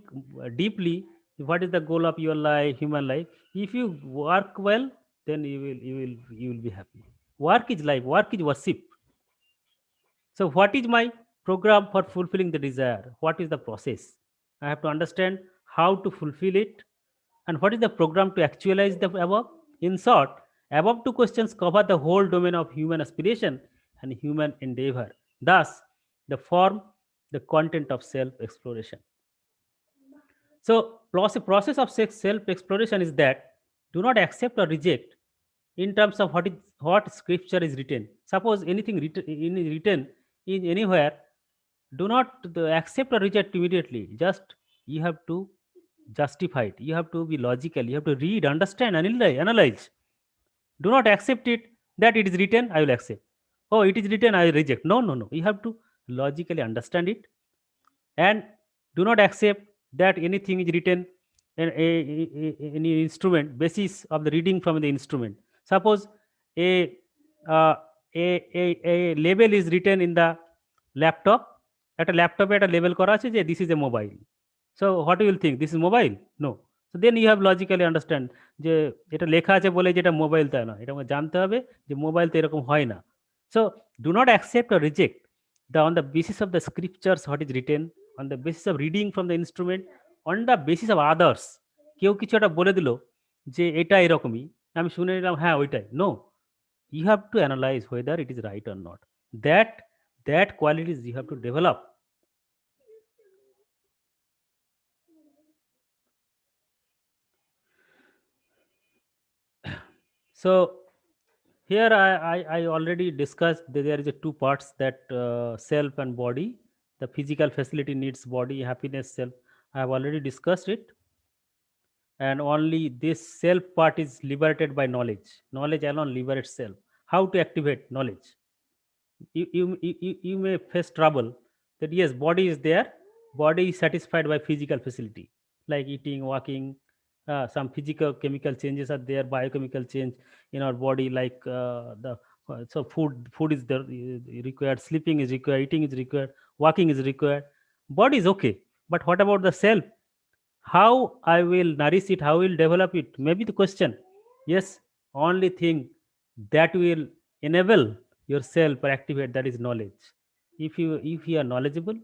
deeply, what is the goal of your life, human life, if you work well, then you will be happy. Work is life, work is worship. So what is my program for fulfilling the desire? What is the process? I have to understand how to fulfill it, and what is the program to actualize the above. In short, above two questions cover the whole domain of human aspiration and human endeavor, thus the form, the content of self exploration. So process of self exploration is that do not accept or reject in terms of what scripture is written. Suppose anything written in anywhere, do not accept or reject immediately. Just you have to justify it. You have to be logical. You have to read, understand, analyze. Do not accept it that it is written. I will accept. Oh, it is written. I will reject. No, no, no. You have to logically understand it, and do not accept that anything is written in any instrument basis of the reading from the instrument. Suppose a uh, a label is written in the laptop, at a laptop at a label করা আছে যে this is a mobile. So what you will think, this is mobile? No. So then you have logically understand যে এটা লেখা আছে বলে যে এটা মোবাইল তা না, এটা আমাকে জানতে হবে যে মোবাইল তো এরকম হয় না. So do not accept or reject the on the basis of the scriptures what is written, on the basis of reading from the instrument, on the basis of others. কেউ কিছু একটা বলে দিল যে এটা এরকমই, আমি শুনে নিলাম হ্যাঁ ওইটাই। No, you have to analyze whether it is right or not. That qualities you have to develop. So here I already discussed that there is a two parts, that self and body. The physical facility needs body, happiness, self. I have already discussed it, and only this self part is liberated by knowledge. Knowledge alone liberates self. How to activate knowledge? You may face trouble that yes, body is there, body is satisfied by physical facility like eating, walking. Some physical chemical changes are there, biochemical change in our body, like the so food is there, required, sleeping is required, eating is required, walking is required. Body is okay, but what about the self? How I will nourish it, how I will develop it, maybe the question. Yes, only thing that will enable yourself or activate, that is knowledge. If you are knowledgeable,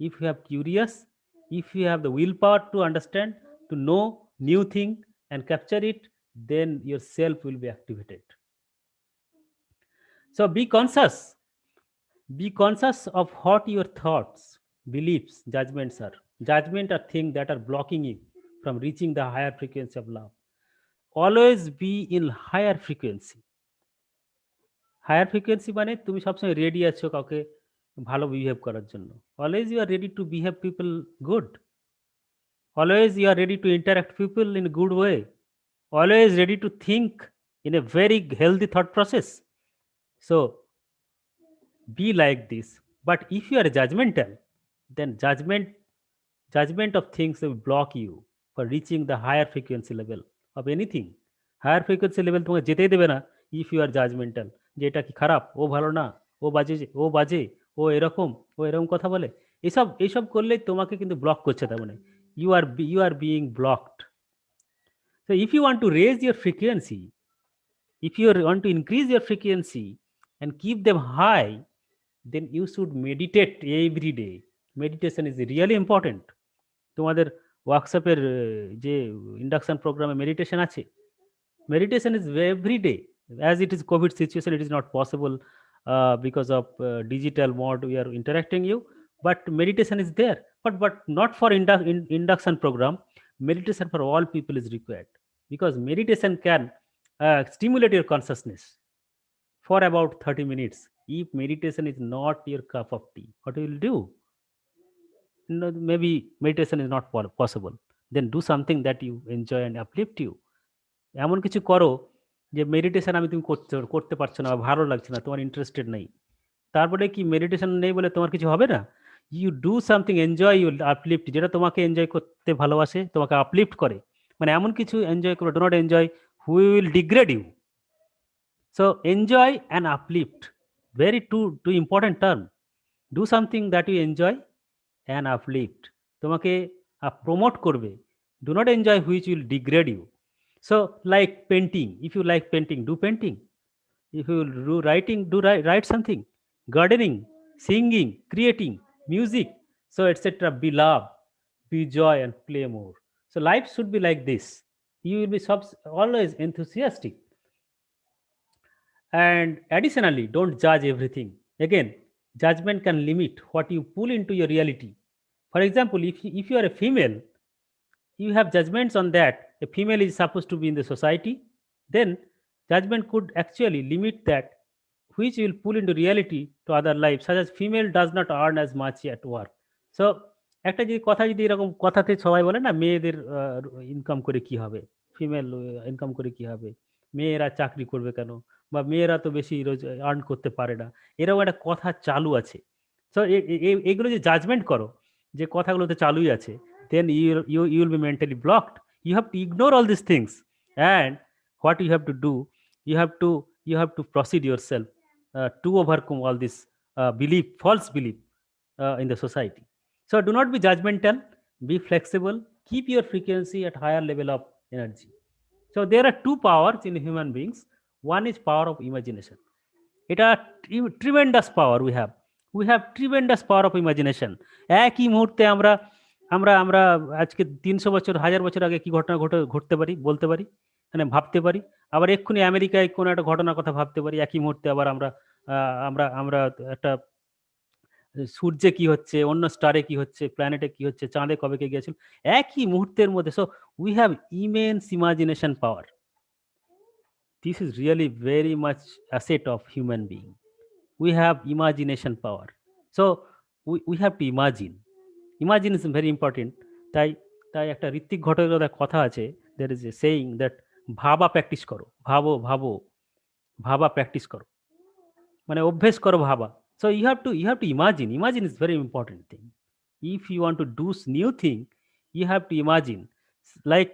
if you have curious, if you have the willpower to understand, to know new thing and capture it, then yourself will be activated. So be conscious of what your thoughts, beliefs, judgments are. Judgment are things that are blocking you from reaching the higher frequency of love. Always be in higher frequency. Higher frequency মানে তুমি সবসময় ready আছো কাউকে ভালো behave করার জন্য। Always you are ready to behave people good. always you are ready to interact people in a good way, always ready to think in a very healthy thought process. So be like this. But if you are judgmental, then judgment of things will block you for reaching the higher frequency level of anything. Higher frequency level তোমাকে যেতেই দেবে না if you are judgmental, যে এটা কি খারাপ, ও ভালো না, ও বাজে, ও এরকম কথা বলে, এইসব করলেই তোমাকে কিন্তু ব্লক করছে। তার মানে you are being blocked. So if you want to raise your frequency, if you want to increase your frequency and keep them high, then you should meditate every day. Meditation is really important. তোমাদের ওয়ার্কশপের যে induction প্রোগ্রামে meditation আছে, meditation is every day. As it is COVID situation, it is not possible because of digital mode we are interacting you, but meditation is there, but not for induction program. Meditation for all people is required, because meditation can stimulate your consciousness for about 30 minutes. If meditation is not your cup of tea, what you will do? No, maybe meditation is not possible. Then do something that you enjoy and uplift you. এমন কিছু করো যে meditation তুমি করতে পারছো না, ভালো লাগছে না, তোমার ইন্টারেস্টেড নেই। তারপরে কি মেডিটেশন নেই বলে তোমার কিছু হবে না? You do something, enjoy, you uplift, যেটা তোমাকে এনজয় করতে ভালোবাসে, তোমাকে আপলিফট করে। মানে এমন কিছু এনজয় করো, do not enjoy which will degrade you. So enjoy and uplift, very two important term. Do something that you enjoy and uplift, তোমাকে প্রমোট করবে। Do not enjoy which will degrade you. So like painting, if you like painting, do painting. If you do writing, write something. Gardening, singing, creating, music, so etc. Be love, be joy, and play more. So life should be like this. You will be always enthusiastic. And additionally, don't judge everything. Again, judgment can limit what you pull into your reality. For example, if you are a female, you have judgments on that a female is supposed to be in the society, then judgment could actually limit that, which will pull into reality to other lives, such as female does not earn as much at work. So একটা যদি এরকম কথাতে সবাই বলে না, মেয়েদের income করে কি হবে, ফিমেল ইনকাম করে কি হবে, মেয়েরা চাকরি করবে কেন, বা মেয়েরা তো বেশি রোজ আর্ন করতে পারে না, এরকম একটা কথা চালু আছে। সো এগুলো যে জাজমেন্ট করো, যে কথাগুলোতে চালুই আছে, then you will be mentally blocked. You have to ignore all these things, and what you have to do, you have to proceed yourself to overcome all this false belief in the society. So do not be judgmental, be flexible, keep your frequency at higher level of energy. So there are two powers in human beings. One is power of imagination. এটা tremendous power we have tremendous power of imagination. একই মুহূর্তে আমরা আমরা আমরা আজকে 300 বছর 1000 বছর আগে কি ঘটনা ঘটতে পারি, বলতে পারি, মানে ভাবতে পারি। আবার এক্ষুনি আমেরিকায় কোনো একটা ঘটনার কথা ভাবতে পারি, একই মুহূর্তে আবার আমরা একটা সূর্যে কি হচ্ছে, অন্য স্টারে কি হচ্ছে, প্ল্যানেটে কি হচ্ছে, চাঁদে কবে কে গিয়েছিল, একই মুহূর্তের মধ্যে। So we have immense imagination power. This is really very much asset of human being. We have imagination power. So we have to imagine. Imagine is very important. তাই একটা ঋত্বিক ঘটকের কথা আছে, there is a saying that ভাবা practice করো, ভাবা practice করো, মানে অভ্যেস করো ভাবা। So you have to imagine is very important thing. If you want to do new thing, you have to imagine. Like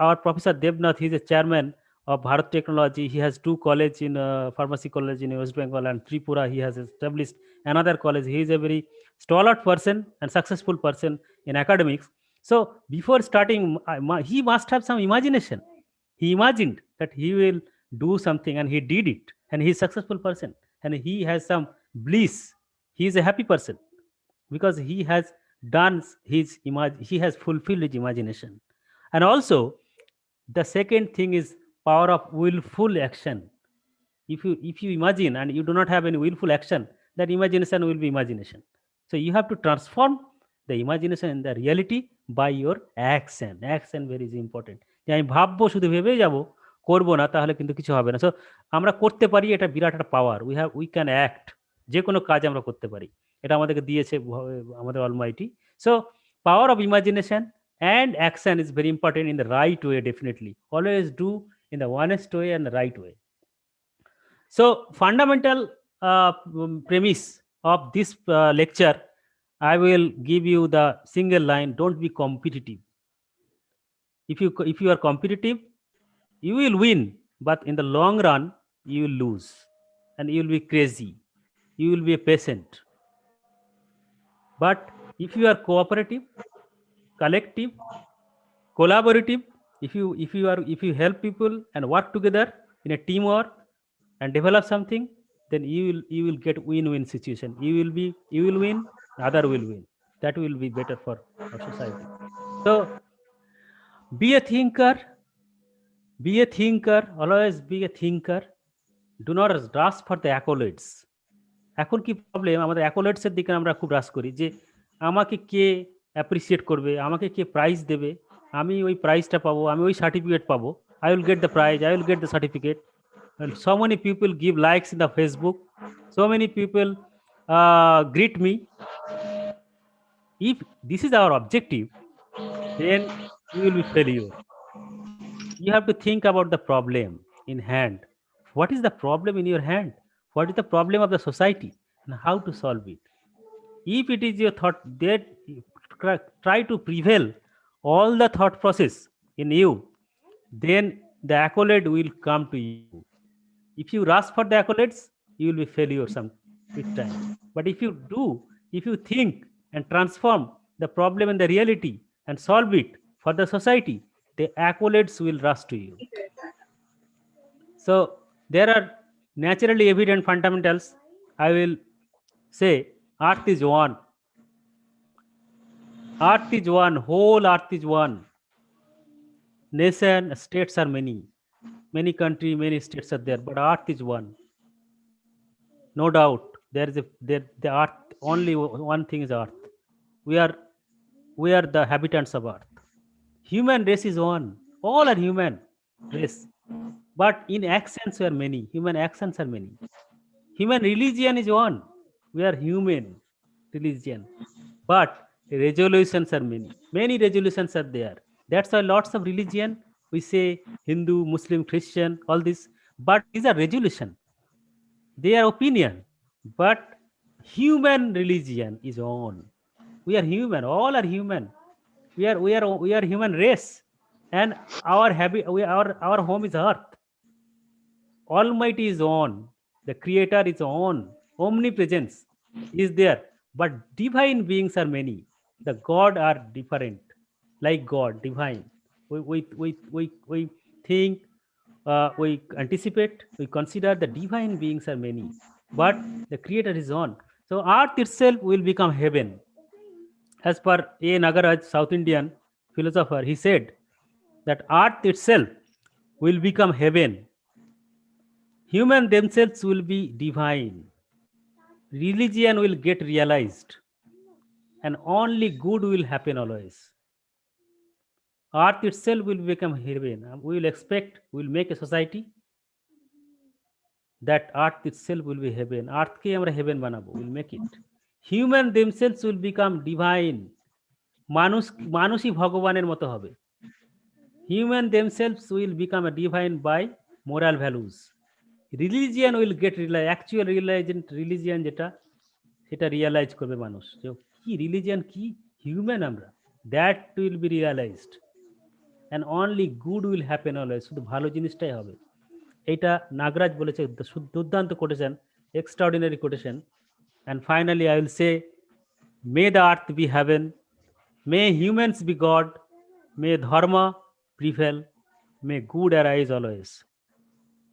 our Professor Devnath, he is a chairman of Bharat Technology. He has 2 colleges in pharmacy college in West Bengal, and Tripura he has established another college. He is a very stalwart person and successful person in academics. So before starting, he must have some imagination. He imagined that he will do something, and he did it, and he is a successful person, and he has some bliss. He is a happy person because he has done he has fulfilled his imagination. And also the second thing is power of willful action. If you imagine and you do not have any willful action, that imagination will be imagination. So you have to transform the imagination in the reality by your action. Action very is important. যে আমি ভাববো, শুধু ভেবে যাব, করবো না, তাহলে কিন্তু কিছু হবে না। সো আমরা করতে পারি, এটা বিরাট একটা পাওয়ার। উই ক্যান অ্যাক্ট, যে কোনো কাজ আমরা করতে পারি, এটা আমাদেরকে দিয়েছে আমাদের Almighty. So power of imagination and action is very important in the right way, definitely. Always do in the honest way and the right way. So, fundamental premise of this lecture, I will give you the single line: don't be competitive. If you are competitive, you will win, but in the long run, you will lose, and you will be crazy. You will be a patient. But if you are cooperative, collective, collaborative, if you help people and work together in a teamwork and develop something, then you will get win-win situation. You will win, other will win. That will be better for our society. So be a thinker, always be a thinker. Do not rush for the accolades. এখন কি problem, আমাদের অ্যাকোলেটসের দিকে আমরা খুব রাশ করি যে আমাকে কে appreciate করবে, আমাকে কে প্রাইজ দেবে, আমি ওই প্রাইজটা পাবো, আমি ওই সার্টিফিকেট পাবো, I will get the prize, I will get the certificate. So many people give likes in the Facebook, so many people greet me. If this is our objective, then you will be failure. You have to think about the problem in hand. What is the problem in your hand? What is the problem of the society and how to solve it? If it is your thought, that try to prevail all the thought process in you, then the accolade will come to you. If you rush for the accolades, you will be failure some with time. But if you think and transform the problem in the reality and solve it for the society, the accolades will rush to you. So there are naturally evident fundamentals. I will say earth is one. Earth is one, whole earth is one. Nation, states are many. Many countries, many states are there, but earth is one. No doubt, the earth, only one thing is earth. We are the habitants of earth. Human race is one. All are human race. But in actions we are many. Human actions are many. Human religion is one. We are human religion. But resolutions are many. Many resolutions are there. That's why lots of religion, we say Hindu, Muslim, Christian, all this. But these are resolution. They are opinion. But human religion is on. We are human. All are human. We are human race. And our home is earth. Almighty is on. The Creator is on. Omnipresence is there. But divine beings are many. The God are different. Like God, divine. We think, we anticipate, we consider the divine beings are many. But the Creator is on. So earth itself will become heaven. As per A. Nagaraj, South Indian philosopher, he said that earth itself will become heaven. Human themselves will be divine. Religion will get realized. And only good will happen always. Earth itself will become heaven. We will expect, we will make a society that earth itself will be heaven. Earth ke amra heaven banabo. We will make it. Human themselves will become divine. মানুষই ভগবানের মতো হবে. Human themselves will become a divine by moral values. Religion will get realized. Actual religion যেটা সেটা realise করবে মানুষ যে কি রিলিজিয়ান কি হিউম্যান আমরা, that will be realised and only good will happen always. শুধু ভালো জিনিসটাই হবে. এইটা নাগরাজ বলেছে, দুর্দান্ত quotation, extraordinary quotation. And finally I will say, may the earth be heaven, may humans be god, may dharma prevail, may good arise always.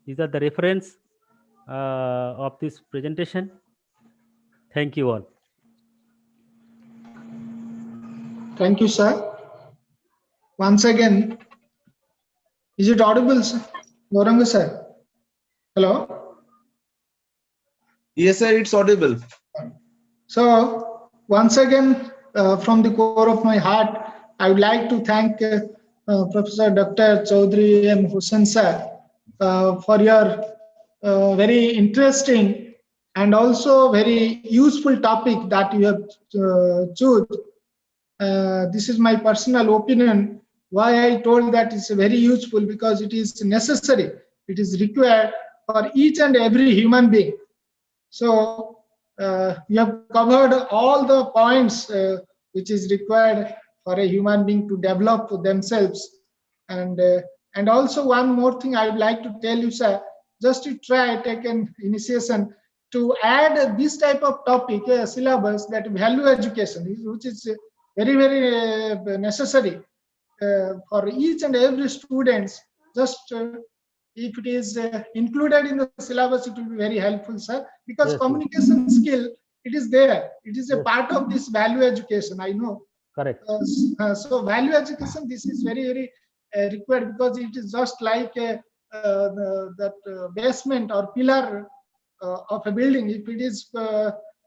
These are the reference of this presentation. Thank you all. Thank you, sir. Once again, is it audible, sir? Gauranga sir. Hello. Yes, sir, it's audible. So once again, from the core of my heart, I would like to thank Professor Dr. Chaudhary M. Hussain sir for your very interesting and also very useful topic that you have chosen This is my personal opinion. Why I told that it's very useful, because it is necessary. It is required for each and every human being. So you have covered all the points which is required for a human being to develop themselves. And also one more thing I would like to tell you, sir, just to try take an initiation to add this type of topic syllabus, that value education, which is very necessary for each and every students. Just if it is included in the syllabus, it will be very helpful, sir, because Yes, yes. communication skill, it is there. It is a Yes. part of this value education, I know. Correct. So value education, this is very required, because it is just like that basement or pillar of a building. If it is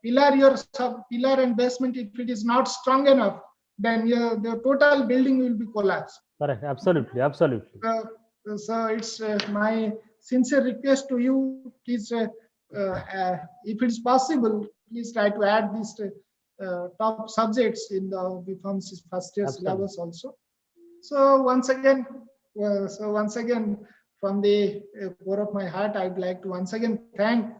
pillar and basement, if it is not strong enough, then the total building will be collapsed. Correct. Absolutely. Absolutely. So it's my sincere request to you, please, if it's possible, please try to add these top subjects in the BPharm's first year Absolutely. syllabus also. So once again, from the core of my heart, I'd like to once again thank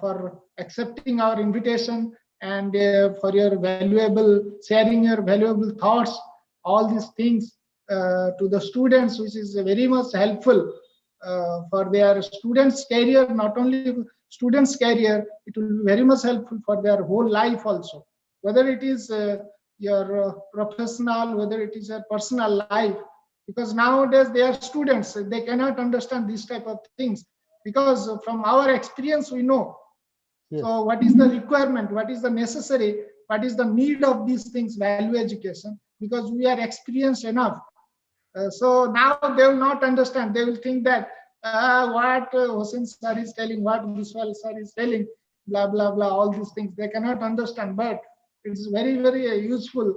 for accepting our invitation, and for your valuable sharing your valuable thoughts, all these things to the students, which is very much helpful for their students' career. Not only students' career, it will be very much helpful for their whole life also. Whether it is your professional, whether it is your personal life, because nowadays they are students, they cannot understand these type of things, because from our experience we know. Yes. So what is the requirement, what is the necessary, what is the need of these things, value education, because we are experienced enough. So now they will not understand. They will think that what Hossein sir is telling, what Biswal sir is telling, blah blah blah, all these things they cannot understand. But it's very useful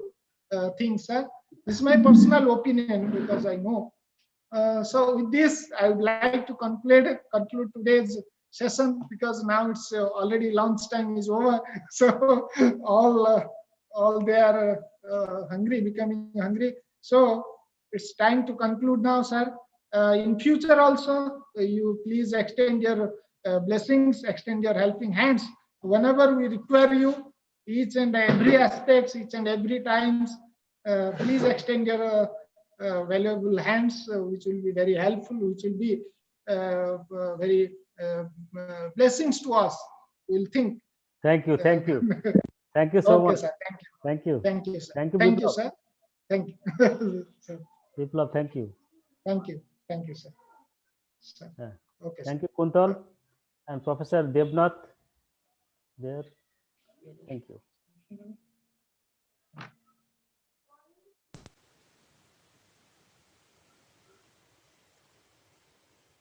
thing, sir. This is my personal opinion, because I know. So with this, I would like to conclude today's session, because now it's already lunch time is over. So all they are hungry, becoming hungry. So it's time to conclude now, sir. In future also, you please extend your blessings, extend your helping hands whenever we require you, each and every aspects, each and every times. Please extend your valuable hands, which will be very helpful, which will be very blessings to us. We'll think. Thank you. Thank you. Thank you so Okay, much. sir. Thank you. Thank you. Thank you, sir. Thank you, Thank you, Biplab. sir. Thank you. Sir, Biplab, thank you. thank you. Thank you, sir. Sir. Yeah. Okay, sir. Thank you, Kuntal and Professor Devnath. There. Thank you.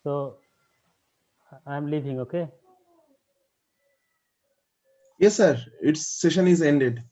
So I'm leaving. Okay. Yes, sir. Its session is ended.